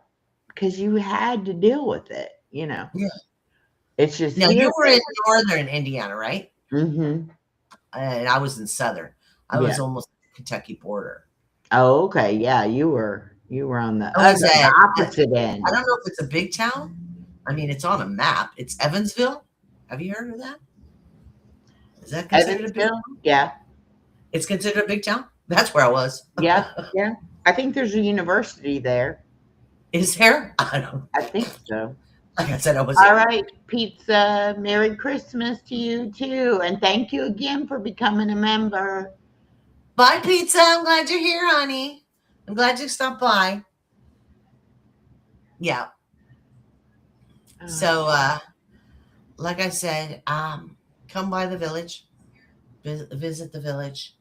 because you had to deal with it. Yeah. It's just Now here. you were in northern Indiana, right? Mm-hmm. And I was in southern. I Yeah. was almost at the Kentucky border. Oh, okay. Yeah, you were on the I was the at opposite I end. don't know if it's a big town. I mean, it's on a map. It's Evansville. Have you heard of that? Is that considered a big Evansville. town? Yeah, It's considered a big town? That's where I was. yeah, yeah. I think there's a university there. Is there? I don't. I think so. Like I said, I was All 8. right, pizza. Merry Christmas to you too, and thank you again for becoming a member. Bye, pizza. I'm glad you're here, honey. I'm glad you stopped by. Yeah. So, like I said, come by the village, visit the village,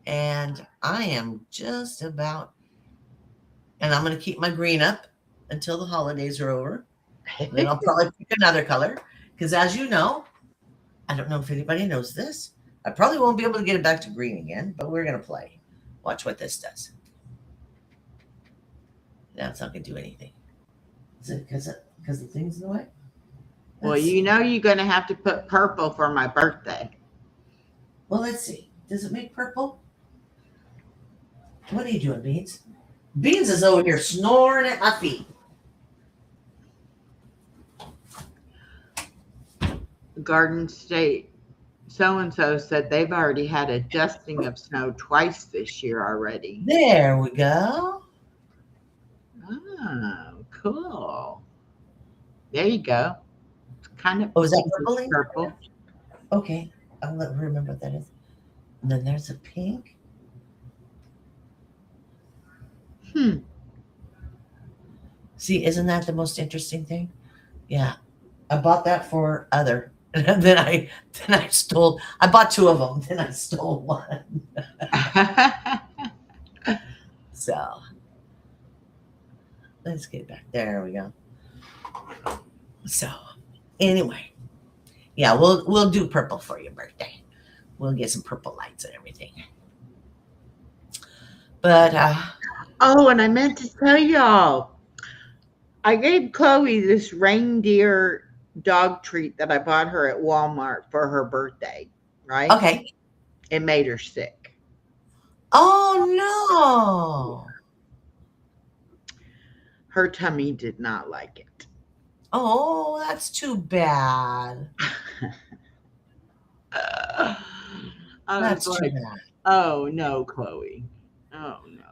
and I am just about, and I'm going to keep my green up until the holidays are over. Then I'll probably pick another color because, as you know, I don't know if anybody knows this. I probably won't be able to get it back to green again, but we're going to play. Watch what this does. Now it's not going to do anything. Is it because the thing's in the way? Well, Let's see. you're going to have to put purple for my birthday. Well, let's see. Does it make purple? What are you doing, Beans? Beans is over here snoring at my feet. Garden State so and so said they've already had a dusting of snow twice this year already. There we go. Oh, cool. There you go. It's kind of Oh, is that pinkish purple? purple. Okay. I'll remember what that is. And then there's a pink. See, isn't that the most interesting thing? Yeah. I bought that for other. And then I stole. I bought 2 of them. Then I stole one. So let's get back. There we go. So anyway, yeah, we'll do purple for your birthday. We'll get some purple lights and everything. But Oh, and I meant to tell y'all, I gave Chloe this reindeer dog treat that I bought her at Walmart for her birthday, right? okay. It made her sick. Oh, no. Her tummy did not like it. Oh, that's too bad. I was That's too like, bad. oh no, Chloe. Oh no.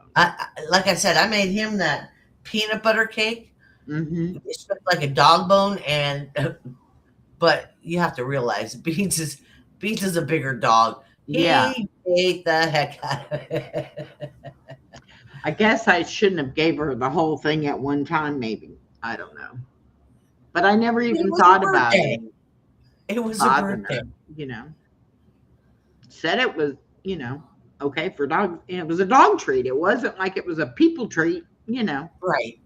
Like I said, I made him that peanut butter cake. Mm-hmm. It's shaped like a dog bone, and but you have to realize Beans is a bigger dog. Yeah. He ate the heck out of it. I guess I shouldn't have gave her the whole thing at one time, maybe. I don't know. But I never It even was a thought about birthday. it It was a bothering birthday. her, you know. Said it was, okay for dogs. It was a dog treat. It wasn't like it was a people treat. Right.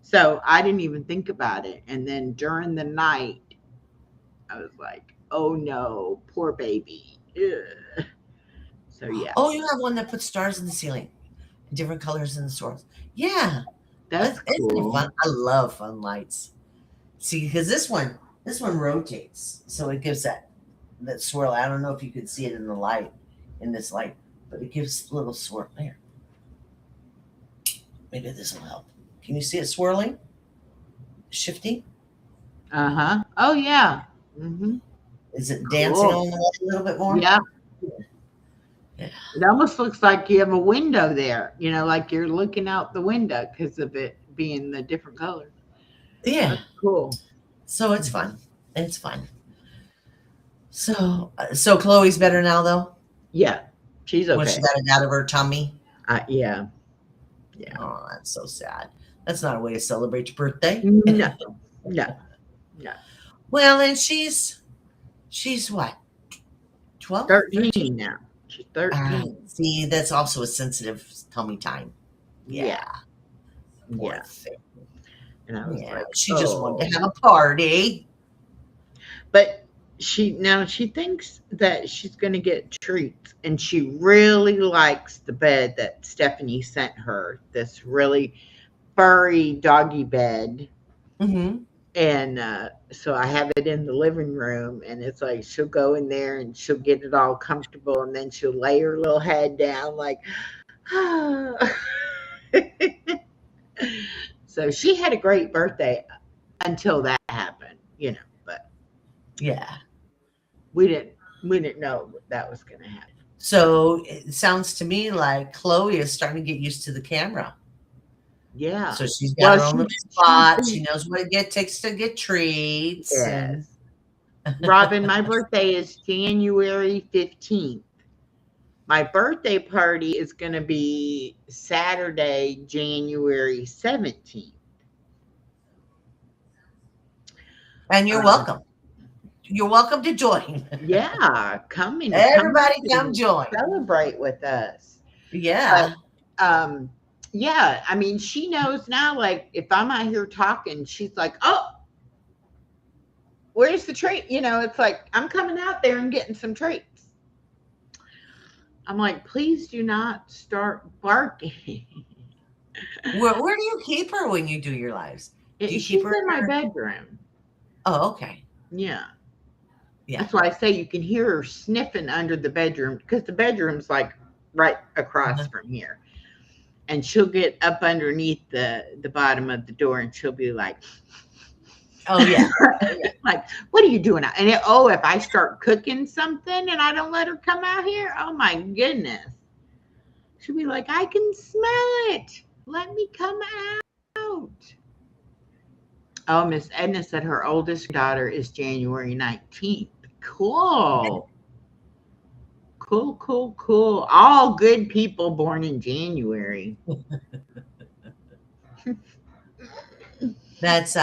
So I didn't even think about it. And then during the night, I was like, oh no, poor baby. Ugh. So yeah, Oh, you have one that puts stars in the ceiling, different colors in the stores. Yeah, that's isn't it cool. fun? I love fun lights. See, because this one rotates, so it gives that swirl. I don't know if you could see it in the light, in this light, but it gives a little swirl there. Maybe this will help. Can you see it swirling, shifting? Uh-huh. Oh yeah. Mm-hmm. Is it dancing Cool. on the light a little bit more? Yeah. Yeah. It almost looks like you have a window there, like you're looking out the window because of it being the different colors. Yeah. That's cool. So it's fun. It's fun. So Chloe's better now, though. Yeah. She's When she okay. got it out of her tummy. Yeah. Yeah. Oh, that's so sad. That's not a way to celebrate your birthday. No. No. No. Well, and she's what? 12, 13? 13 now. She's 13. See, that's also a sensitive tummy time. Yeah. Yeah, poor Yeah. thing. And I was Yeah, like, she just wanted oh. to have a party. But she thinks that she's going to get treats, and she really likes the bed that Stephanie sent her, this really furry doggy bed. Hmm. And so I have it in the living room, and it's like she'll go in there and she'll get it all comfortable, and then she'll lay her little head down like, ah. So she had a great birthday until that happened. But Yeah. we didn't know that was going to happen. So it sounds to me like Chloe is starting to get used to the camera. Yeah. So she's got Well, her own little spot. She knows what it takes to get treats. And yes. Robin, my birthday is January 15th. My birthday party is going to be Saturday, January 17th. you're welcome. You're welcome to join. Yeah, come and Everybody come and join. celebrate with us. Yeah. Yeah, I mean, she knows now, like, if I'm out here talking, she's like, oh, where's the treat? It's like, I'm coming out there and getting some treats. I'm like, please do not start barking. Where do you keep her when you do your lives? Do you She's keep her in my bedroom. Oh, okay. Yeah. Yeah. That's why I say you can hear her sniffing under the bedroom, because the bedroom's like right across from here. And she'll get up underneath the bottom of the door, and she'll be like, oh yeah. like, what are you doing? And if I start cooking something and I don't let her come out here, oh my goodness. She'll be like, I can smell it. Let me come out. Oh, Miss Edna said her oldest daughter is January 19th. Cool. Cool. All good people born in January. That's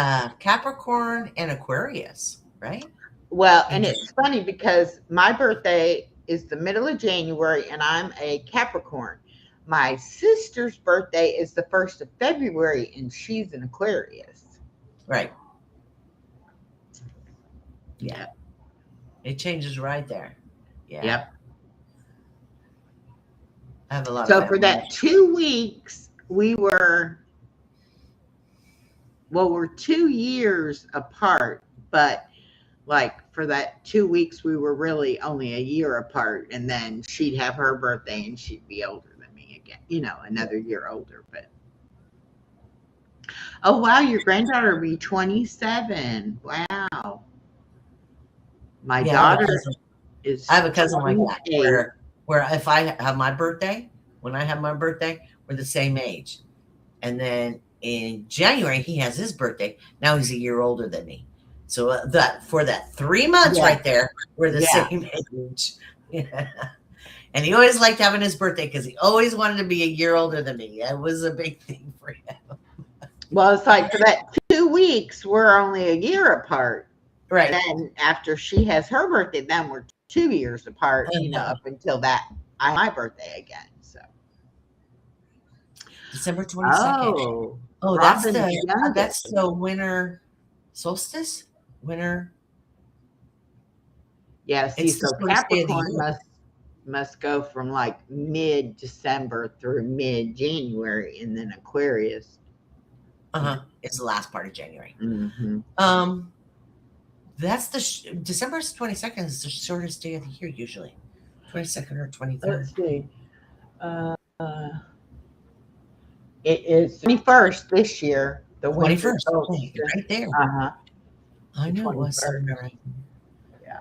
Capricorn and Aquarius, right? Well, and it's funny because my birthday is the middle of January and I'm a Capricorn. My sister's birthday is the 1st of February and she's an Aquarius. Right. Yeah. It changes right there. Yeah. Yep. I have a lot So of for that 2 weeks, we're 2 years apart, but like for that 2 weeks, we were really only a year apart. And then she'd have her birthday and she'd be older than me. again, another year older. But oh wow, your granddaughter will be 27. Wow. My Yeah, I have a daughter cousin. I is have a cousin like that 28. where if I have my birthday, when I have my birthday, we're the same age. And then in January he has his birthday. Now he's a year older than me. So that for that 3 months Yeah, right there, we're the yeah. same age. Yeah. And he always liked having his birthday because he always wanted to be a year older than me. That was a big thing for him. Well, it's like for that 2 weeks, we're only a year apart. Right. Then after she has her birthday, then we're 2 years apart, up until that my birthday again. So December 22nd. oh, Oh, Robin's youngest. that's the winter solstice? Winter. Yeah, see, It's the so shortest day of the Capricorn year. must go from like mid-December through mid-January, and then Aquarius. Uh-huh. It's the last part of January. Mm-hmm. That's December 22nd is the shortest day of the year usually. 22nd or 23rd. Let's see. Uh, it is 21st this year. The winter 21st. solstice. Right there. Uh-huh. I The know it was. 21st. Right. Yeah.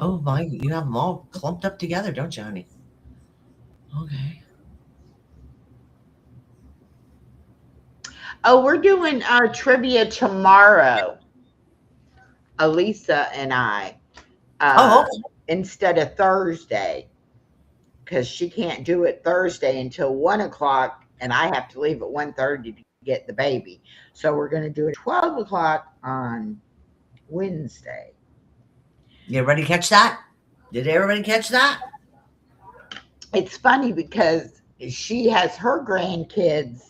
Oh my, you have them all clumped up together, don't you, honey? Okay. Oh, we're doing trivia tomorrow. Alisa and I. Oh, okay. Instead of Thursday, because she can't do it Thursday until 1 o'clock, and I have to leave at 1:30 to get the baby. So we're going to do it 12 o'clock on Wednesday. You everybody catch that? Did everybody catch that? It's funny because she has her grandkids.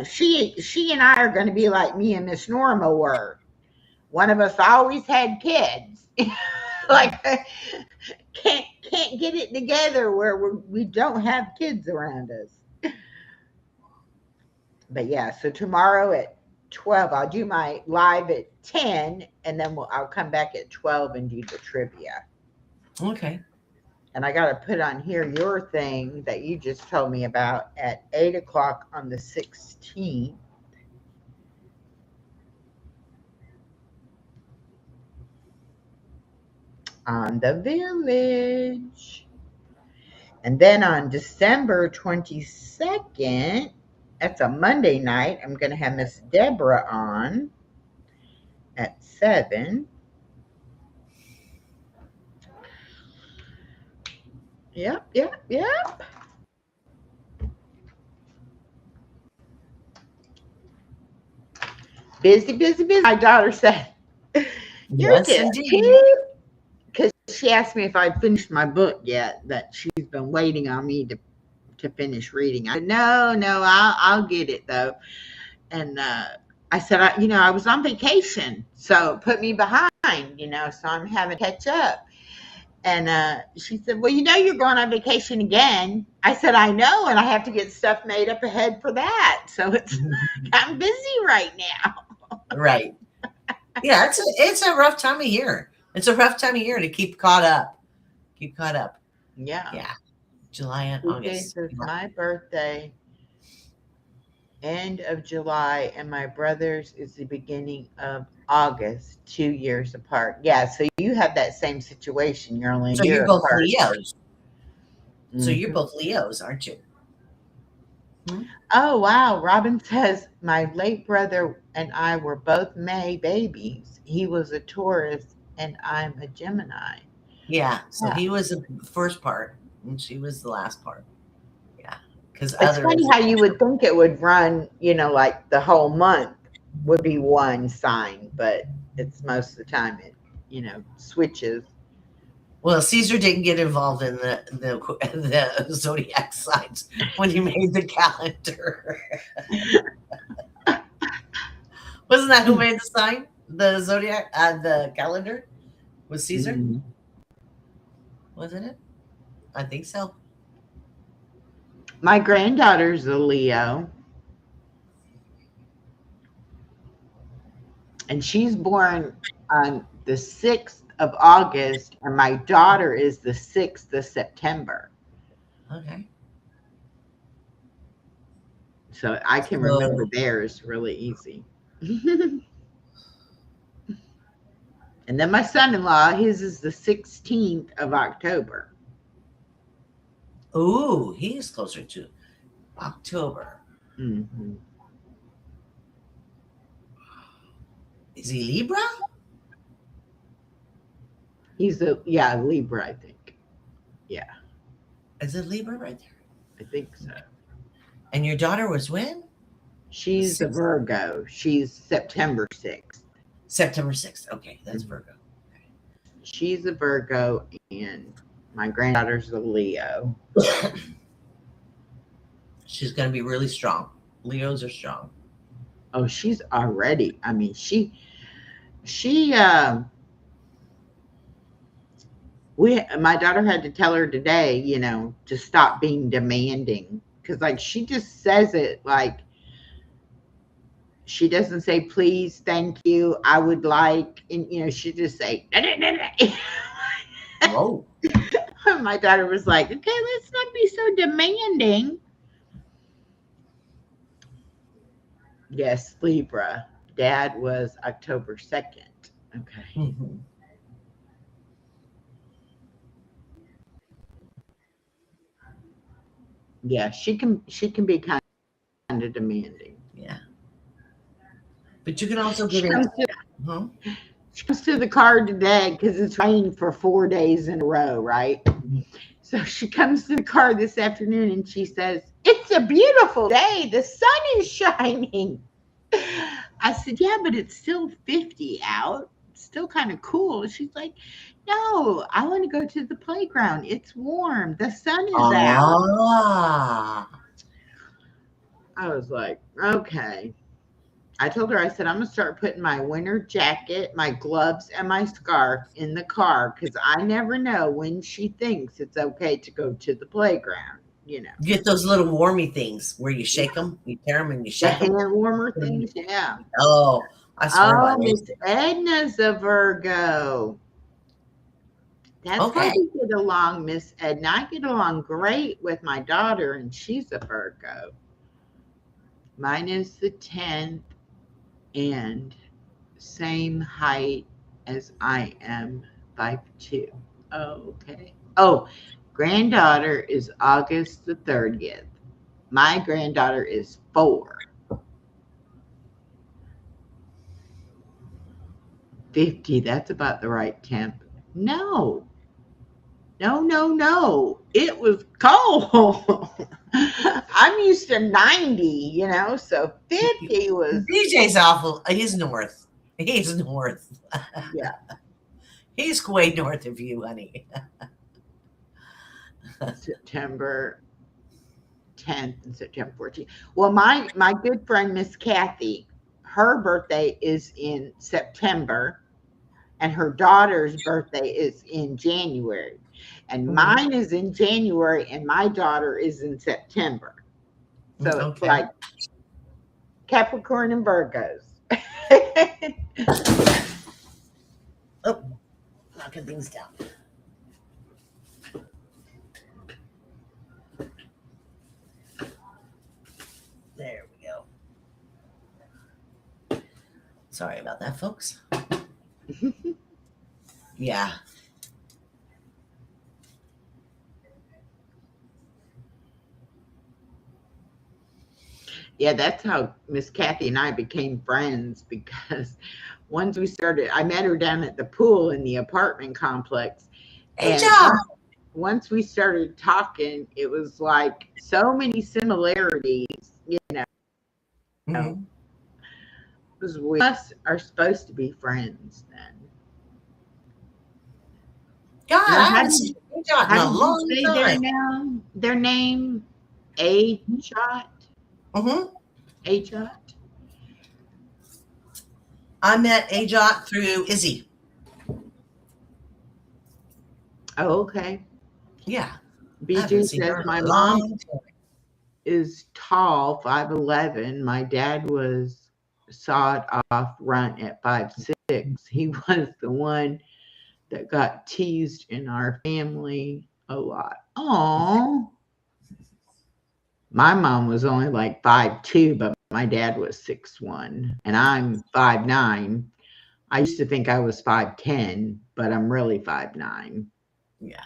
she and I are going to be like me and Miss Norma were. One of us always had kids. Like can't get it together where we don't have kids around us. But yeah, so tomorrow at 12, I'll do my live at 10, and then I'll come back at 12 and do the trivia. Okay. And I got to put on here your thing that you just told me about at 8 o'clock on the 16th. On the Village. And then on December 22nd, that's a Monday night, I'm going to have Miss Deborah on at 7. Yep. Busy. My daughter said, "You're Yes, just indeed. cute." Because she asked me if I'd finished my book yet, that she's been waiting on me to finish reading. I said, no, I'll get it though. And I said, I was on vacation, so it put me behind, so I'm having to catch up. And she said, well, you're going on vacation again. I said, I know, and I have to get stuff made up ahead for that. So I'm busy right now. Right. Yeah, it's a rough time of year. It's a rough time of year to keep caught up. Yeah. Yeah. July and August. This is my birthday, end of July, and my brother's is the beginning of August, 2 years apart. Yeah, so you have that same situation. You're only a So year you're both apart. Leos. Mm-hmm. So you're both Leos, aren't you? Oh, wow. Robin says, my late brother and I were both May babies. He was a Taurus, and I'm a Gemini. Yeah. So Yeah. he was the first part, and she was the last part. Yeah. Because It's funny how you would think it would run, like the whole month would be one sign, but it's most of the time it, switches. Well, Caesar didn't get involved in the zodiac signs when he made the calendar. Wasn't that who made the sign? The zodiac, the calendar? Was Caesar? Mm-hmm. Wasn't it? I think so. My granddaughter's a Leo. And she's born on the 6th of August, and my daughter is the 6th of September. Okay. So I can remember So, theirs really easy. And then my son-in-law, his is the 16th of October. ooh, he's closer to October. Hmm. Is he Libra? He's a, yeah, Libra, I think. Yeah, Is it Libra right there? I think so. And your daughter was when? The She's a 6th? Virgo. She's September 6th. September 6th. Okay, that's Mhm. Virgo. She's a Virgo, and my granddaughter's a Leo. She's going to be really strong. Leos are strong. Oh, she's already. I mean, she my daughter had to tell her today, to stop being demanding, because like she just says it like she doesn't say please, thank you, I would like, and she just say Whoa. my daughter was like, okay, let's not be so demanding. Yes, Libra. Dad was October 2nd. Okay. Mm-hmm. Yeah, she can be kind of demanding. Yeah. But you can also She get into. comes to Huh? she comes to the car today because it's rained for 4 days in a row, right? So she comes to the car this afternoon and she says, "It's a beautiful day. The sun is shining." I said, "Yeah, but it's still 50 out. It's still kind of cool." She's like, "No, I want to go to the playground. It's warm. The sun is out." Ah. I was like, "Okay." I told her, I said, "I'm going to start putting my winter jacket, my gloves, and my scarf in the car because I never know when she thinks it's okay to go to the playground, Get those little warmy things where you shake them, you tear them, and you The shake them. hand warmer things, yeah. Oh, I swear by Oh, those. Miss Edna's a Virgo. That's why Okay. we get along, Miss Edna. I get along great with my daughter, and she's a Virgo. Mine is the 10th and same height as I am, 5'2". Oh, okay. Oh, granddaughter is August the 30th. My granddaughter is 4. 50, that's about the right temp. No, no, no, no. It was cold. I'm used to 90, so 50 was, DJ's awful. He's north. He's north. yeah. He's way north of you, honey. September 10th and September 14th. Well, my good friend Miss Kathy, her birthday is in September, and her daughter's birthday is in January, and Mhm. mine is in January, and my daughter is in September. So it's Okay. like Capricorn and Virgos. Oh, knocking things down. There we go. Sorry about that, folks. Yeah. Yeah, that's how Miss Kathy and I became friends, because once we started, I met her down at the pool in the apartment complex. Hey, And John. once we started talking, it was like so many similarities, Mm-hmm. because we us are supposed to be friends then. God, Now, I haven't seen Hey, John in how a did you long say time. their name? A shot? Mm-hmm. A shot? I met Ajot through Izzy. Oh, okay. Yeah. I haven't BJ seen says her in my a mom long time. is tall, 5'11". My dad was sawed off runt at 5'6". He was the one that got teased in our family a lot. Oh, my mom was only like 5'2", but my dad was 6'1", and I'm 5'9". I used to think I was 5'10", but I'm really 5'9". Yeah.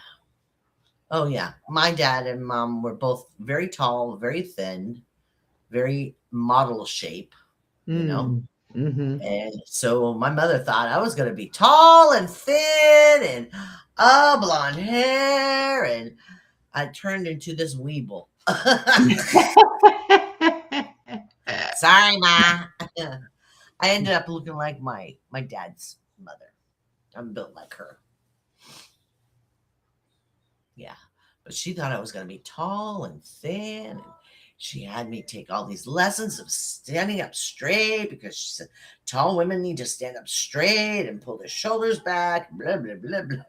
Oh yeah. My dad and mom were both very tall, very thin, very model shape, you know. Mm. Mm-hmm. And so my mother thought I was going to be tall and thin and blonde hair, and I turned into this weeble. Sorry, ma. I ended up looking like my dad's mother. I'm built like her. Yeah. But she thought I was going to be tall and thin. And she had me take all these lessons of standing up straight because she said tall women need to stand up straight and pull their shoulders back, blah, blah, blah, blah.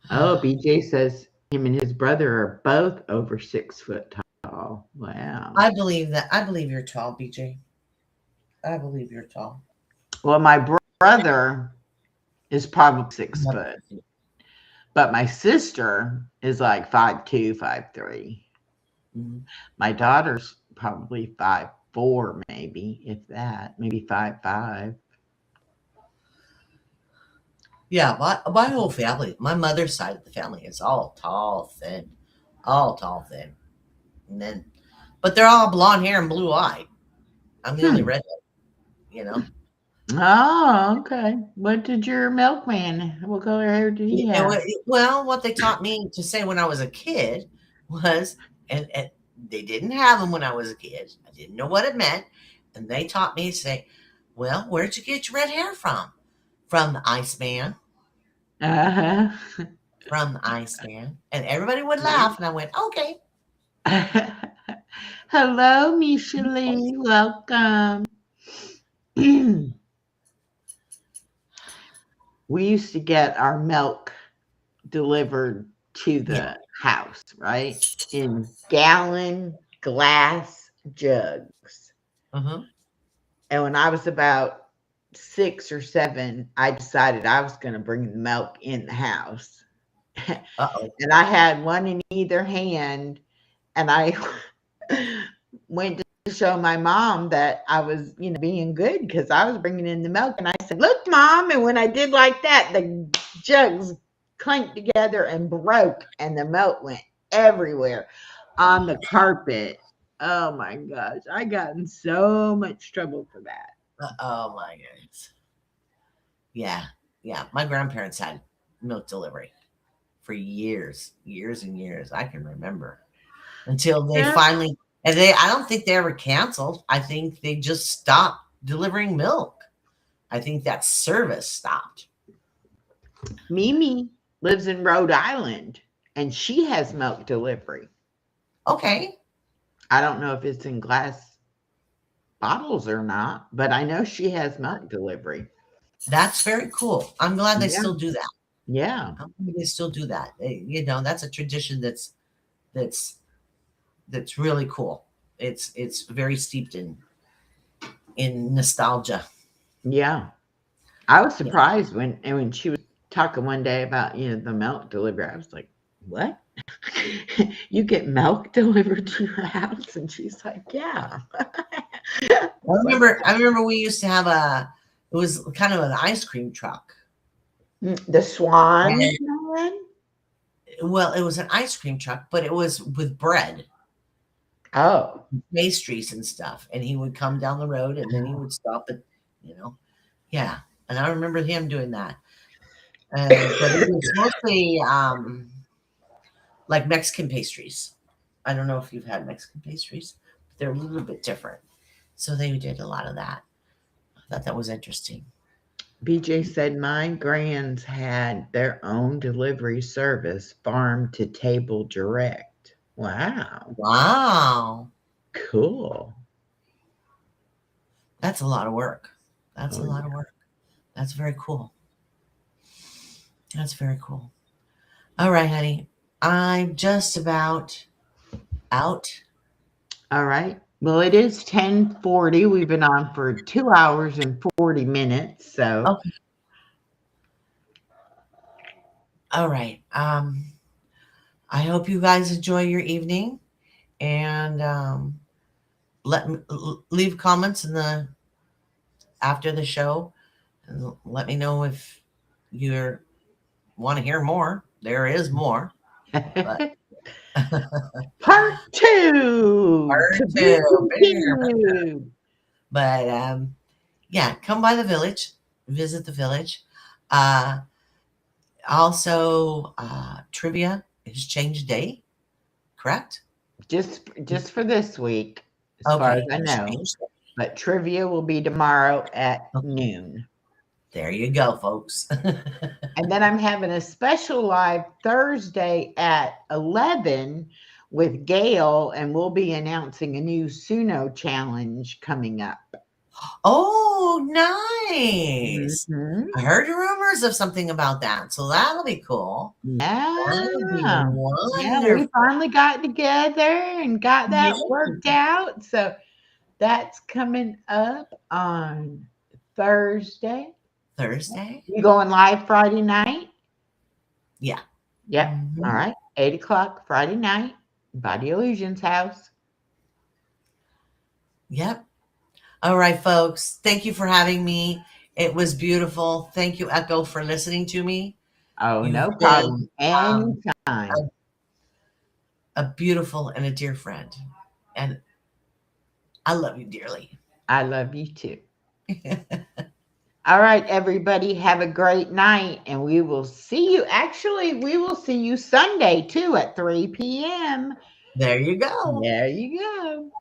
Oh, BJ says him and his brother are both over 6 foot tall. Wow. I believe that. I believe you're tall, BJ. I believe you're tall. Well, my brother is probably 6 foot, but my sister is like 5'2", 5'3". Mhm. My daughter's probably 5'4", maybe, if that, maybe 5'5". Yeah, my whole family, my mother's side of the family is all tall, thin, and then, but they're all blonde hair and blue eye. I'm the only Hmm. redhead, you know. Oh, okay. What did your milkman? What color hair did he have? Well, what they taught me to say when I was a kid was, and they didn't have them when I was a kid. I didn't know what it meant, and they taught me to say, "Well, where'd you get your red hair from? From the Iceman, Uh-huh. from the Iceman." And everybody would laugh, and I went, "Okay." Hello, Micheline. Welcome. We used to get our milk delivered to Yeah. the house, right? In gallon glass jugs. Uh-huh. And when I was about 6 or 7, I decided I was going to bring the milk in the house. Uh-oh. And I had one in either hand. And I went to show my mom that I was, being good because I was bringing in the milk. And I said, "Look, Mom." And when I did like that, the jugs clanked together and broke, and the milk went everywhere on the carpet. Oh my gosh. I got in so much trouble for that. Oh my goodness. Yeah. Yeah. My grandparents had milk delivery for years, years and years. I can remember until they Yeah. finally, and I don't think they ever canceled. I think they just stopped delivering milk. I think that service stopped. Mimi lives in Rhode Island and she has milk delivery. Okay. I don't know if it's in glass bottles or not, but I know she has milk delivery. That's very cool. I'm glad they Yeah. still do that. Yeah. I'm glad they still do that. That's a tradition that's that's really cool. It's very steeped in nostalgia. Yeah. I was Yeah. surprised when she was talking one day about, the milk delivery. I was like, "What? You get milk delivered to your house?" And she's like, "Yeah." I I was like, remember I remember we used to have it was kind of an ice cream truck. The Swan And one? well, it was an ice cream truck, but it was with bread, Oh. pastries and stuff. And he would come down the road and then he would stop at, you know, yeah. And I remember him doing that. But it was mostly like Mexican pastries. I don't know if you've had Mexican pastries, but they're a little bit different. So they did a lot of that. I thought that was interesting. BJ said my grands had their own delivery service, farm to table direct. Wow. Wow. Cool. That's a lot of work. That's Oh, a lot of yeah. work. That's very cool. That's very cool. All right, honey. I'm just about out. All right. Well, it is 10:40. We've been on for 2 hours and 40 minutes. So, Okay. All right. I hope you guys enjoy your evening, and leave comments in the after the show, and let me know if you want to hear more. There is more, but part two part to be two. continued. But yeah, come by the village, visit the village. Uh, Also, trivia is changed day, correct? Just for this week, as far as Okay, I it's know. changed day. But trivia will be tomorrow at Okay, noon. there you go, folks. And then I'm having a special live Thursday at 11 with Gail, and we'll be announcing a new Suno challenge coming up. Oh, nice. Mhm. I heard rumors of something about that, so that'll be cool. That'll be Yeah. Yeah, we wonderful. finally got together and got Yeah, that worked out. So that's coming up on Thursday. Thursday. You going live Friday night? Yeah. Yep. All Mhm. right. 8 o'clock Friday night, Body Illusions house. Yep. All right, folks. Thank you for having me. It was beautiful. Thank you, Echo, for listening to me. Oh, You've no been problem. Anytime. a beautiful and a dear friend. And I love you dearly. I love you too. All right, everybody, have a great night, and we will see you. Actually, we will see you Sunday too at 3 p.m. There you go. There you go.